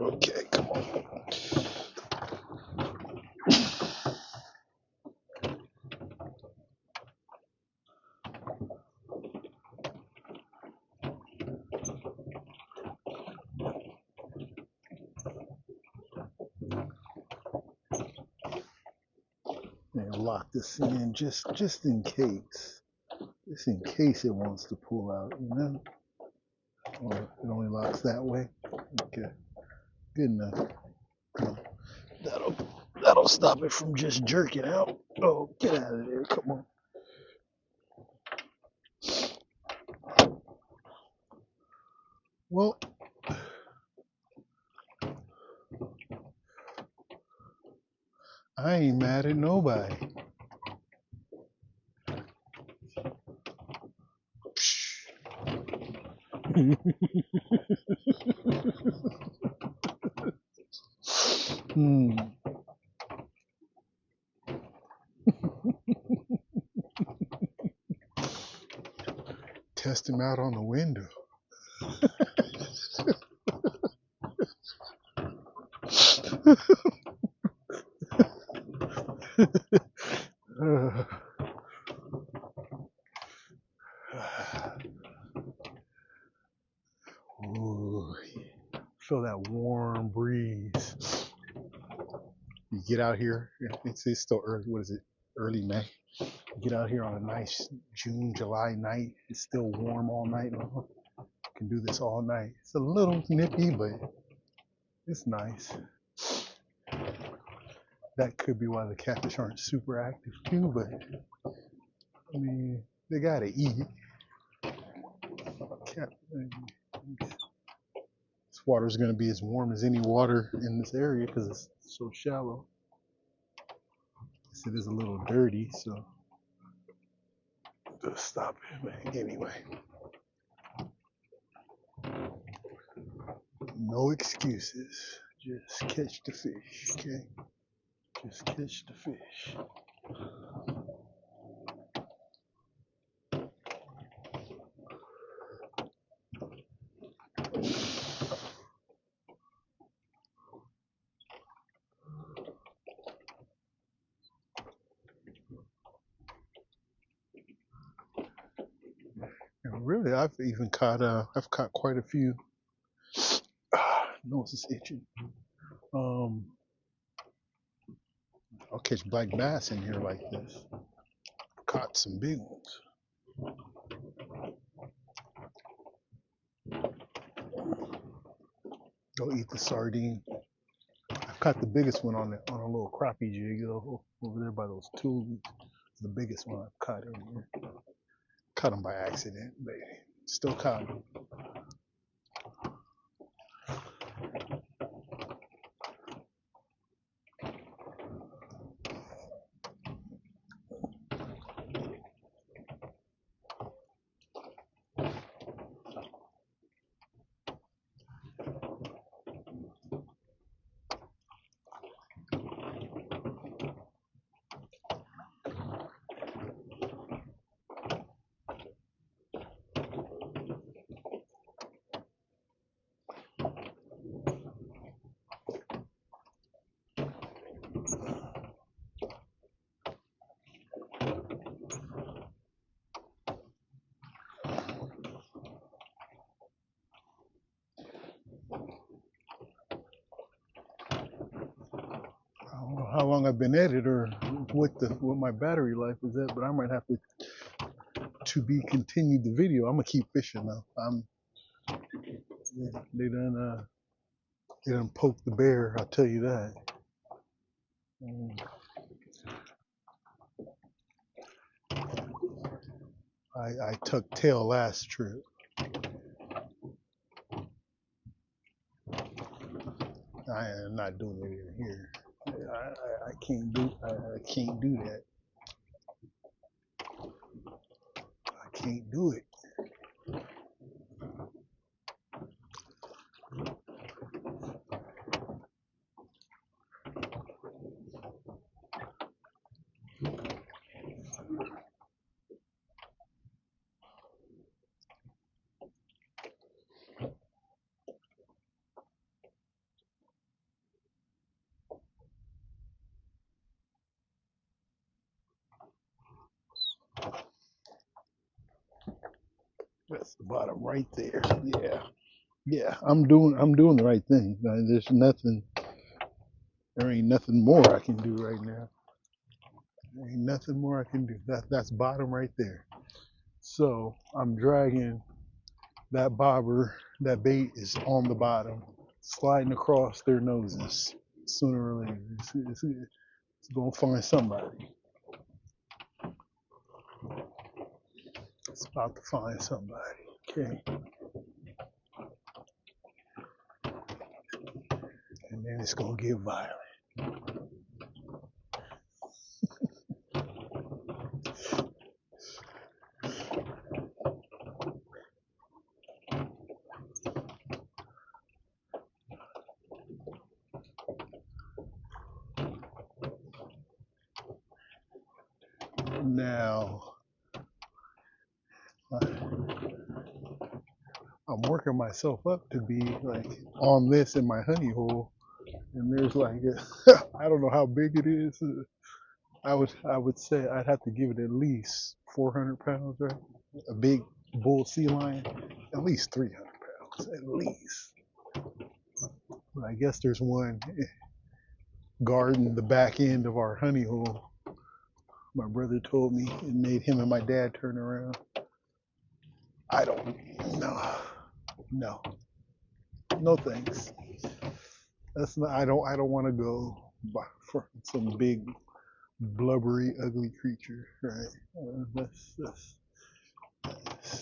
Okay, come on. And lock this in just in case. Just in case it wants to pull out, you know? Or it only locks that way. Okay. Good enough. That'll that'll stop it from just jerking out. Oh, get out of there! Come on. Well, I ain't mad at nobody. Hmm. Test him out on the window. Ooh, feel that warm breeze. You get out here, it's still early. What is it? Early May. You get out here on a nice June, July night. It's still warm all night long. You can do this all night. It's a little nippy, but it's nice. That could be why the catfish aren't super active too, but I mean, they gotta eat. This water is gonna be as warm as any water in this area because it's so shallow. It is a little dirty, so just stop it. But anyway, no excuses. Just catch the fish, okay? Just catch the fish. And really, I've caught quite a few. Nose is itching. I'll catch black bass in here like this. Caught some big ones. Go eat the sardine. I've caught the biggest one on a little crappie jig over there by those tools. The biggest one I've caught in here. Caught them by accident, but still caught them. I don't know how long I've been at it or what my battery life is at, but I might have to be continued the video. I'm gonna keep fishing now. They done poked the bear. I'll tell you that. I tucked tail last trip. I am not doing it in here. I can't do that. I can't do it. That's the bottom right there. Yeah. Yeah, I'm doing the right thing. There ain't nothing more I can do right now. There ain't nothing more I can do. That's bottom right there. So I'm dragging that bobber, that bait is on the bottom. sliding across their noses. Sooner or later, it's gonna find somebody. It's about to find somebody. Okay. And then it's gonna get violent. Now, I'm working myself up to be like on this in my honey hole, and there's like I don't know how big it is. I would say I'd have to give it at least 400 pounds, right? A big bull sea lion, at least 300 pounds, at least. But I guess there's one guarding the back end of our honey hole. My brother told me it made him and my dad turn around. I don't know. No. No thanks. That's not. I don't want to go for some big, blubbery, ugly creature. Right? That's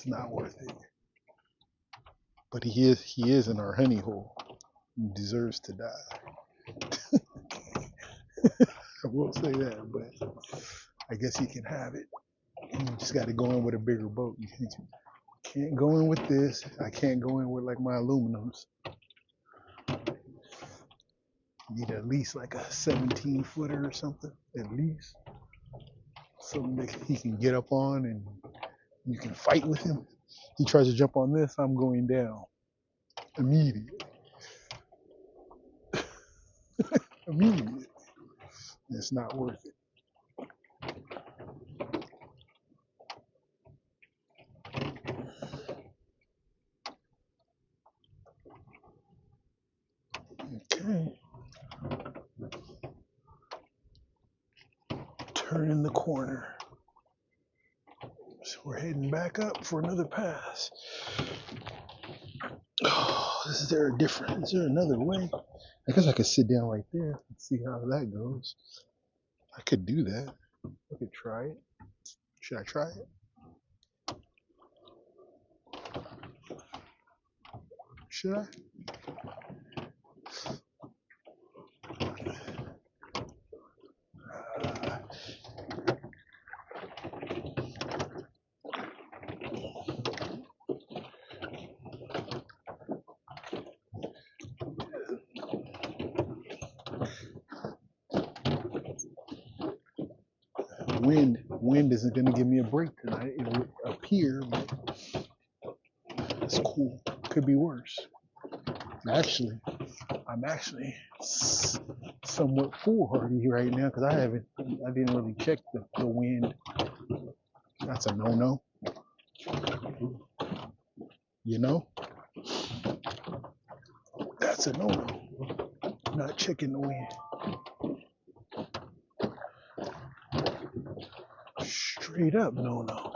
not worth it. But he is in our honey hole. He deserves to die. I will say that, but I guess he can have it. You just got to go in with a bigger boat. You can't go in with this. I can't go in with like my aluminums. You need at least like a 17 footer or something, at least. Something that he can get up on and you can fight with him. He tries to jump on this, I'm going down. Immediate. Immediate. It's not worth it. Okay. Turning the corner. So we're heading back up for another pass. Oh, is there another way? I guess I could sit down right there and see how that goes. I could do that. I could try it. Should I try it? Should I? Wind isn't going to give me a break tonight. It would appear, but it's cool. Could be worse. I'm actually somewhat foolhardy right now because I didn't really check the wind. That's a no-no. You know? That's a no-no. Not checking the wind. Straight up no-no.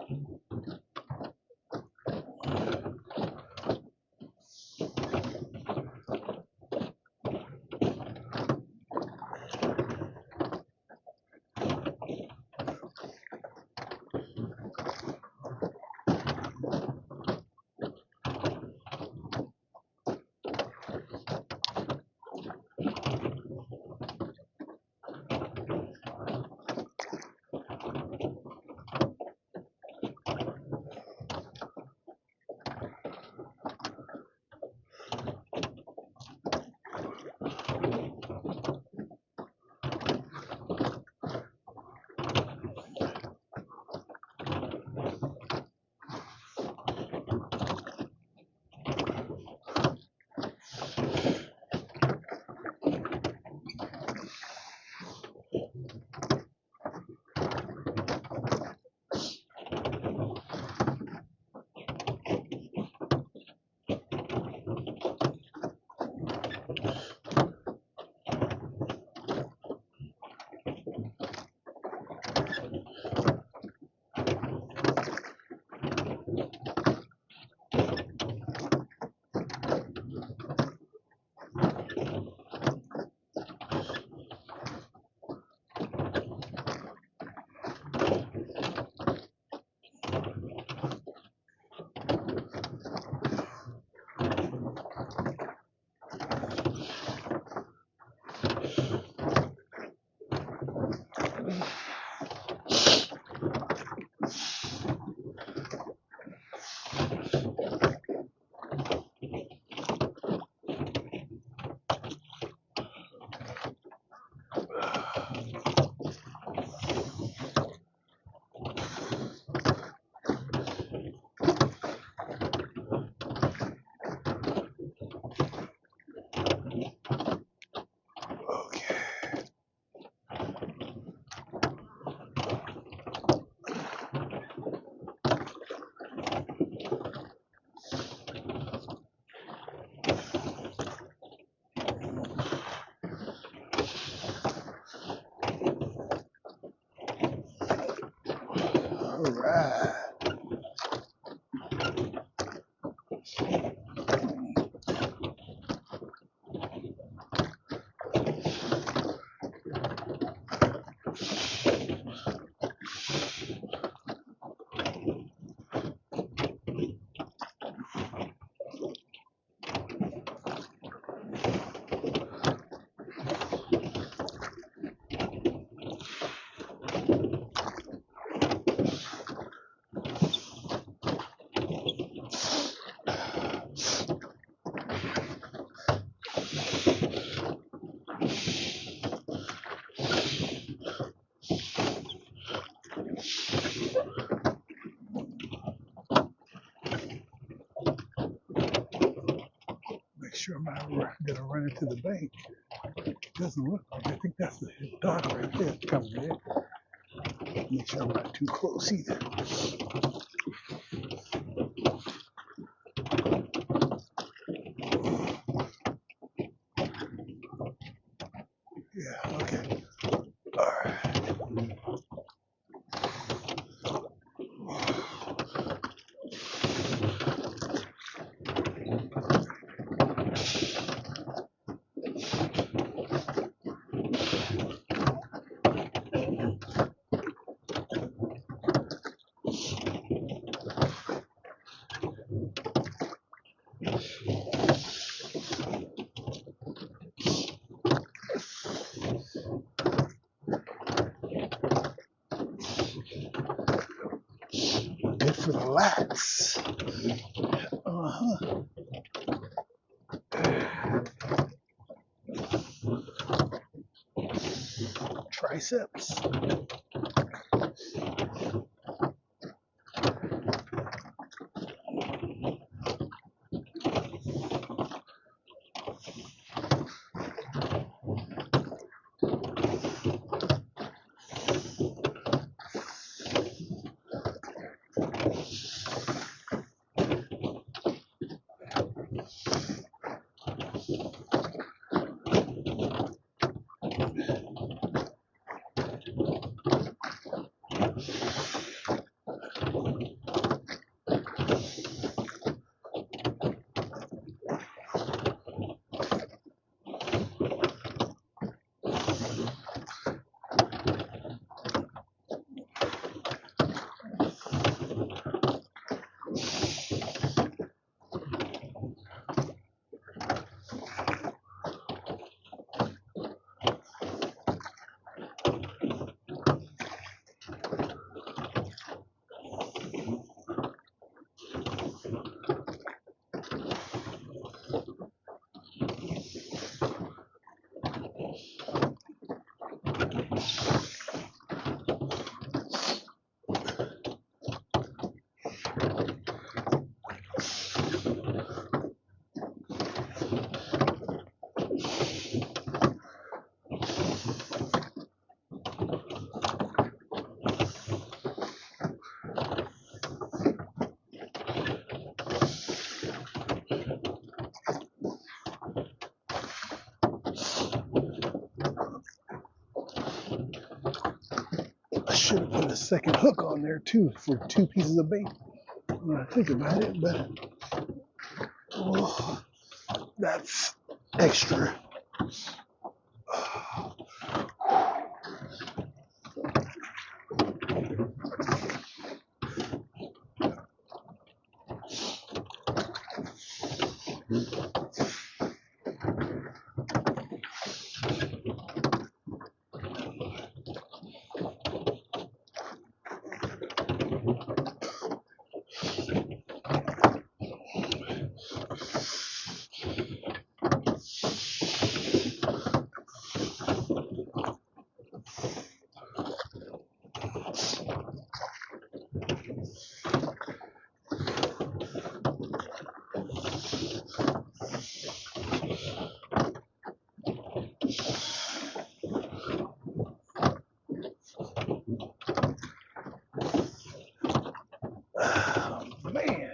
sure I'm not gonna run into the bank. Doesn't look like. I think that's the dog right there coming in. Make sure I'm not too close either. Yeah, okay. All right. Good for the lats. Uh-huh. Triceps. I should have put a second hook on there too for 2 pieces of bait. When I think about it, but oh, that's extra. Oh, man.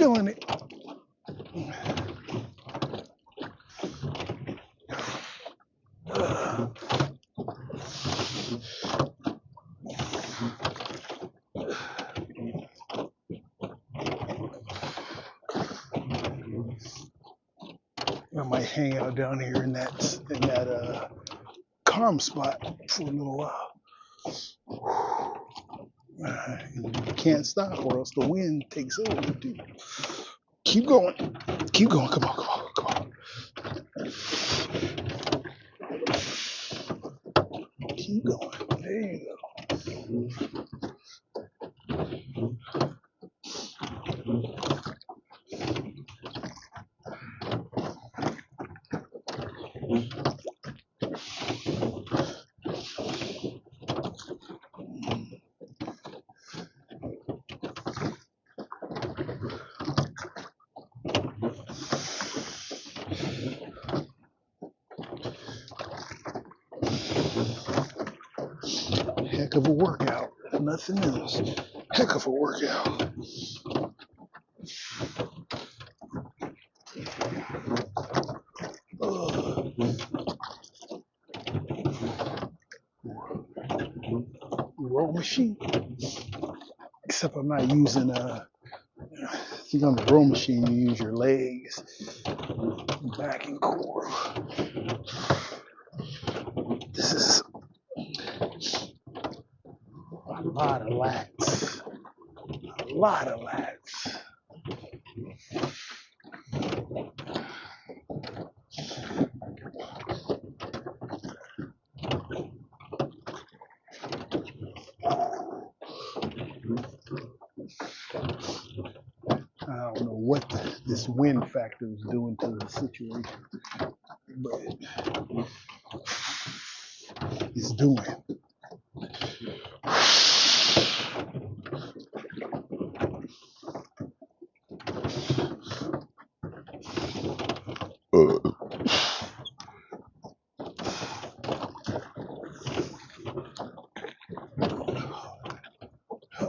feeling it. I might hang out down here in that calm spot for a little while. You can't stop, or else the wind takes over, dude. Keep going. Keep going. Come on, come on, come on. Keep going. There you go. Heck of a workout. Nothing else. Heck of a workout. Row machine. Except I'm not using if you're on the row machine, you use your legs, back and core. This is a lot of lats. A lot of lats. I don't know what this wind factor is doing to the situation, but it's doing. Come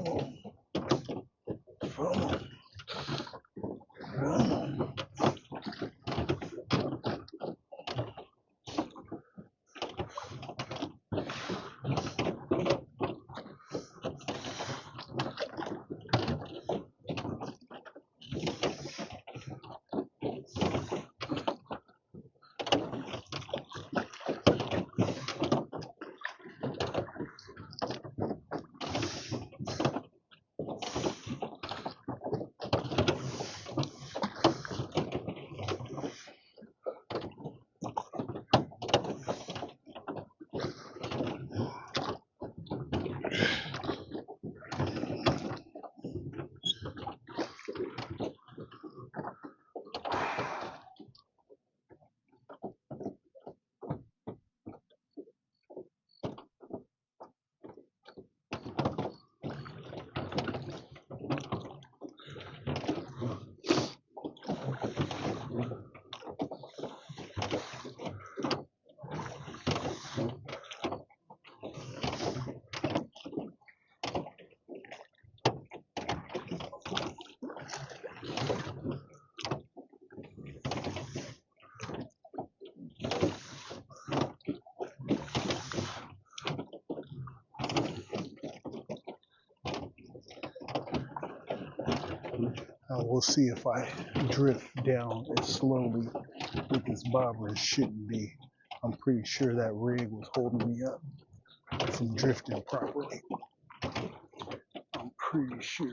on. Come on. Come on. We'll see if I drift down as slowly with this bobber as shouldn't be. I'm pretty sure that rig was holding me up from drifting properly. I'm pretty sure.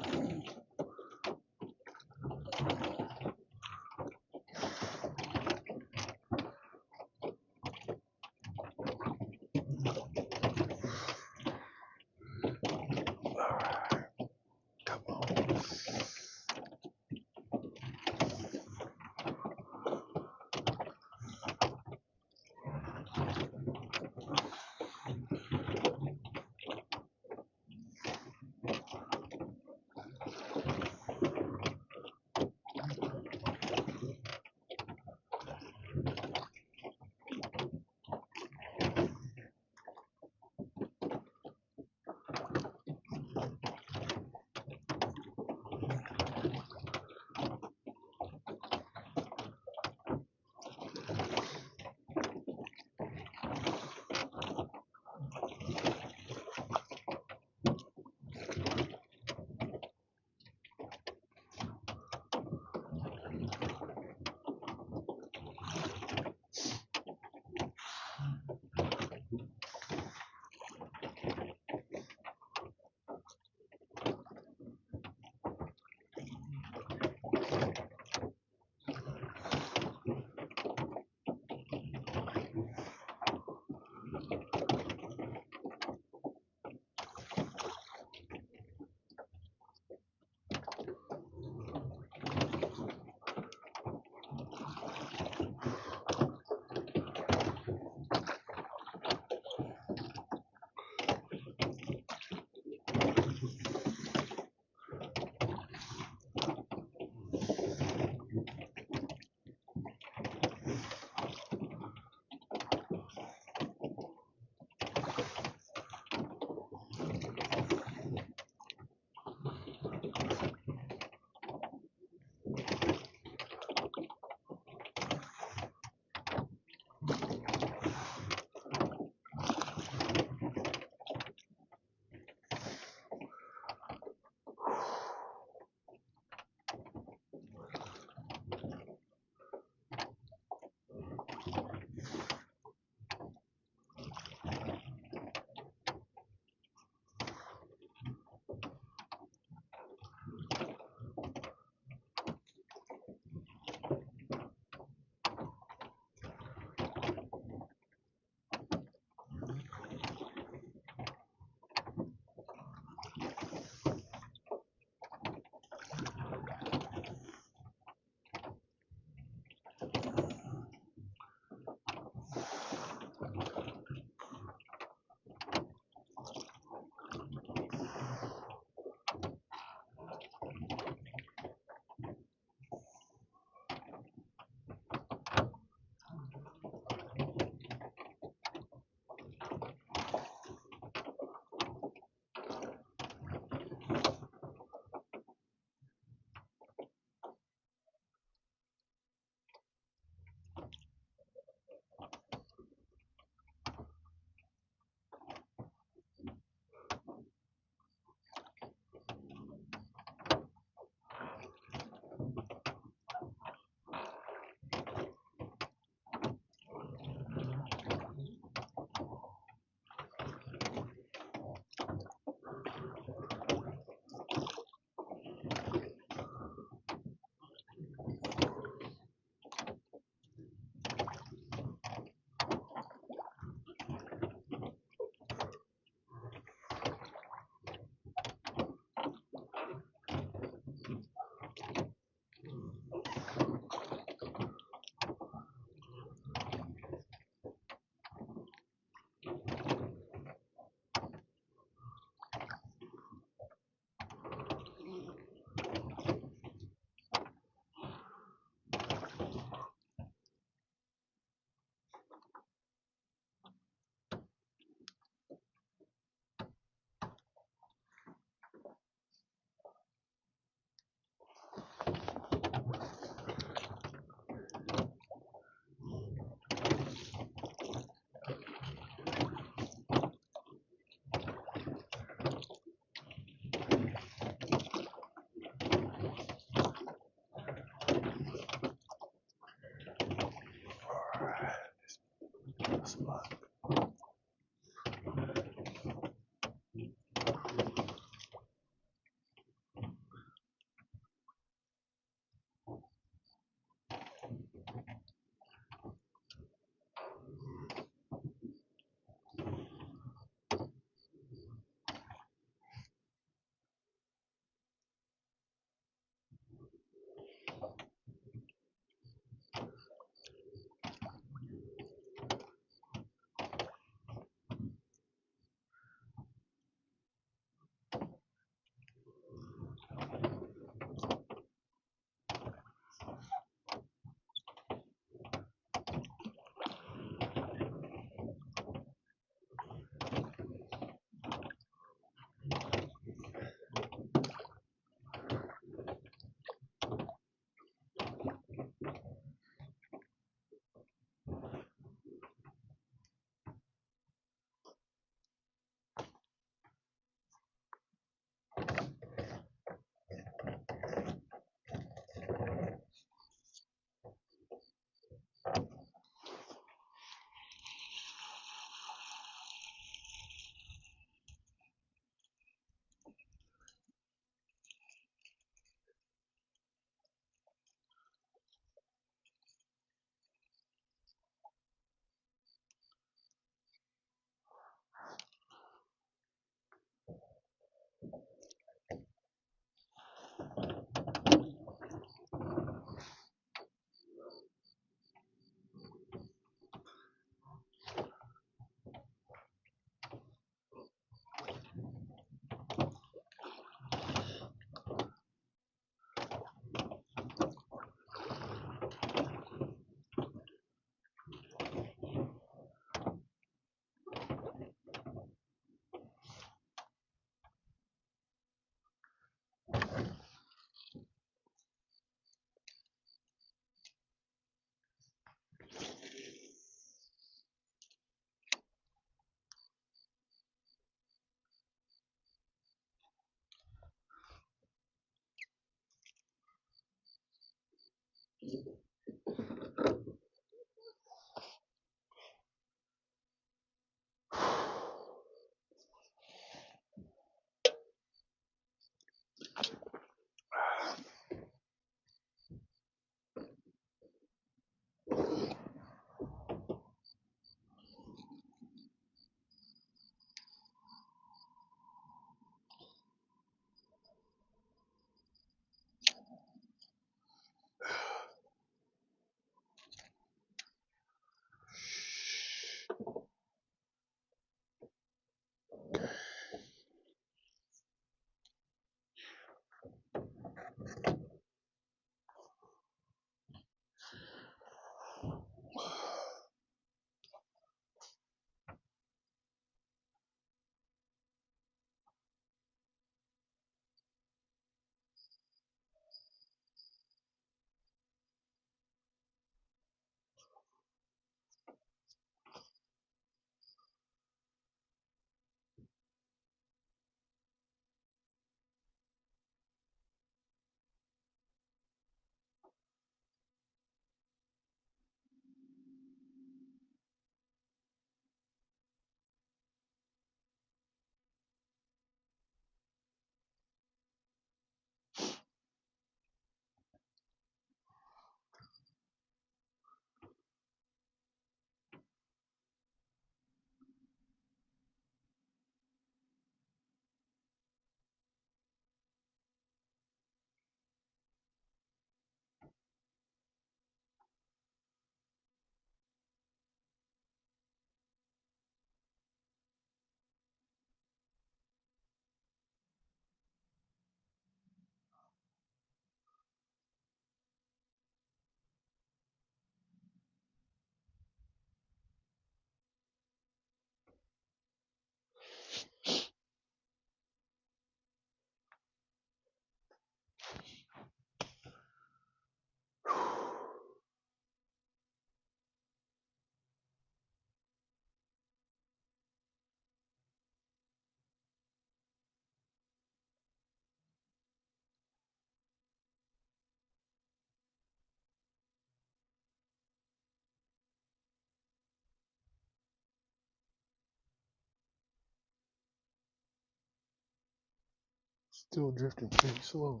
Still drifting pretty slow.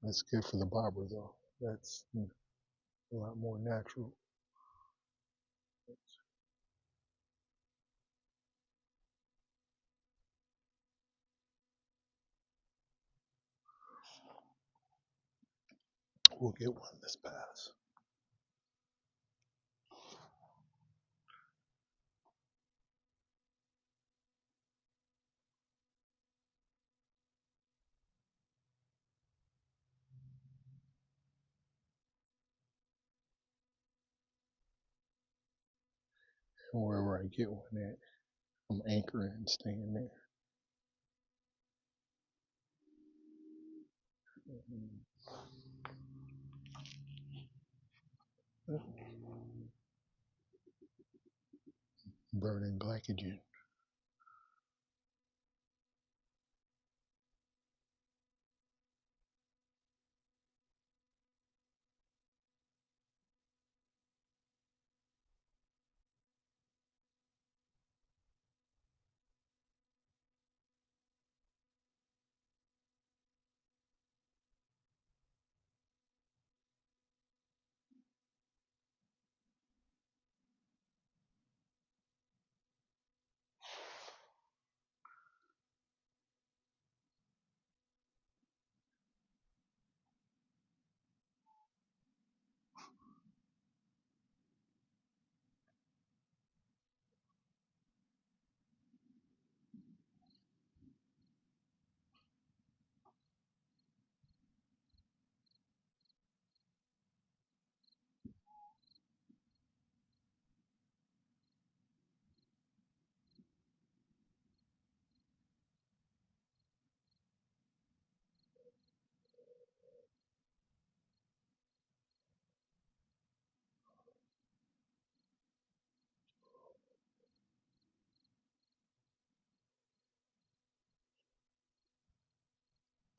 That's good for the bobber though. That's a lot more natural. We'll get one this pass. And wherever I get one at, I'm anchoring and staying there. Burning glycogen.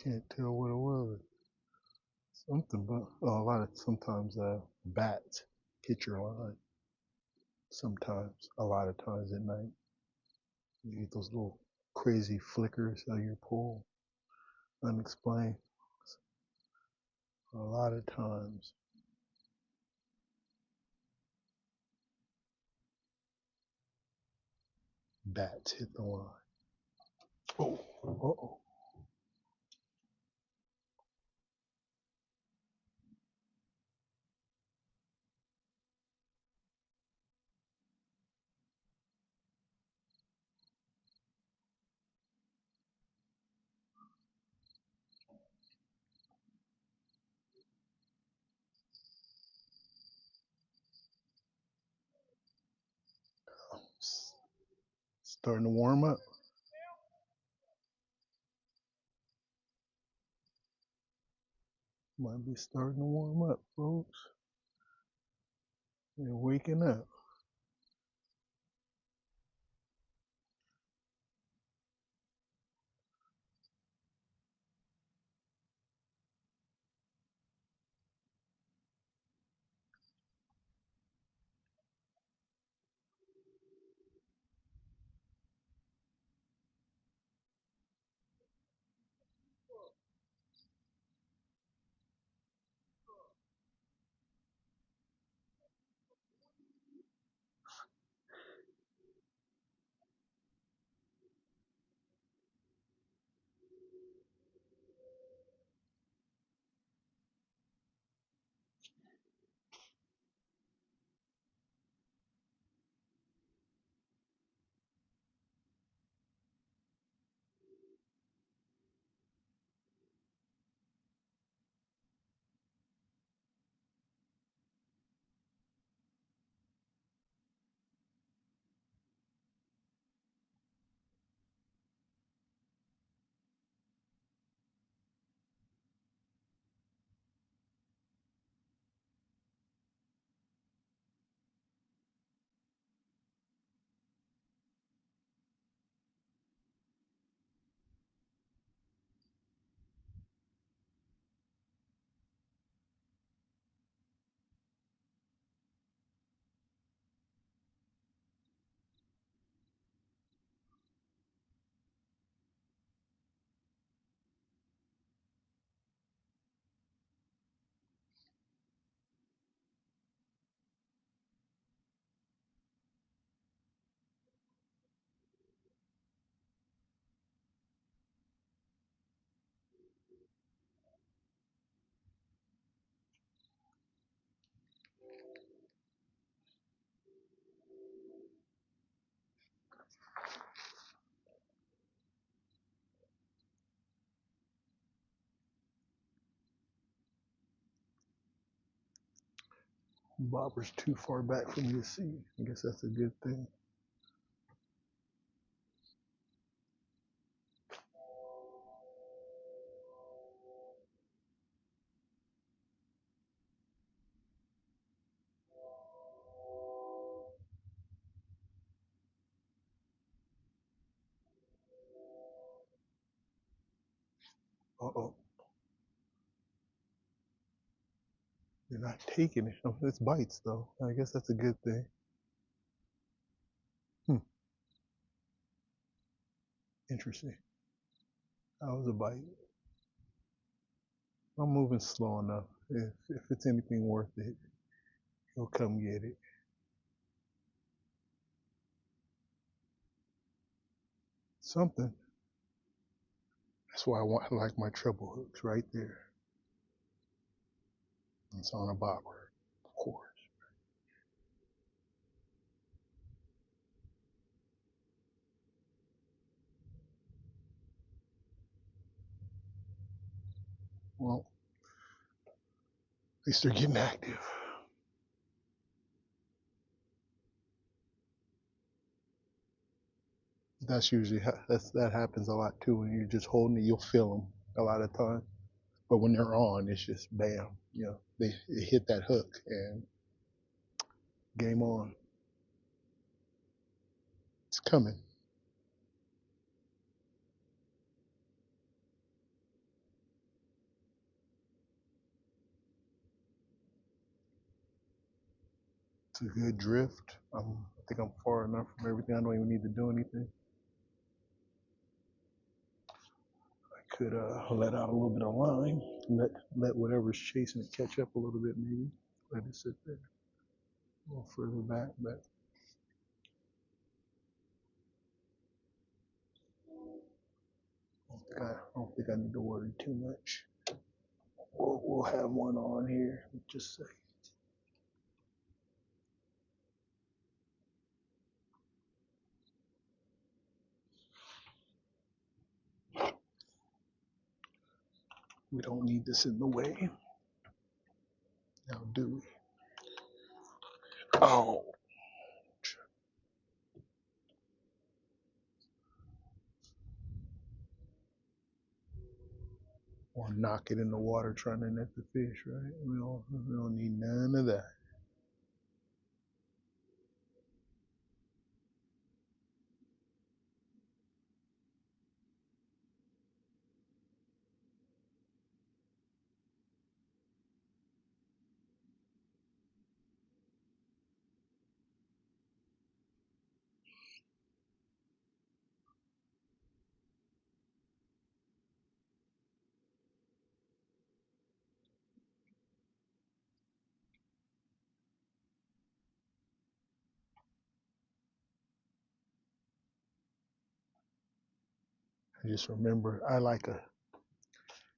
Can't tell what it was. Something, but a lot of sometimes bats hit your line. Sometimes, a lot of times at night, you get those little crazy flickers out of your pole, unexplained. A lot of times, bats hit the line. Oh, oh, starting to warm up. Might be starting to warm up, folks. You're waking up. Bobber's too far back for me to see. I guess that's a good thing. Uh-oh. They're not taking it. Oh, it's bites, though. I guess that's a good thing. Hmm. Interesting. That was a bite. I'm moving slow enough. If it's anything worth it, he'll come get it. Something. That's why I like my treble hooks right there. It's on a bobber, of course. Well, at least they're getting active. That's usually that happens a lot too. When you're just holding it, you'll feel them a lot of times. But when they're on, it's just bam. They hit that hook and game on. It's coming. It's a good drift. I think I'm far enough from everything. I don't even need to do anything. I could let out a little bit of line. Let whatever's chasing it catch up a little bit, maybe. Let it sit there a little further back, but I don't think I need to worry too much. We'll have one on here. Just say we don't need this in the way. Now, do we? Oh, or knock it in the water trying to net the fish, right? We don't need none of that. I just remember I like a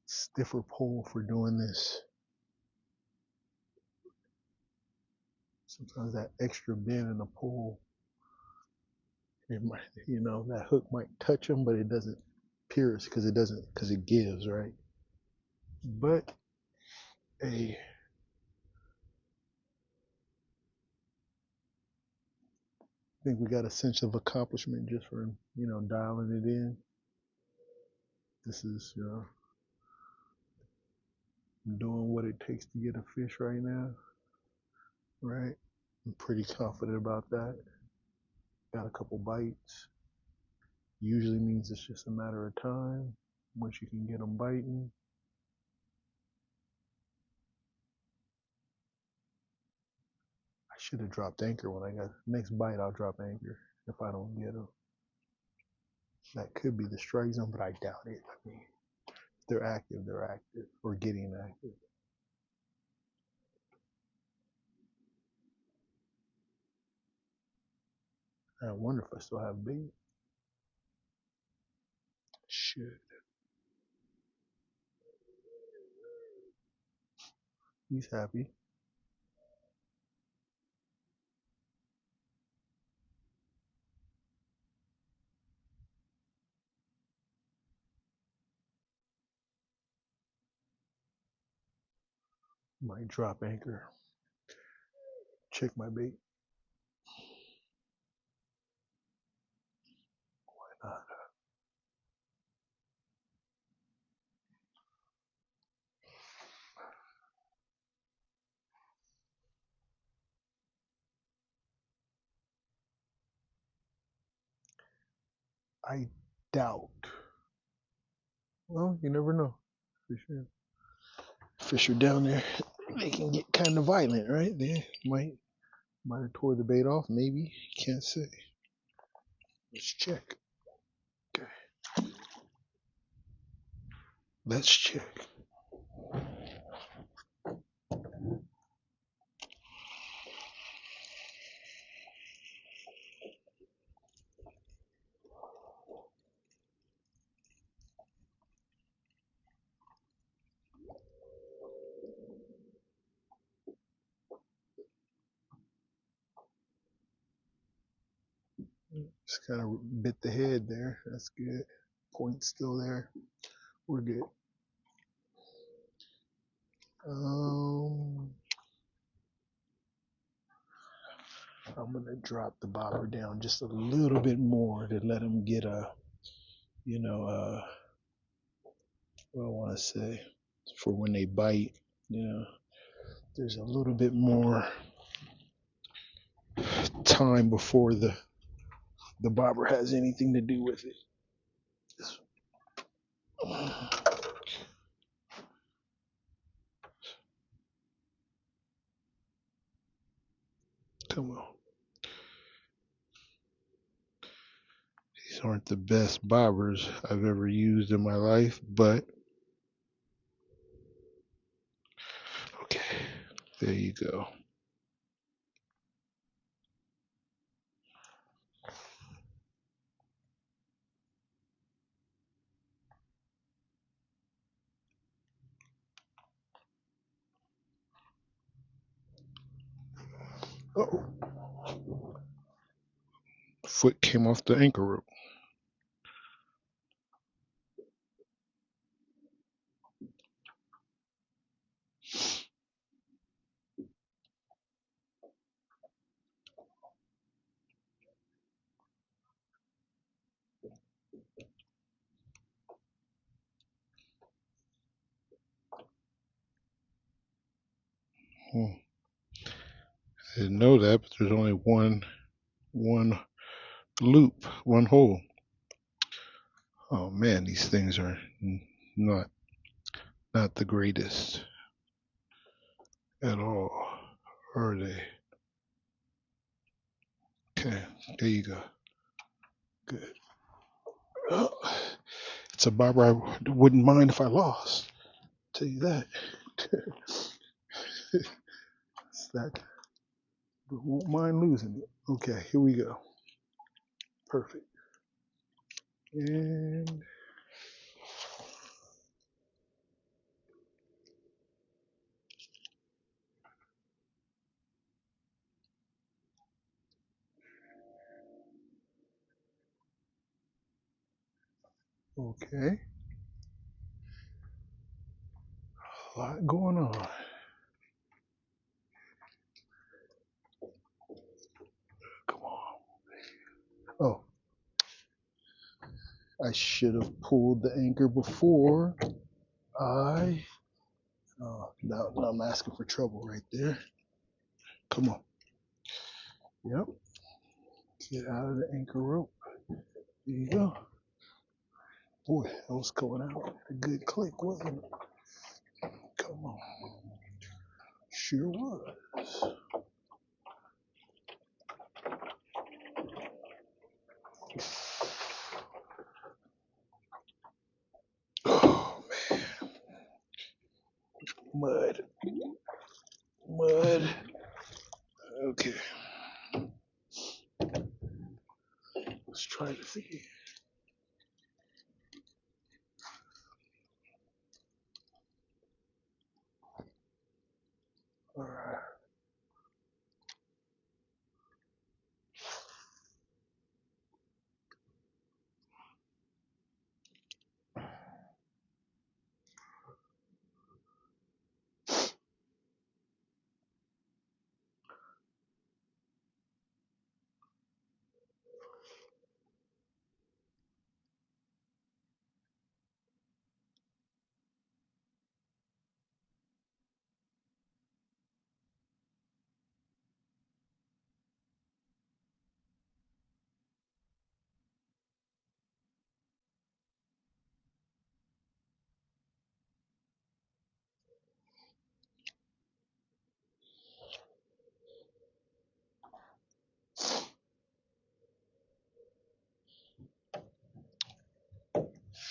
stiffer pole for doing this. Sometimes that extra bend in the pole, it might, that hook might touch them, but it doesn't pierce because it gives, right? But a I think we got a sense of accomplishment just for dialing it in. This is doing what it takes to get a fish right now, right? I'm pretty confident about that. Got a couple bites. Usually means it's just a matter of time once you can get them biting. I should have dropped anchor when I got next bite. I'll drop anchor if I don't get them. That could be the strike zone, but I doubt it. I mean, if they're active or getting active. I wonder if I still have bait. Shit, he's happy. Might drop anchor. check my bait. Why not? I doubt. Well, you never know. For sure. Fish are down there. They can get kind of violent, right? They might have tore the bait off. Maybe. Can't say. Let's check. Okay. Let's check. Just kind of bit the head there. That's good. Point's still there. We're good. Um, I'm gonna drop the bobber down just a little bit more to let him get a, what I want to say, for when they bite. There's a little bit more time before the bobber has anything to do with it. Come on. These aren't the best bobbers I've ever used in my life, but okay, there you go. Oh, foot came off the anchor rope. I didn't know that, but there's only one loop, one hole. Oh man, these things are not the greatest at all, are they? Okay, there you go. Good. Oh, it's a bobber I wouldn't mind if I lost. I'll tell you that. It's that. But won't mind losing it. Okay, here we go. Perfect. And okay. A lot going on. Come on. Oh, I should have pulled the anchor before I. Oh, now I'm asking for trouble right there. Come on. Yep. Get out of the anchor rope. There you go. Boy, that was going out. A good click, wasn't it? Come on. Sure was. Oh, man. Mud. Okay. Let's try to see. All right.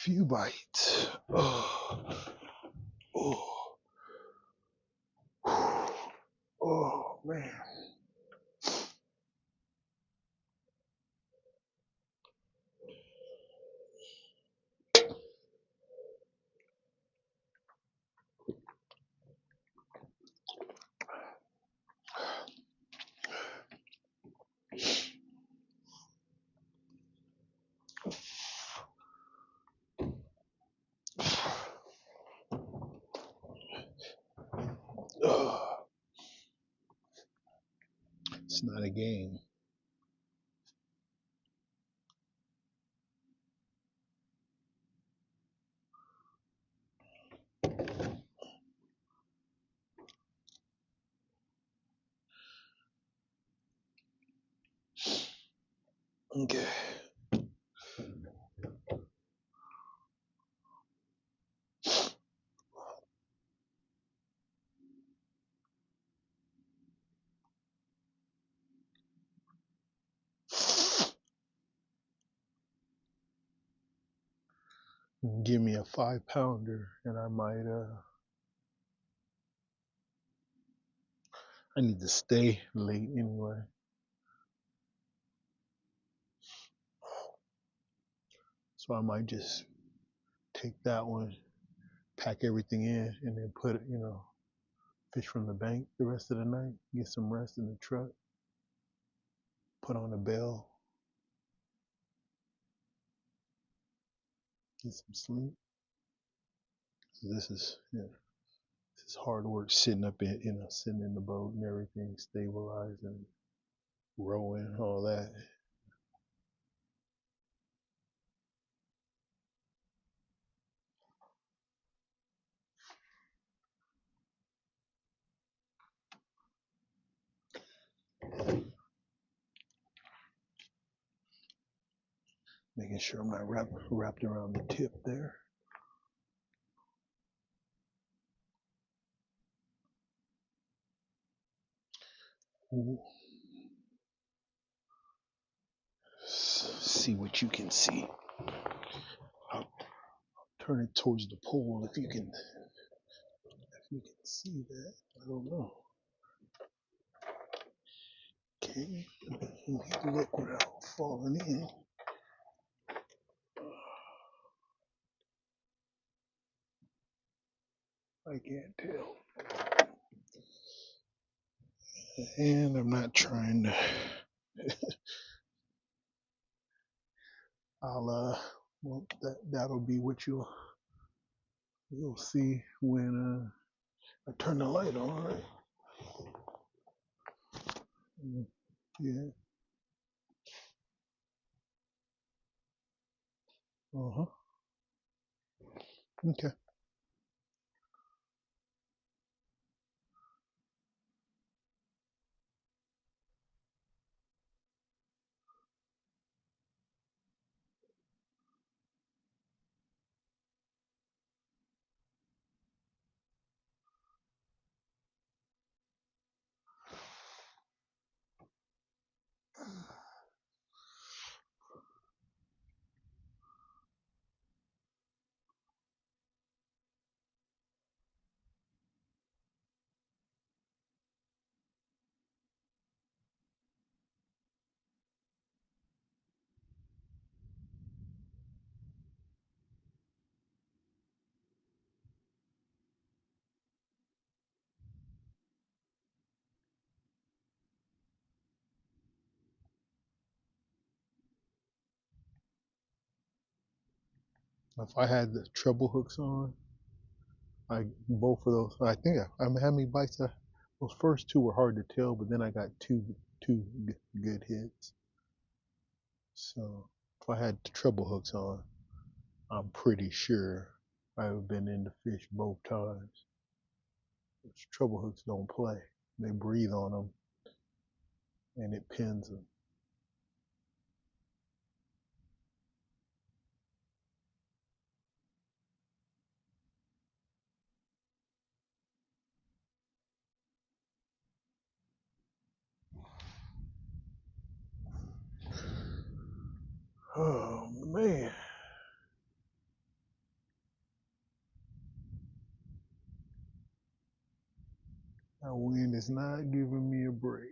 few bites. Oh, oh, oh man. Oh, it's not a game. Okay. Give me a 5 pounder and I might I need to stay late anyway. So I might just take that one, pack everything in, and then put it, fish from the bank the rest of the night, get some rest in the truck, put on a bell, get some sleep. So this is hard work sitting up in, sitting in the boat and everything, stabilizing, rowing, all that. Making sure I'm not wrapped around the tip there. Ooh. See what you can see. I'll turn it towards the pole if you can see that. I don't know. Okay, look without falling in. I can't tell. And I'm not trying to. Well, that'll be what you'll see when I turn the light on, right? Yeah. Uh-huh. Okay. If I had the treble hooks on, both of those. I think how many bites. Those first two were hard to tell, but then I got two good hits. So if I had the treble hooks on, I'm pretty sure I would have been in the fish both times. Those treble hooks don't play. They breathe on them, and it pins them. Oh man. is not giving me a break.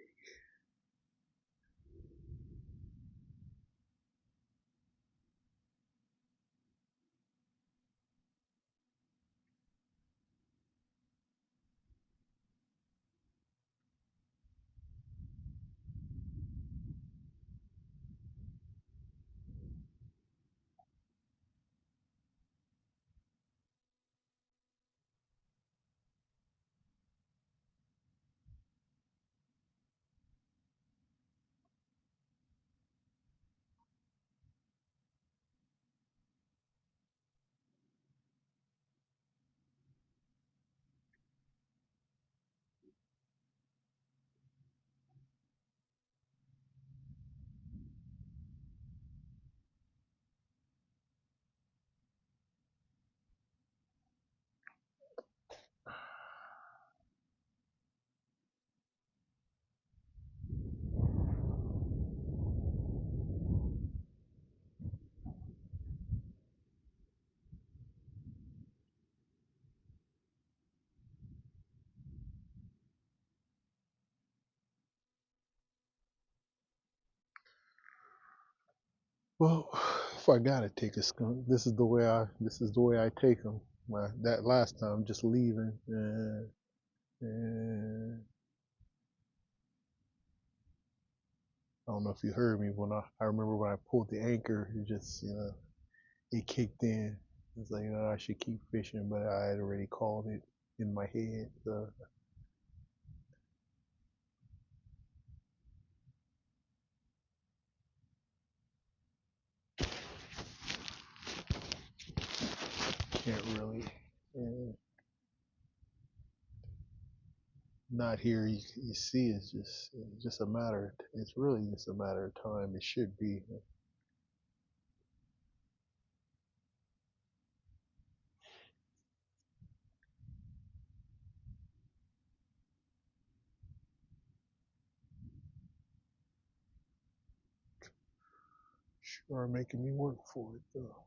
Well, if I gotta take a skunk, this is the way I take them. That last time, just leaving, and I don't know if you heard me when I remember when I pulled the anchor, it just it kicked in. It's like I should keep fishing, but I had already called it in my head. So can't really. Uh, Not here. You see, it's just a matter. It's really just a matter of time. It should be. Sure, making me work for it though.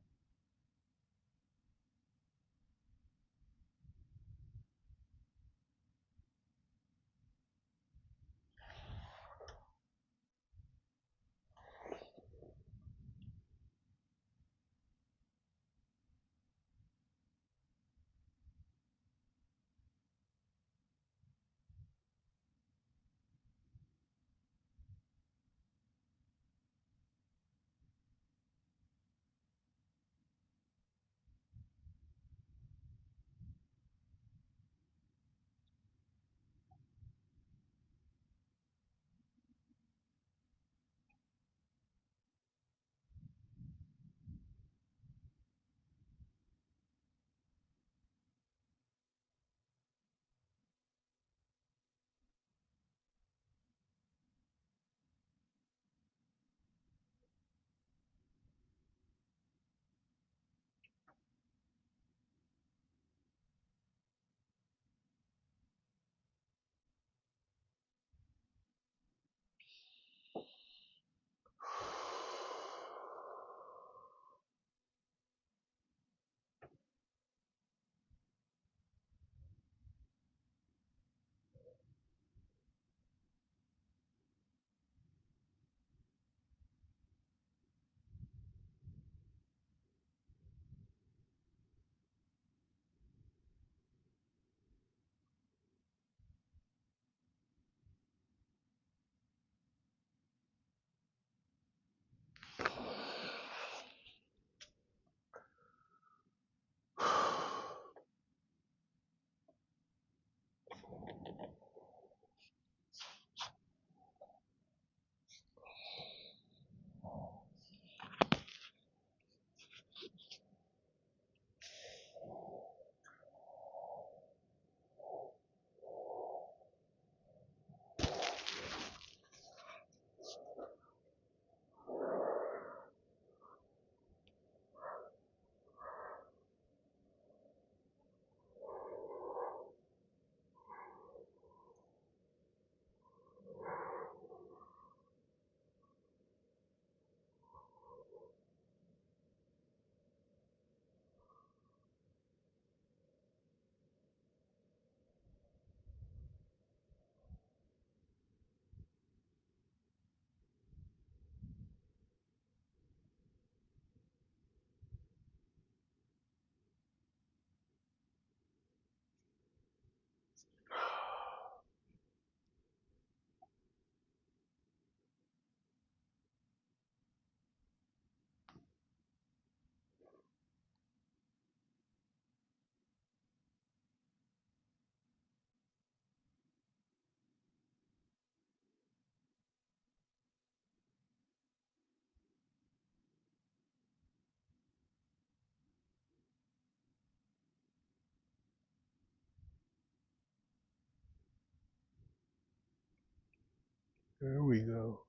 There we go.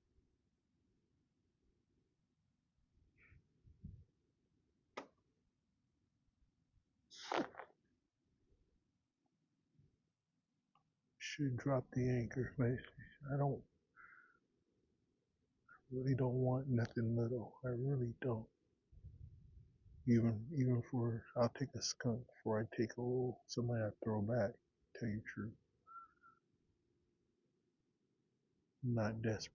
Should drop the anchor, but I don't really don't want nothing little. I really don't. Even for I'll take a skunk before I take a little somebody I throw back. Tell you the truth, I'm not desperate.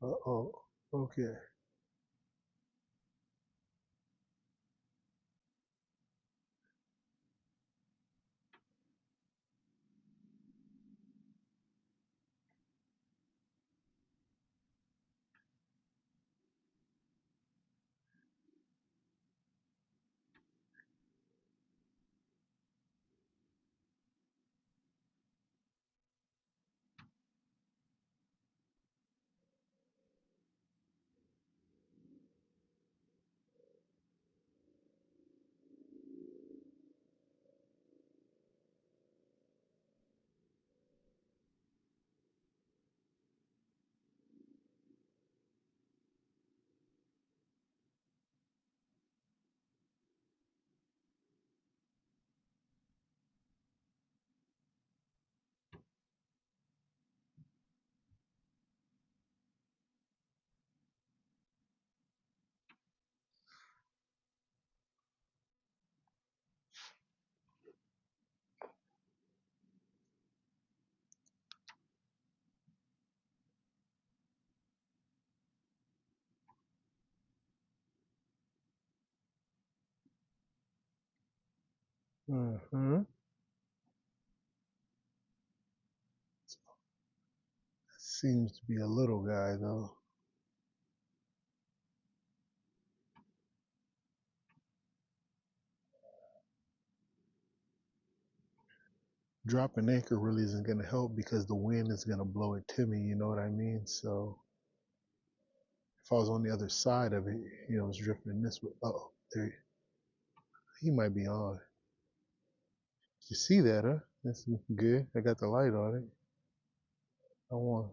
Uh-oh. Okay. Mm-hmm. Seems to be a little guy though. Dropping anchor really isn't going to help because the wind is going to blow it to me, you know what I mean? So if I was on the other side of it, it's drifting this way. Oh, there, he might be on. You see that, huh? That's good. I got the light on it. I want.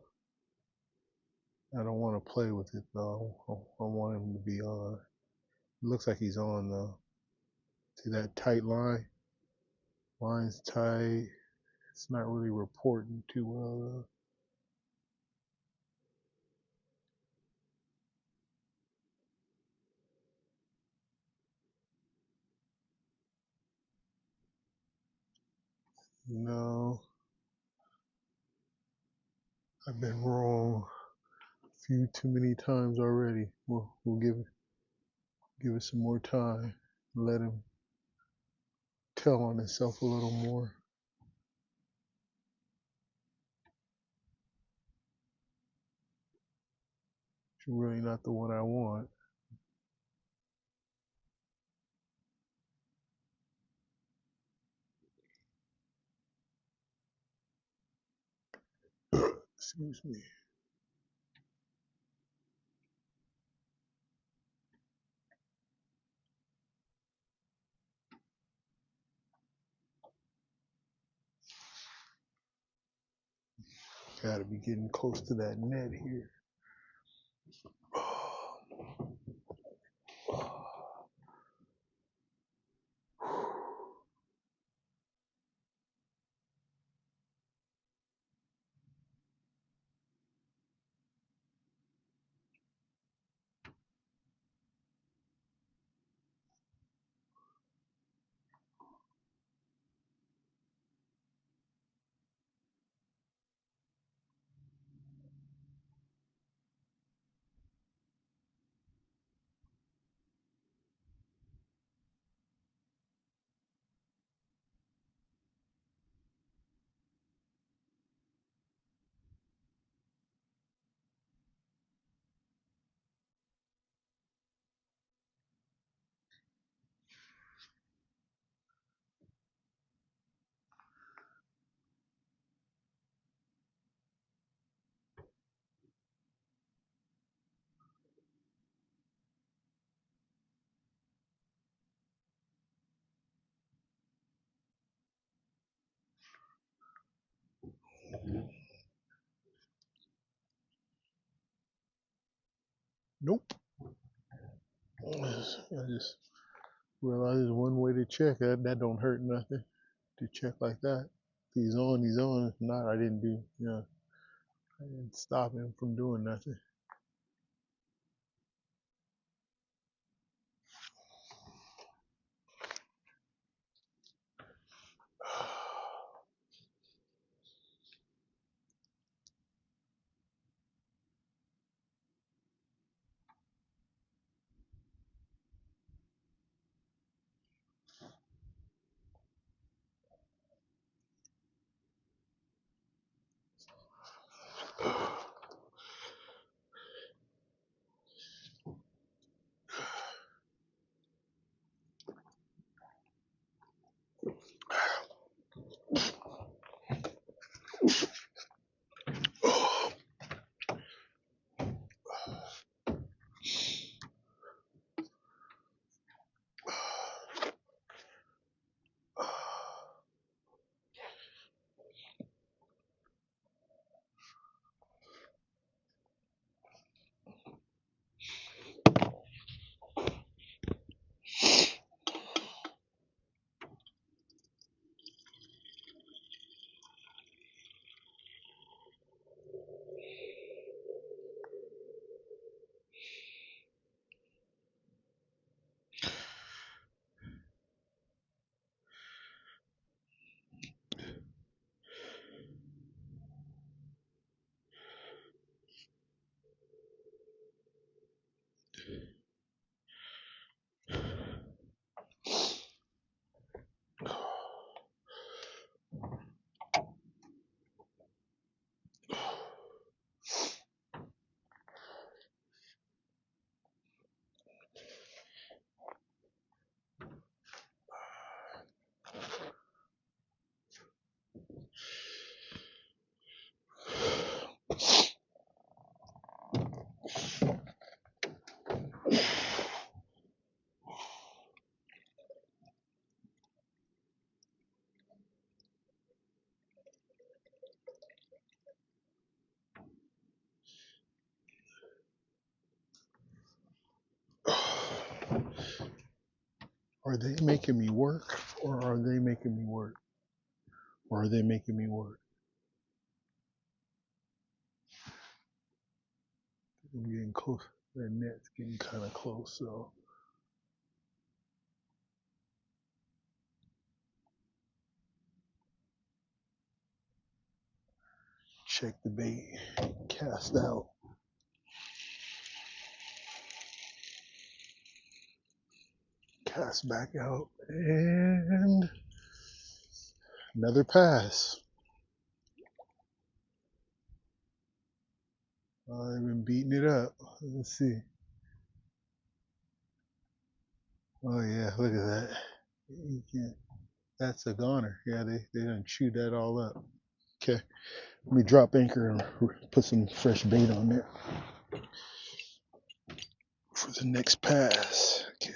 I don't want to play with it though. I want him to be on. It looks like he's on though. See that tight line? Line's tight. It's not really reporting too well though. No, I've been wrong a few too many times already. We'll give it some more time. Let him tell on himself a little more. It's really not the one I want. Excuse me. Gotta be getting close to that net here. Nope. I just realized there's one way to check. That don't hurt nothing to check like that. If he's on, he's on. If not, I didn't do. I didn't stop him from doing nothing. Are they making me work, or are they making me work? Or are they making me work? I'm getting close. That net's getting kind of close, so check the bait, cast out, cast back out, and another pass. I've been beating it up. Let's see. Oh yeah, look at that. You can't. That's a goner. Yeah, they done chewed that all up. Okay, let me drop anchor and put some fresh bait on there for the next pass. Okay,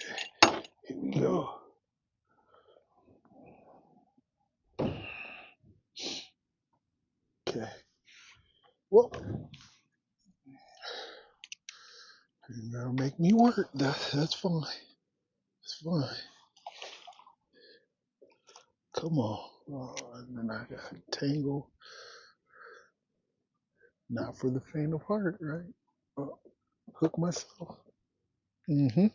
here we go. Okay. Well, you're gonna make me work. That's fine. That's fine. Come on. Oh, and then I got tangle. Not for the faint of heart, right? Hook myself. Mm-hmm.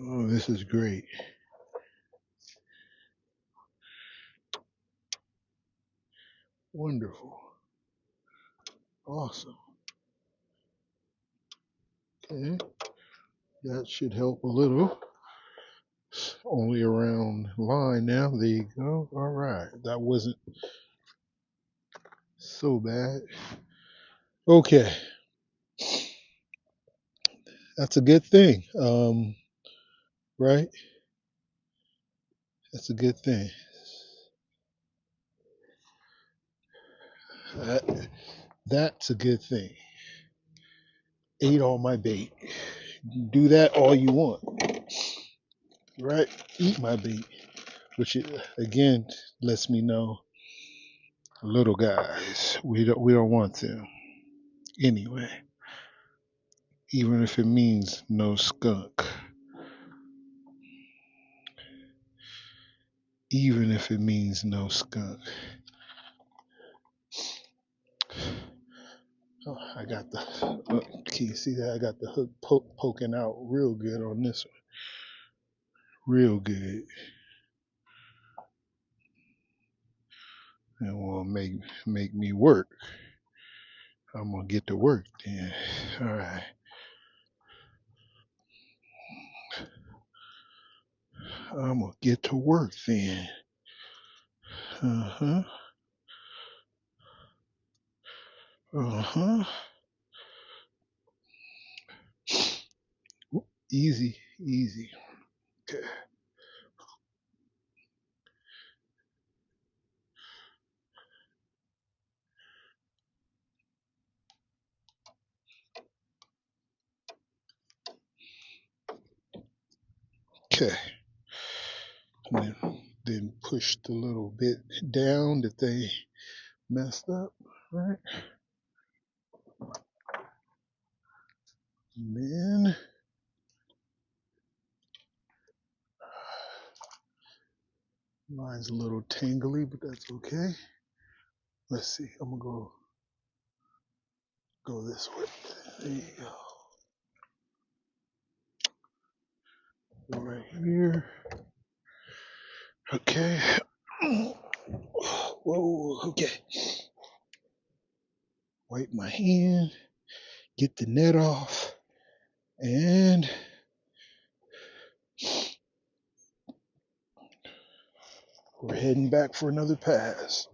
Oh, this is great. Wonderful. Awesome. Okay. That should help a little. Only around line now. There you go. All right. That wasn't so bad. Okay. That's a good thing. Right? That's a good thing. That's a good thing. Ate all my bait. Do that all you want. Right? Eat my bait. Which again lets me know, little guys, we don't want them anyway. Even if it means no skunk. Even if it means no skunk. Oh, I got the. Can you see that? I got the hook poking out real good on this one. Real good. And will make me work. I'm gonna get to work then. All right. I'm gonna get to work then. Uh huh. Easy, easy. Okay. Okay. And then pushed a little bit down that they messed up, right? And then line's a little tangly, but that's okay. Let's see. I'm gonna go this way. There you go. Go right here. Okay. Whoa. Okay. Wipe my hand. Get the net off, and we're heading back for another pass.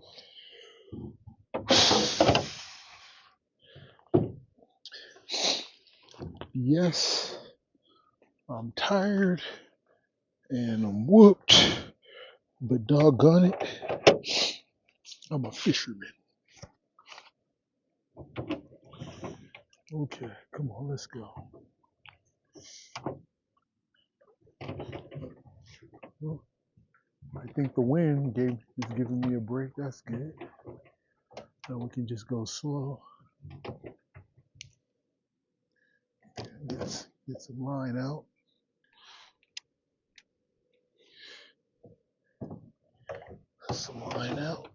Yes, I'm tired and I'm whooped, but doggone it, I'm a fisherman. Okay, come on, let's go. Well, I think the wind is giving me a break. That's good. Now we can just go slow. Let's get some line out. Some line out.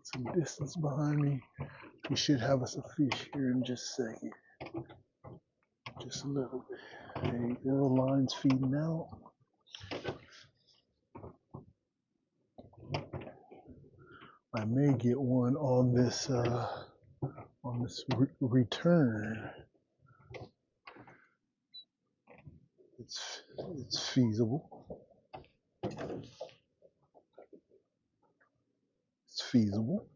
Some distance behind me. We should have us a fish here in just a second. Just a little bit. There you go. Line's feeding out. I may get one on this return. It's feasible. It's feasible.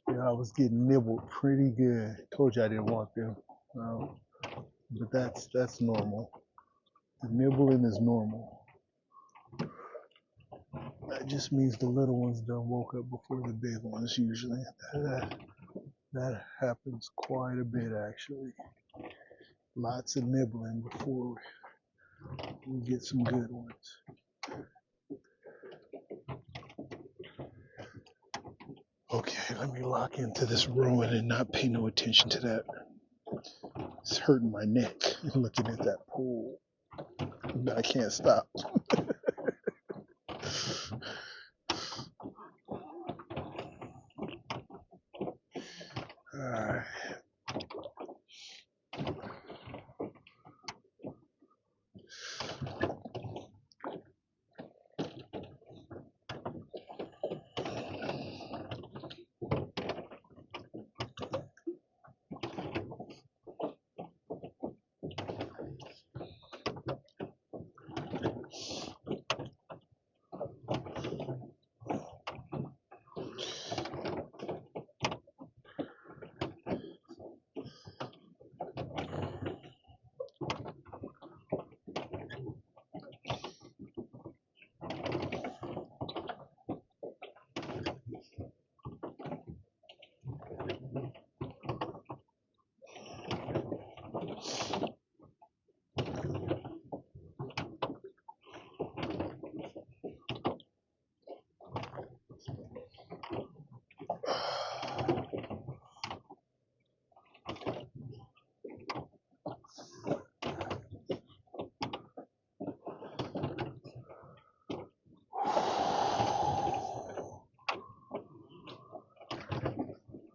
Yeah, I was getting nibbled pretty good. Told you I didn't want them. But that's normal. The nibbling is normal. That just means the little ones done woke up before the big ones usually. That happens quite a bit actually. Lots of nibbling before we get some good ones. Okay, let me lock into this ruin and not pay no attention to that. It's hurting my neck looking at that pool. But I can't stop. Alright.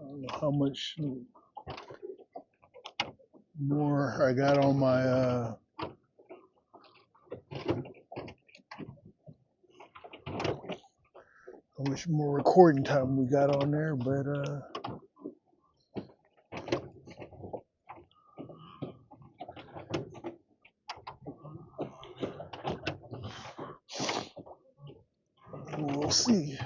I don't know how much more I got on my how much more recording time we got on there, but we'll see.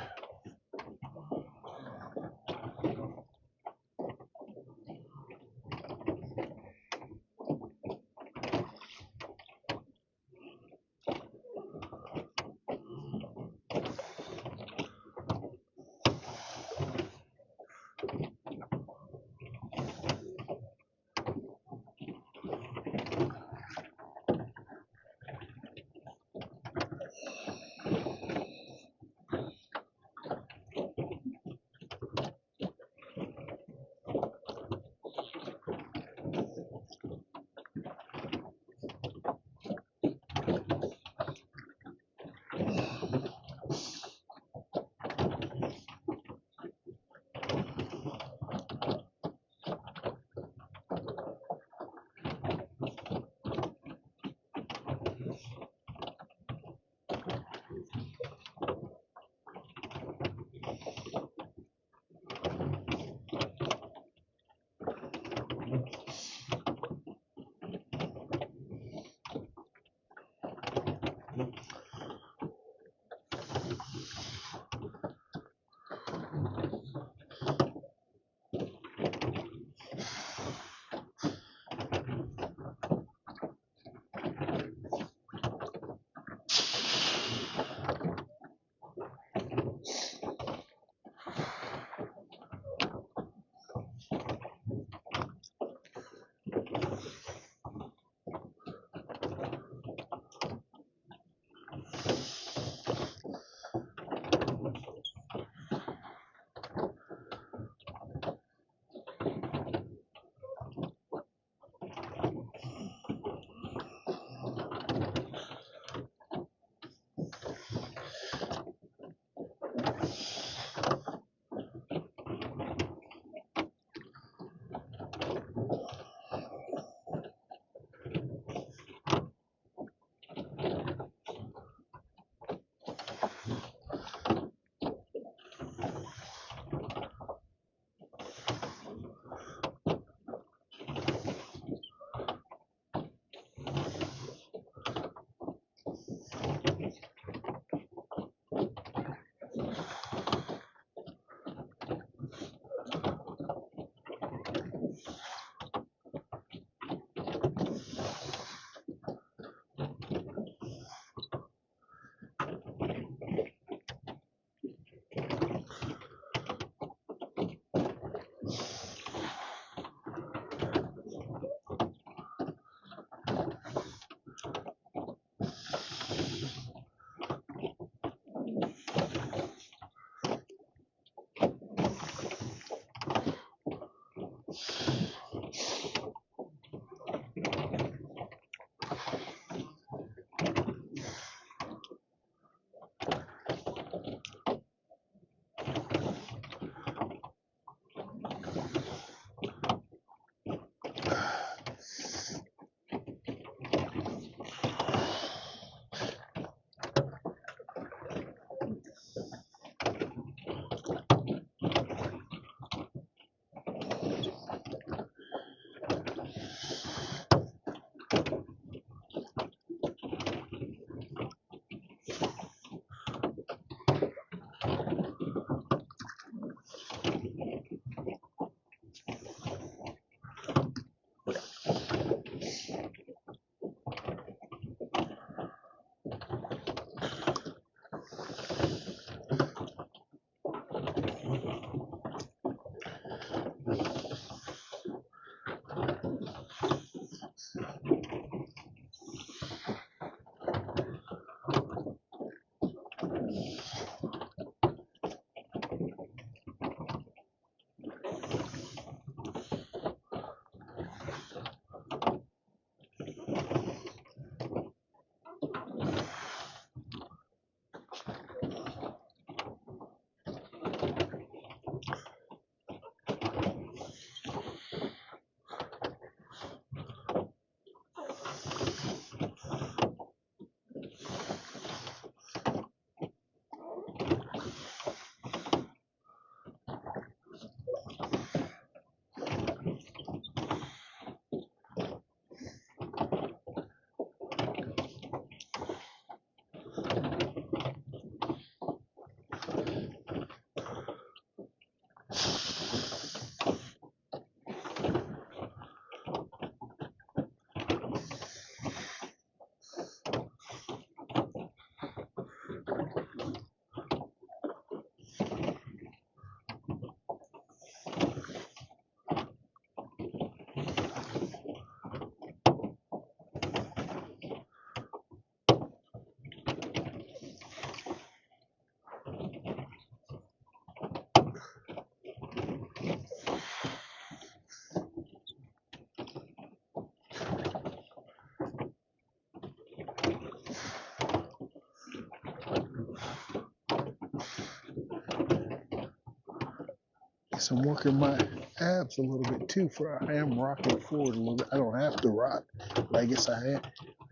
guess I'm working my abs a little bit too. For I am rocking forward a little bit. I don't have to rock, but I guess I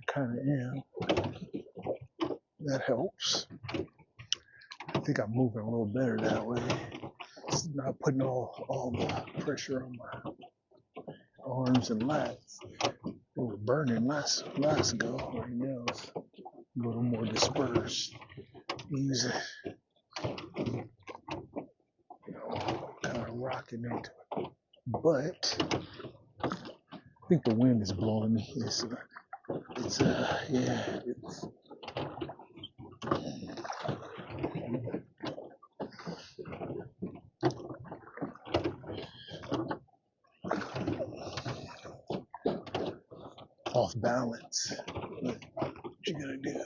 kind of am. That helps. I think I'm moving a little better that way. It's not putting all the pressure on my arms and lats. They were burning last go. Right now it's a little more dispersed. Easy, kind of rocking into it. But I think the wind is blowing me. Yeah. Off balance. But what you gotta do?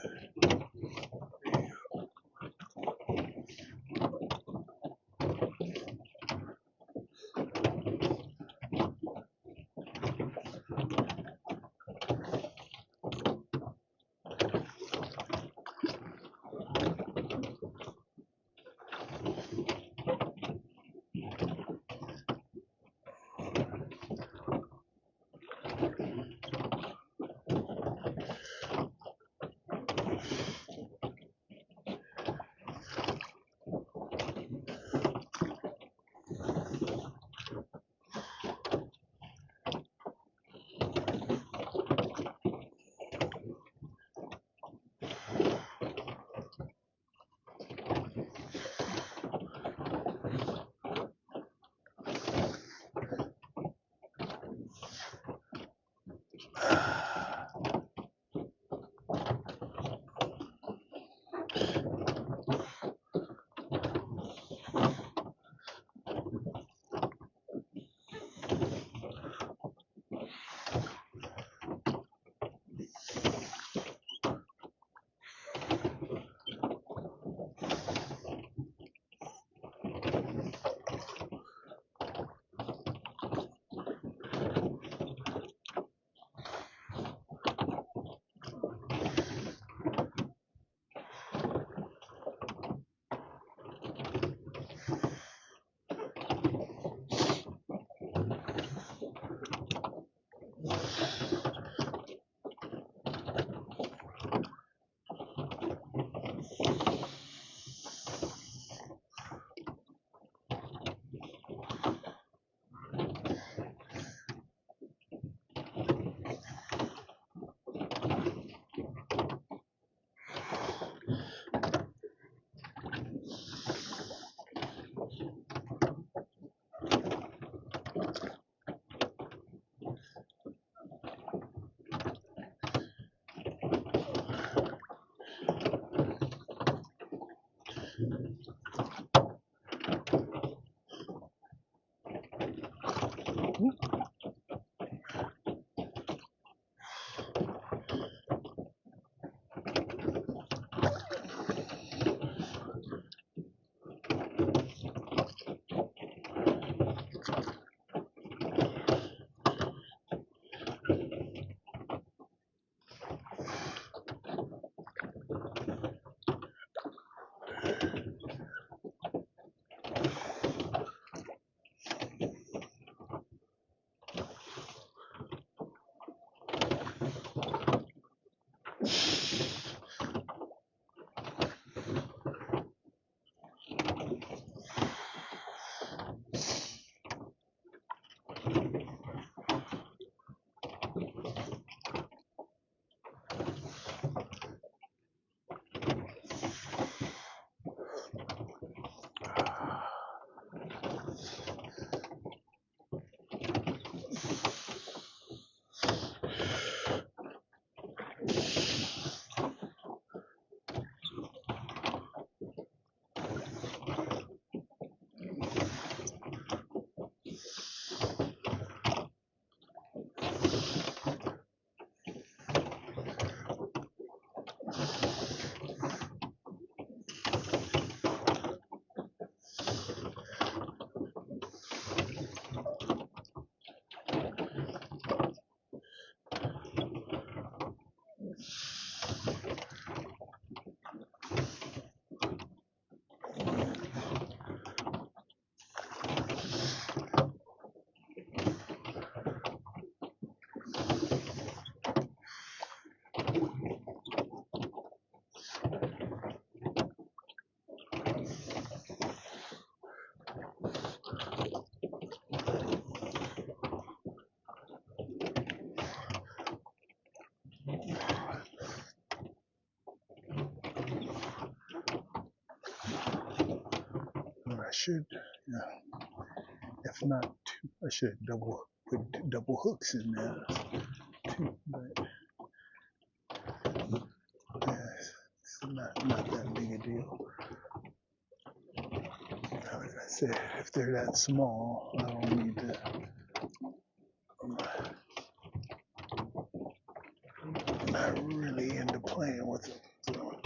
should, yeah, if not two, I should put double hooks in there too, but yeah, it's not that big a deal. Like I said, if they're that small, I don't need to. I'm not really into playing with them. So.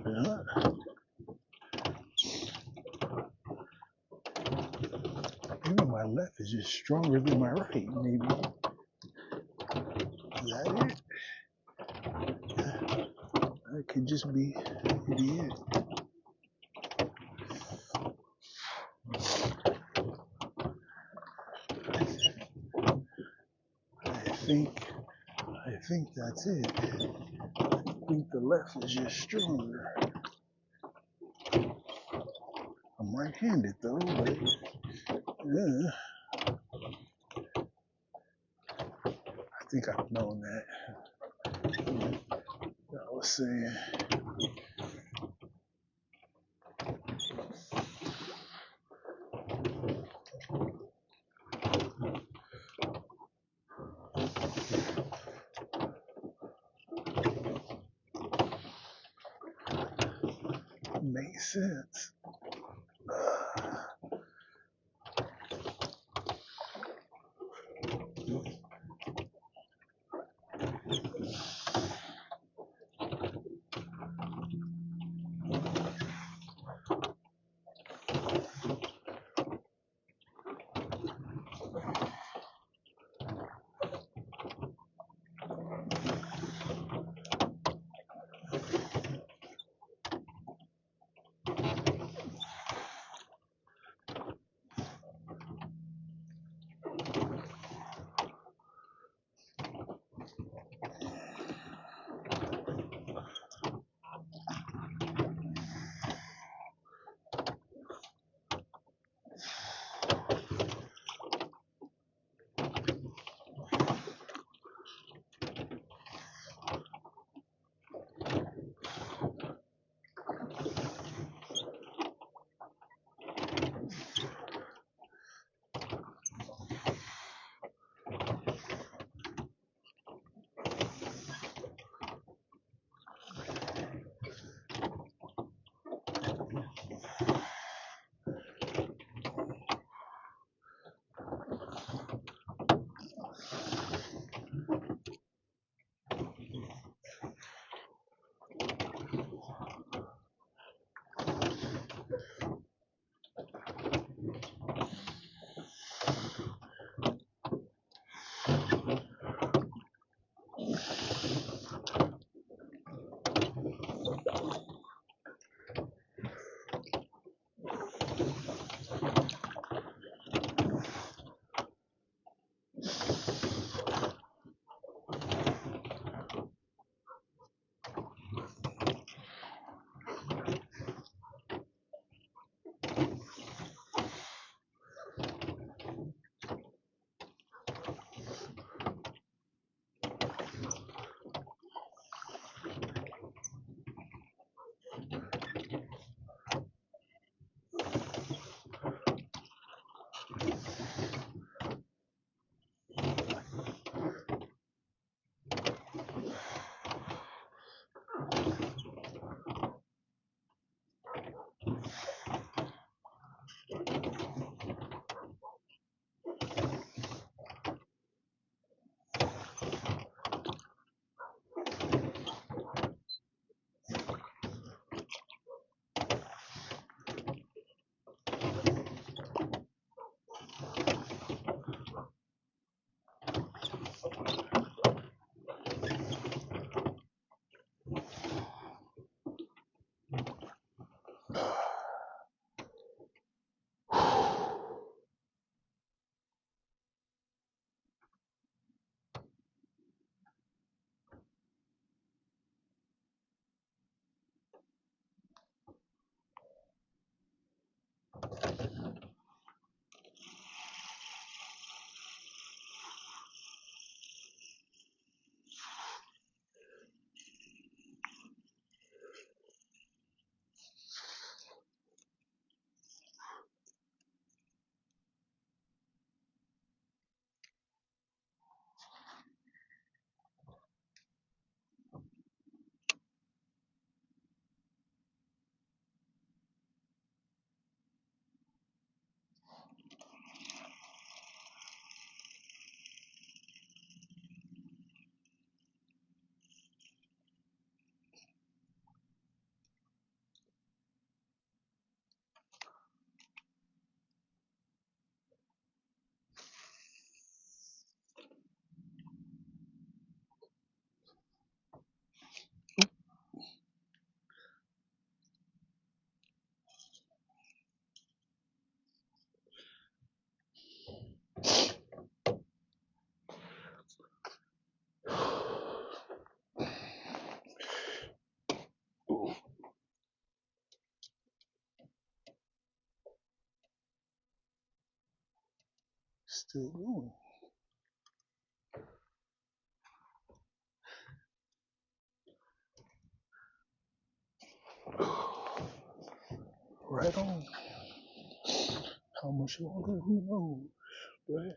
Yeah. Maybe my left is just stronger than my right. Maybe is that it? That could just be it. I think that's it. I think the left is just stronger. I'm right-handed though, but yeah, I think I've known that. I was saying. Makes sense. Still going. Right on. How much longer? Who knows? Right?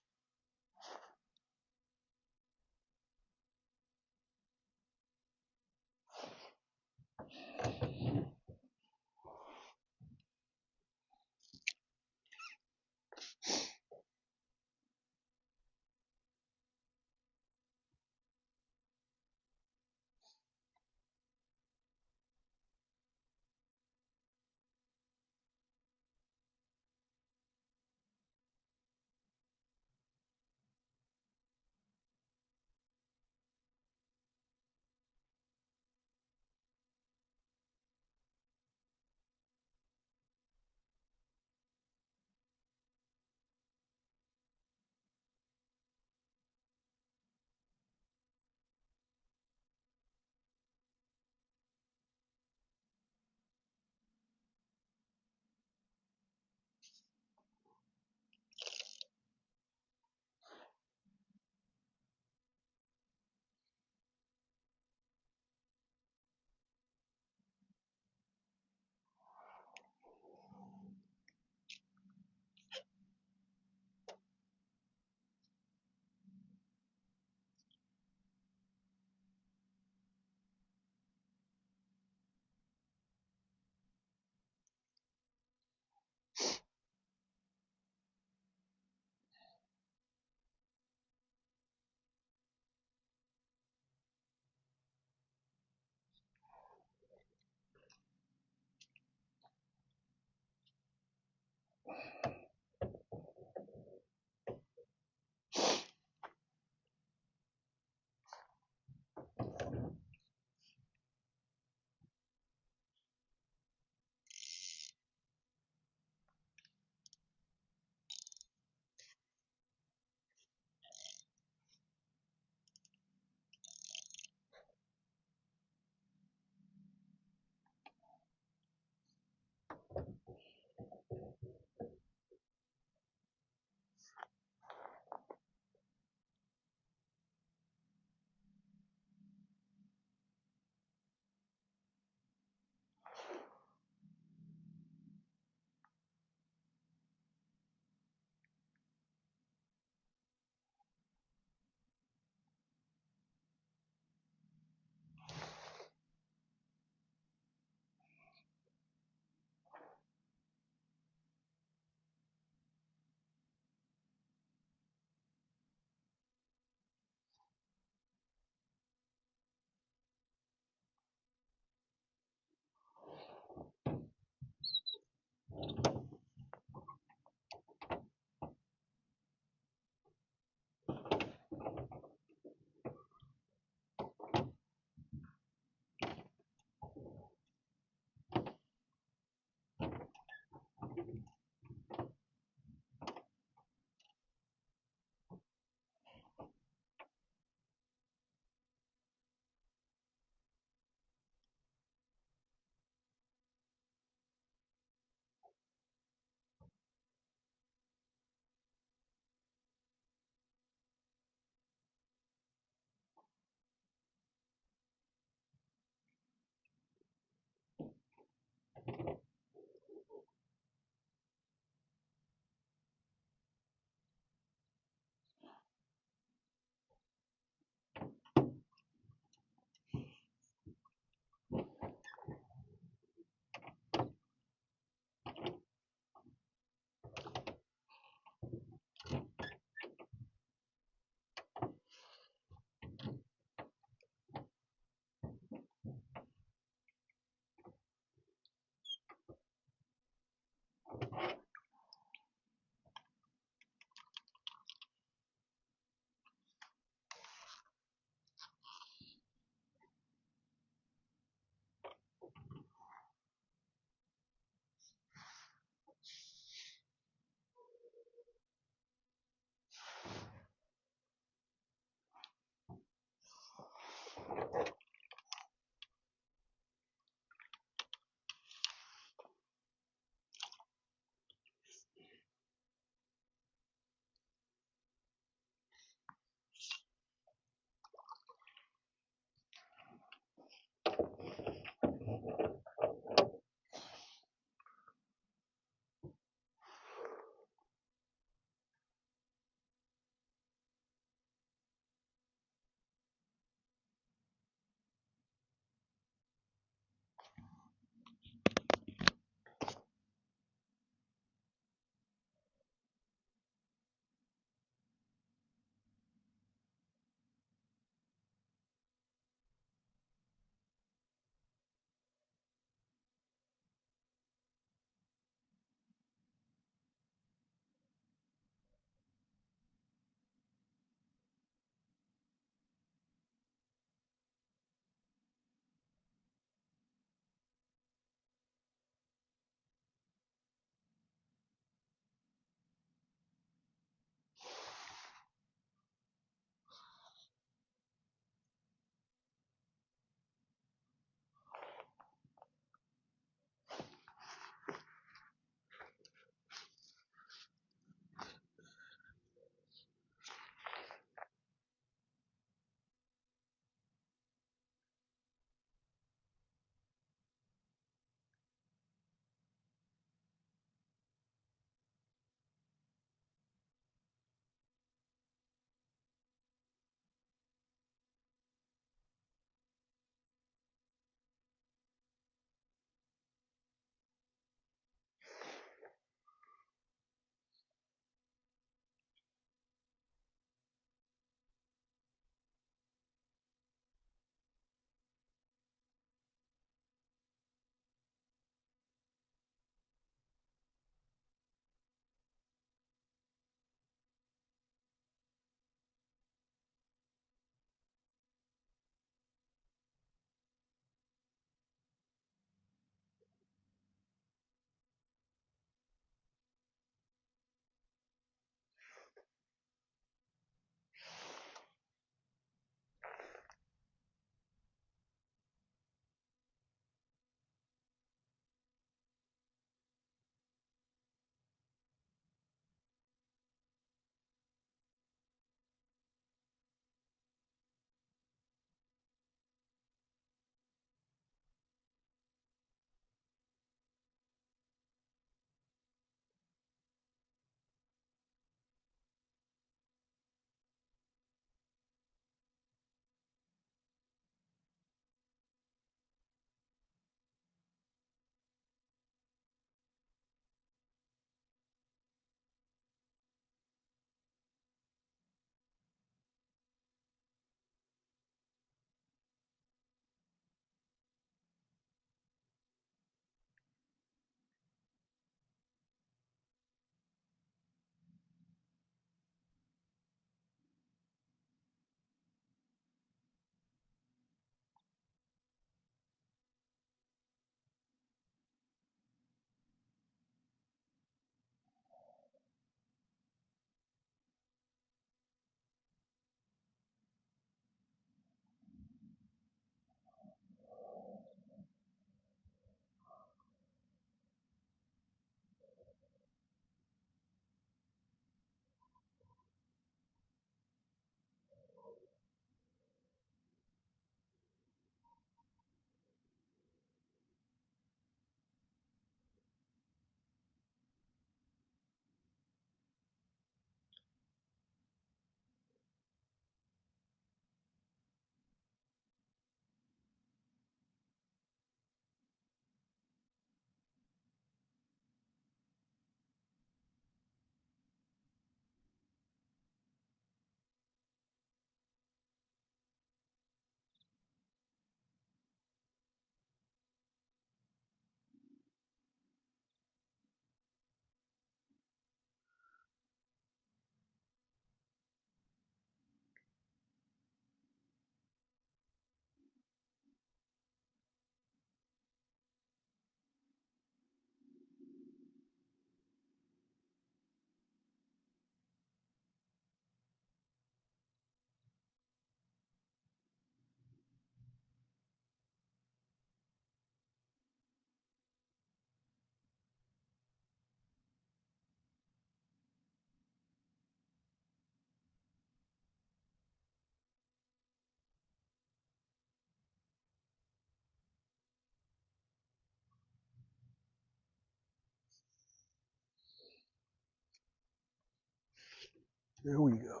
There we go.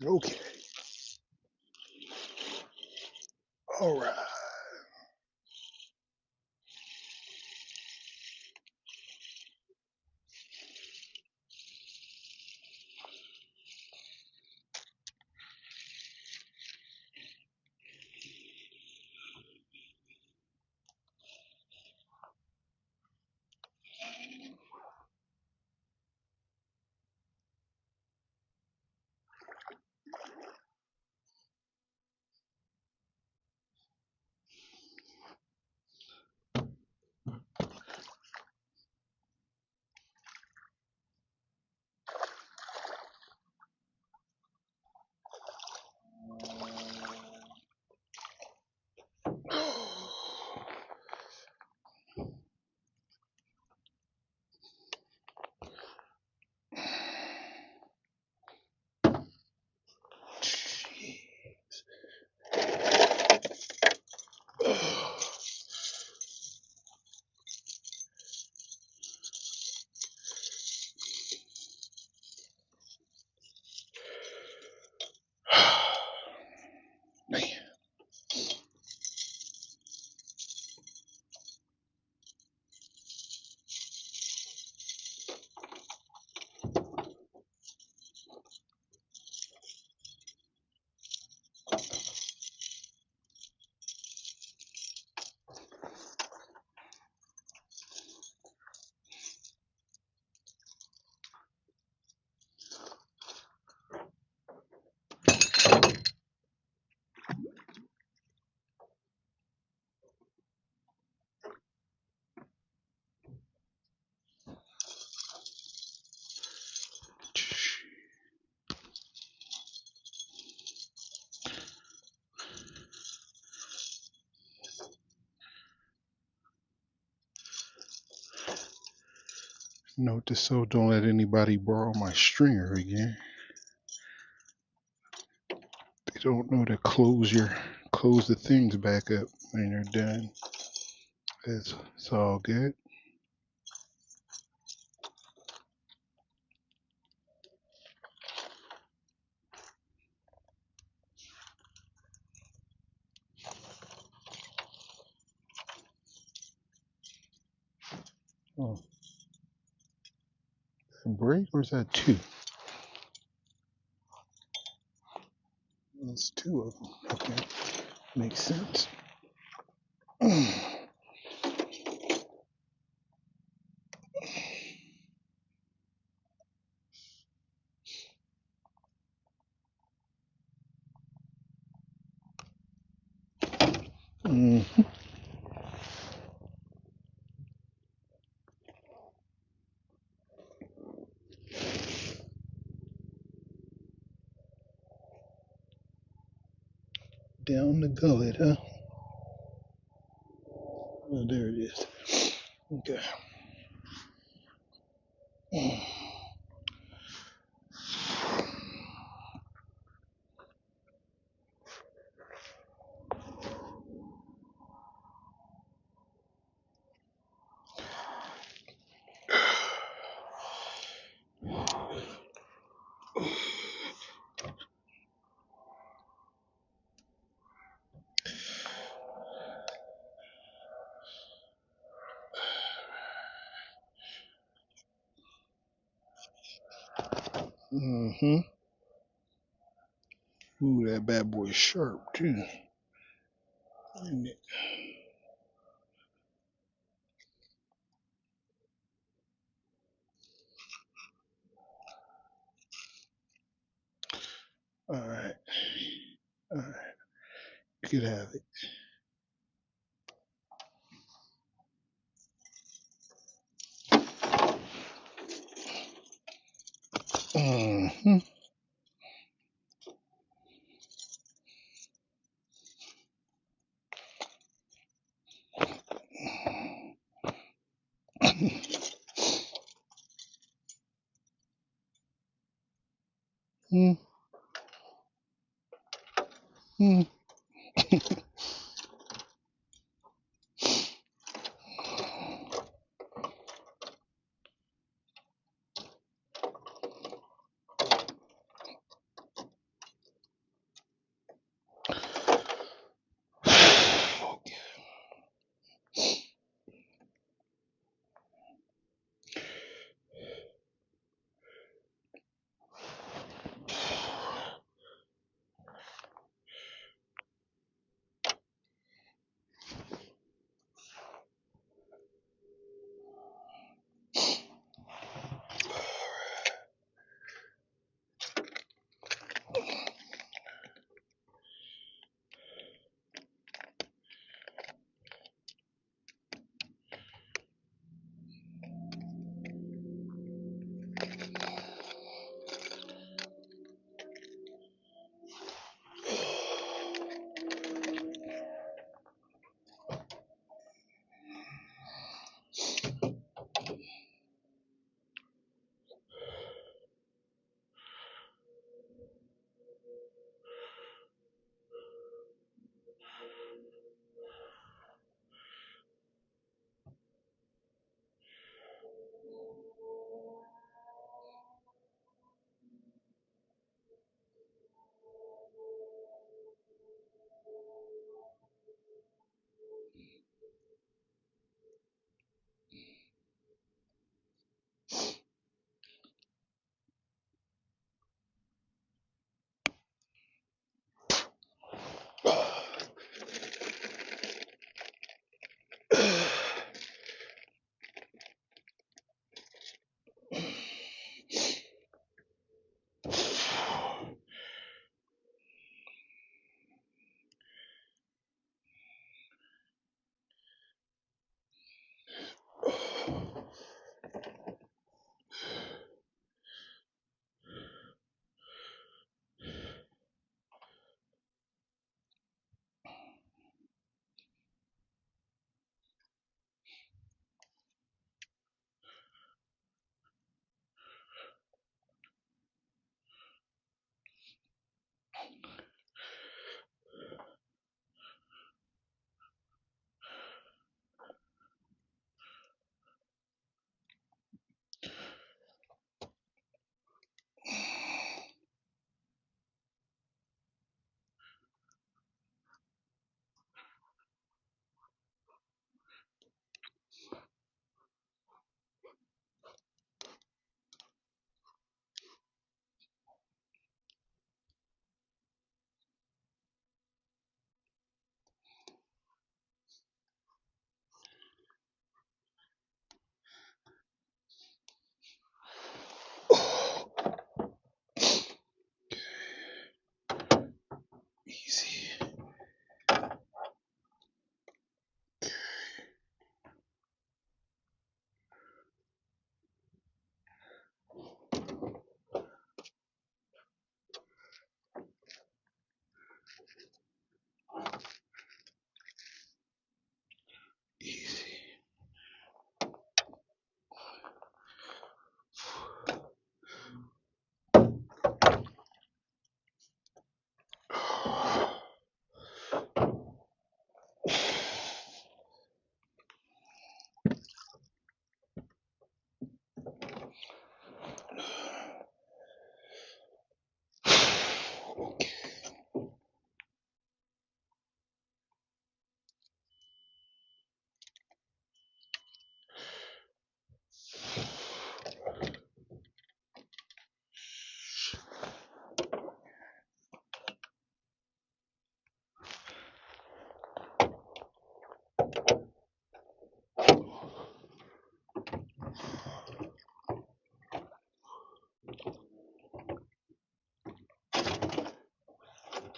Okay. All right. Man. Note to self, don't let anybody borrow my stringer again. They don't know to close the things back up when you're done. It's all good. Oh, a break or is that two? That's two of them. Okay, makes sense. Mm. Down the gullet, huh? Oh, there it is. Okay. Mm-hmm. Ooh, that bad boy's sharp too. Isn't it? All right. All right. You could have it. Mm-hmm. Mm-hmm.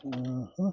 Uh-huh.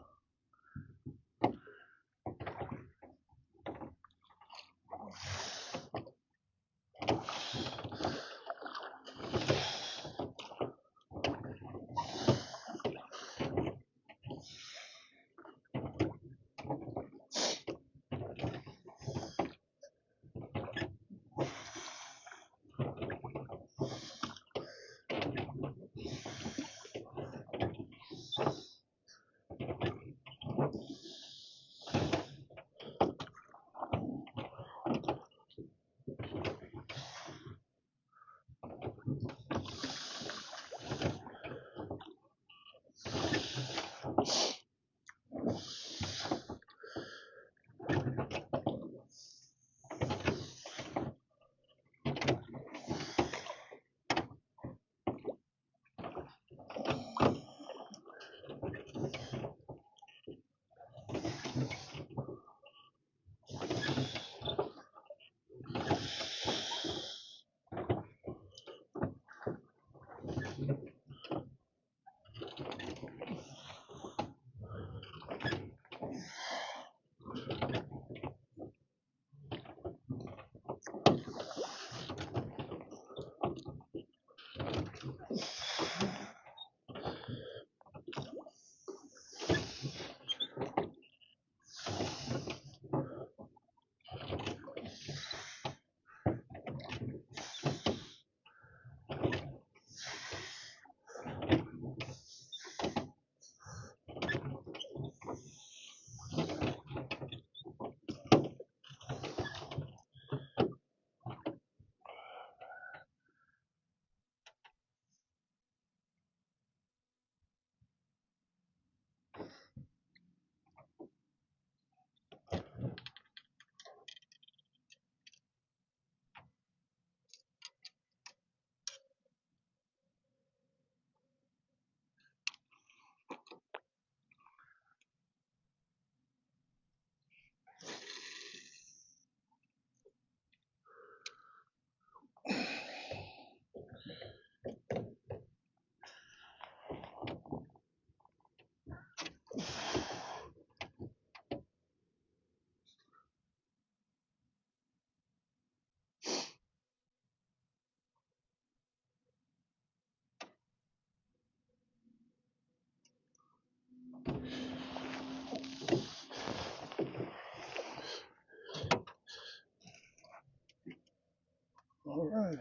All right.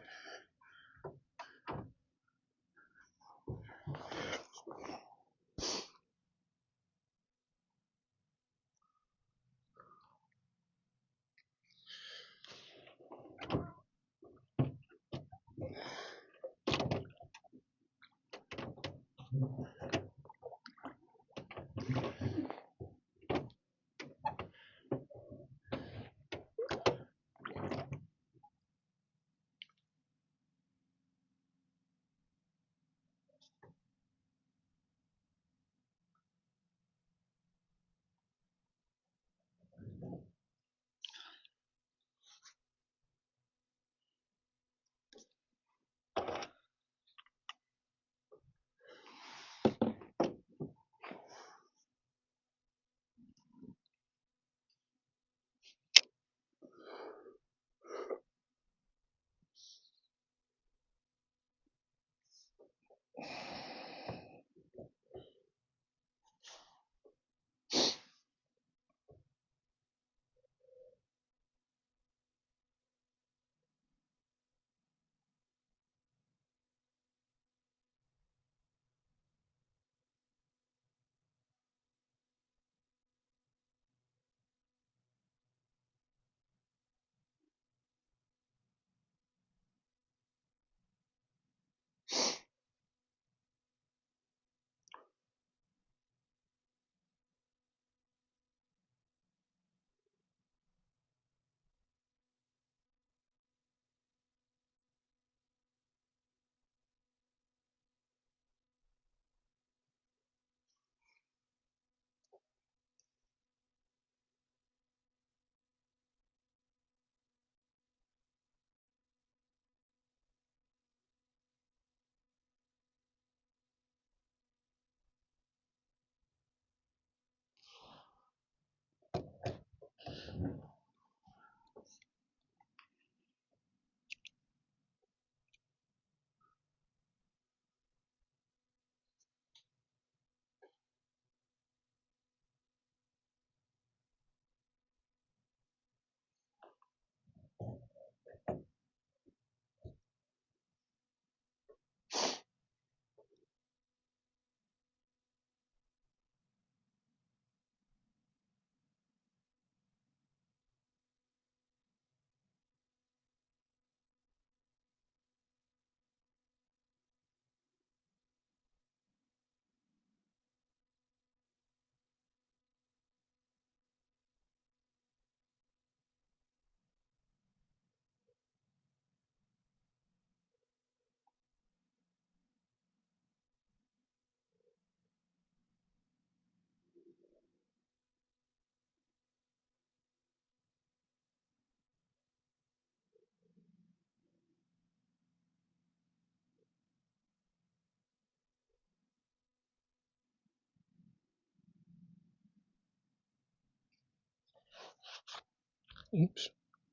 Oops,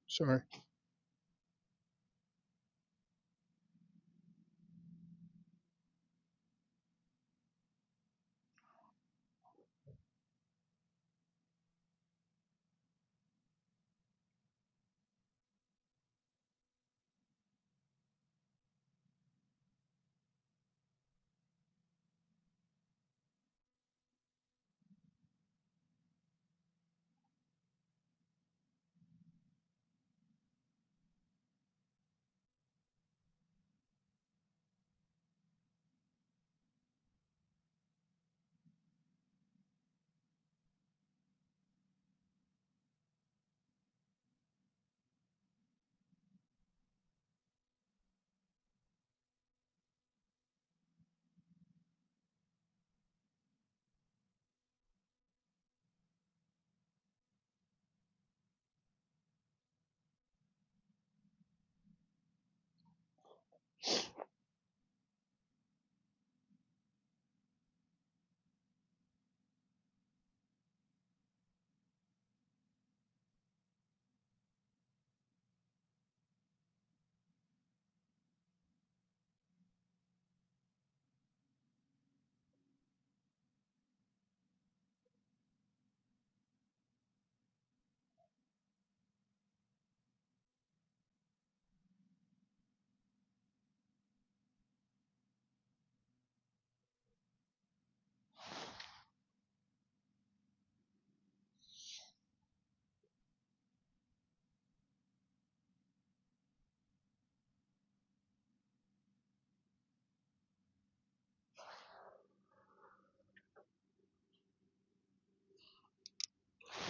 sorry.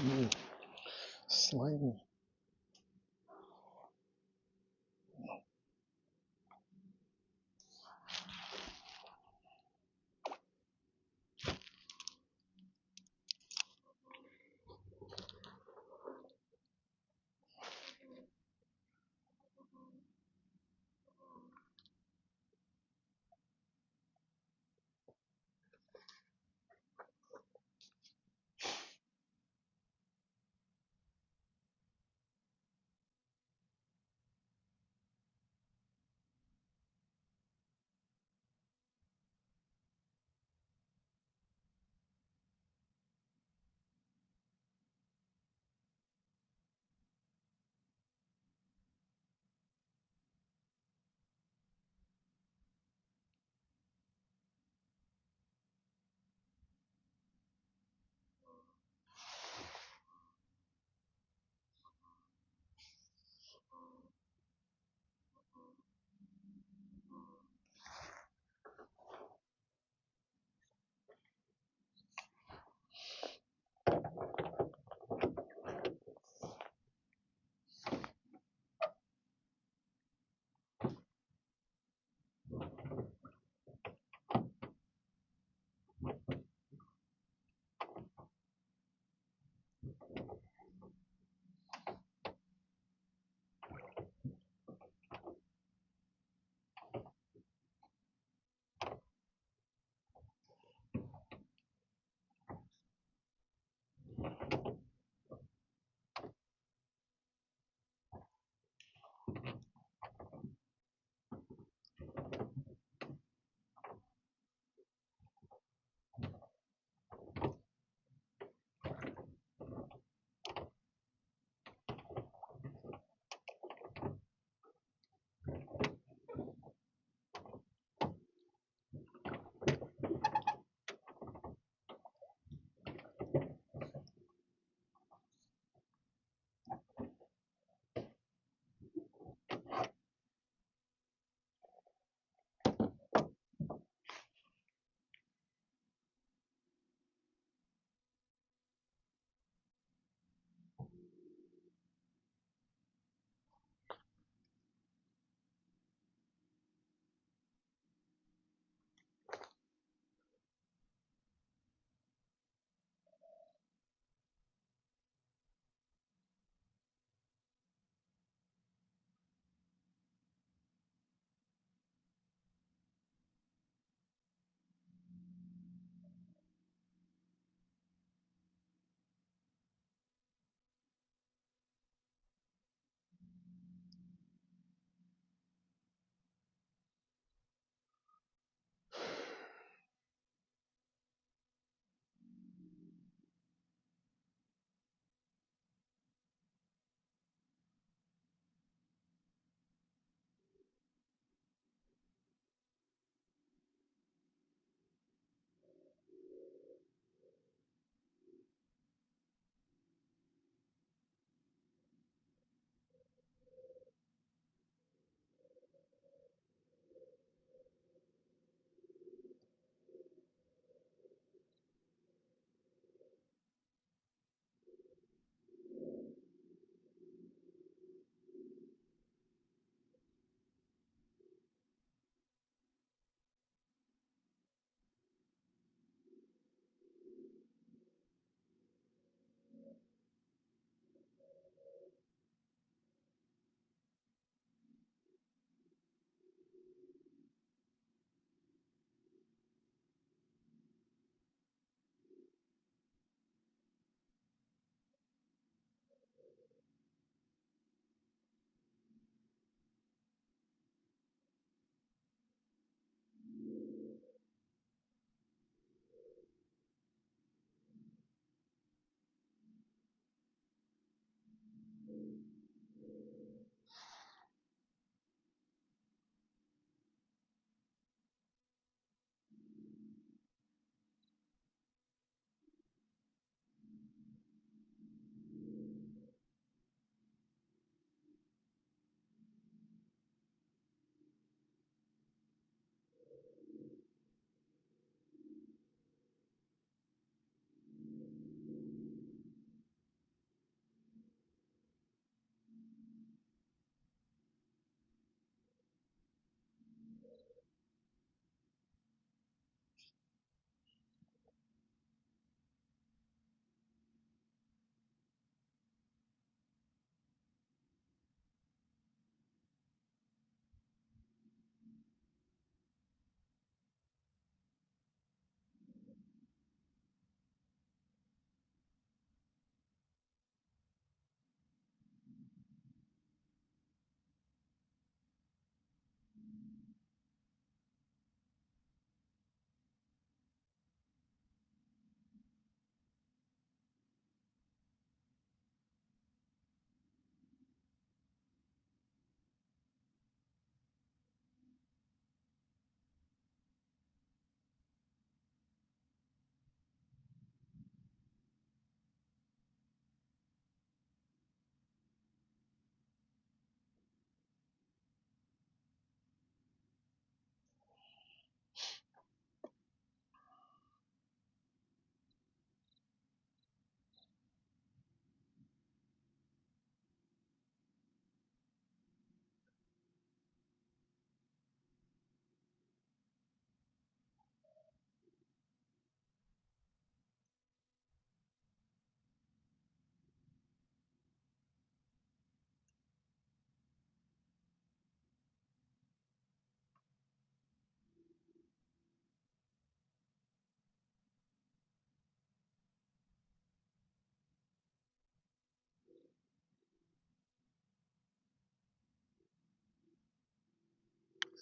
Mm, slimy.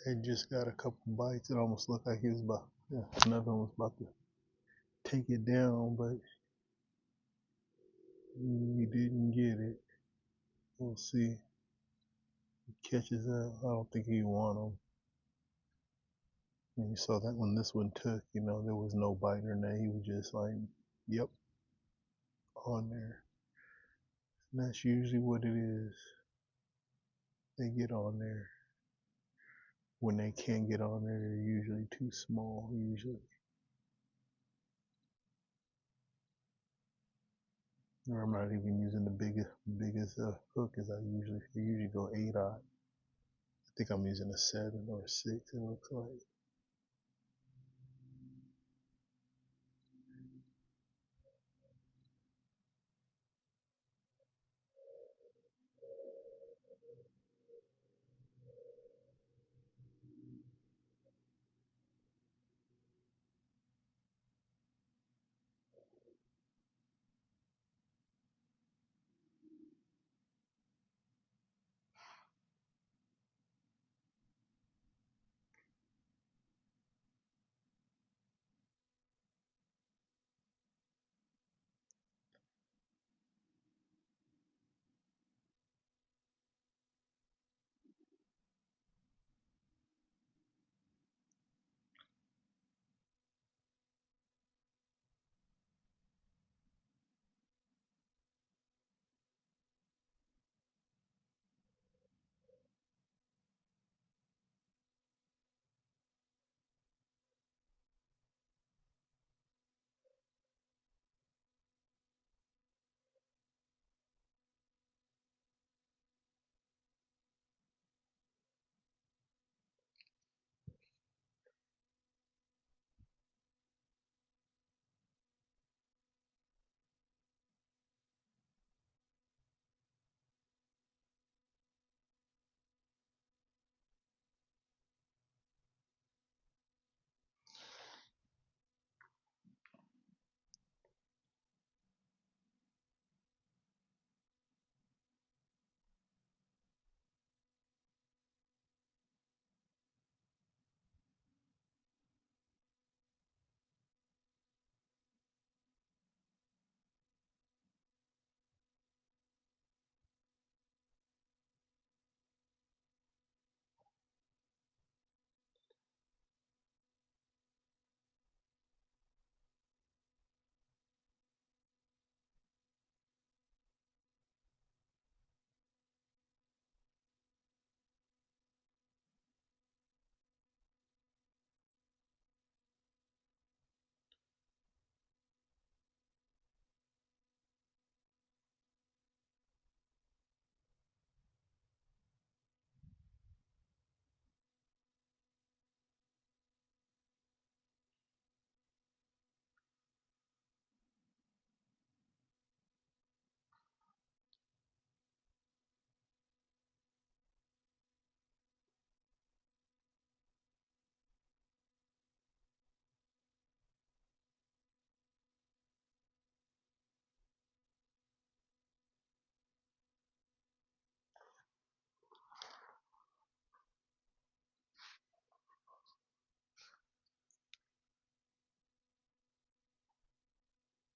and just got a couple bites. It almost looked like he was about, yeah, another one was about to take it down, but he didn't get it. We'll see. He catches up. I don't think he won him. And you saw that when this one took, there was no bite or nothing. He was just like, yep, on there. And that's usually what it is. They get on there. When they can't get on there, they're usually too small, usually. Or I'm not even using the biggest hook as I usually go 8/0. I think I'm using a 7 or a 6, it looks like.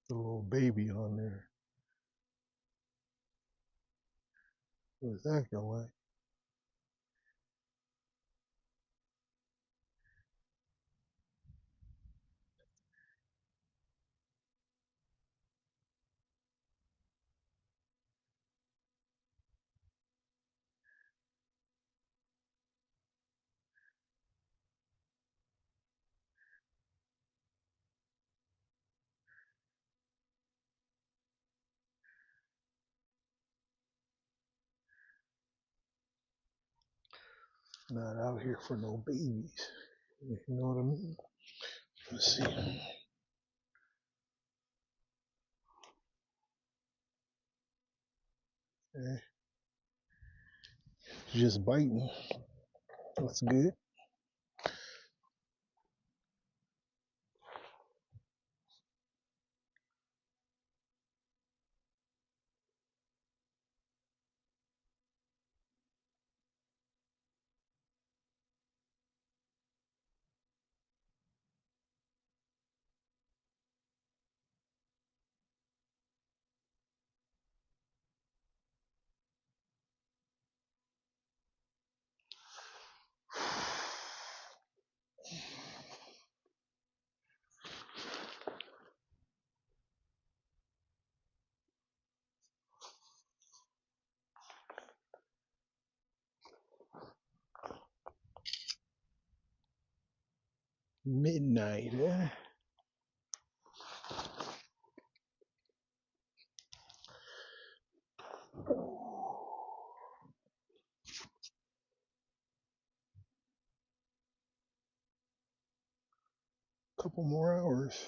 The little baby on there was acting like. Not out here for no babies. You know what I mean? Let's see. Okay. Just biting. That's good. Midnight, eh? Couple more hours.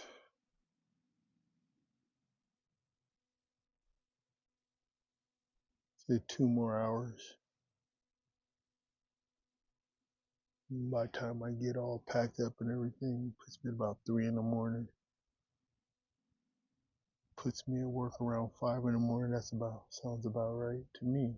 Say 2 more hours. By the time I get all packed up and everything, puts me at about 3 in the morning. Puts me at work around 5 in the morning. Sounds about right to me.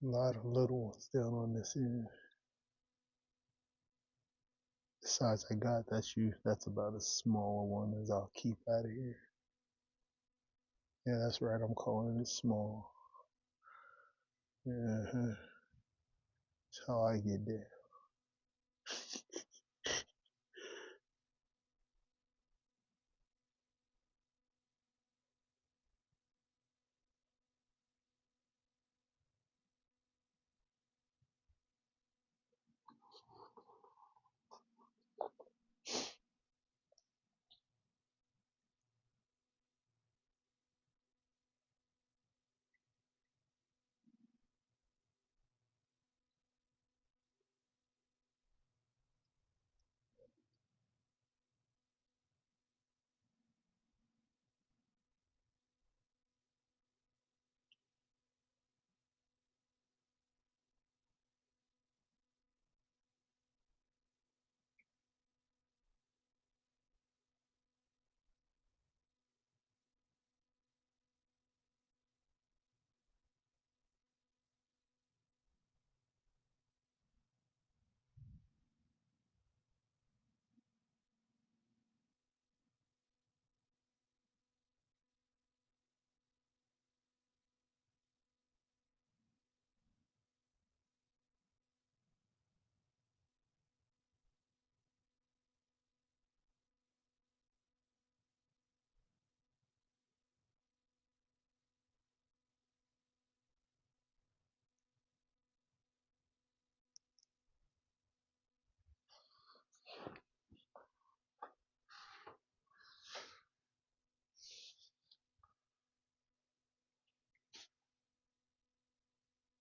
A lot of little ones down on this end. The size I got, that's about as small a one as I'll keep out of here. Yeah, that's right, I'm calling it small. Uh-huh. That's how I get there.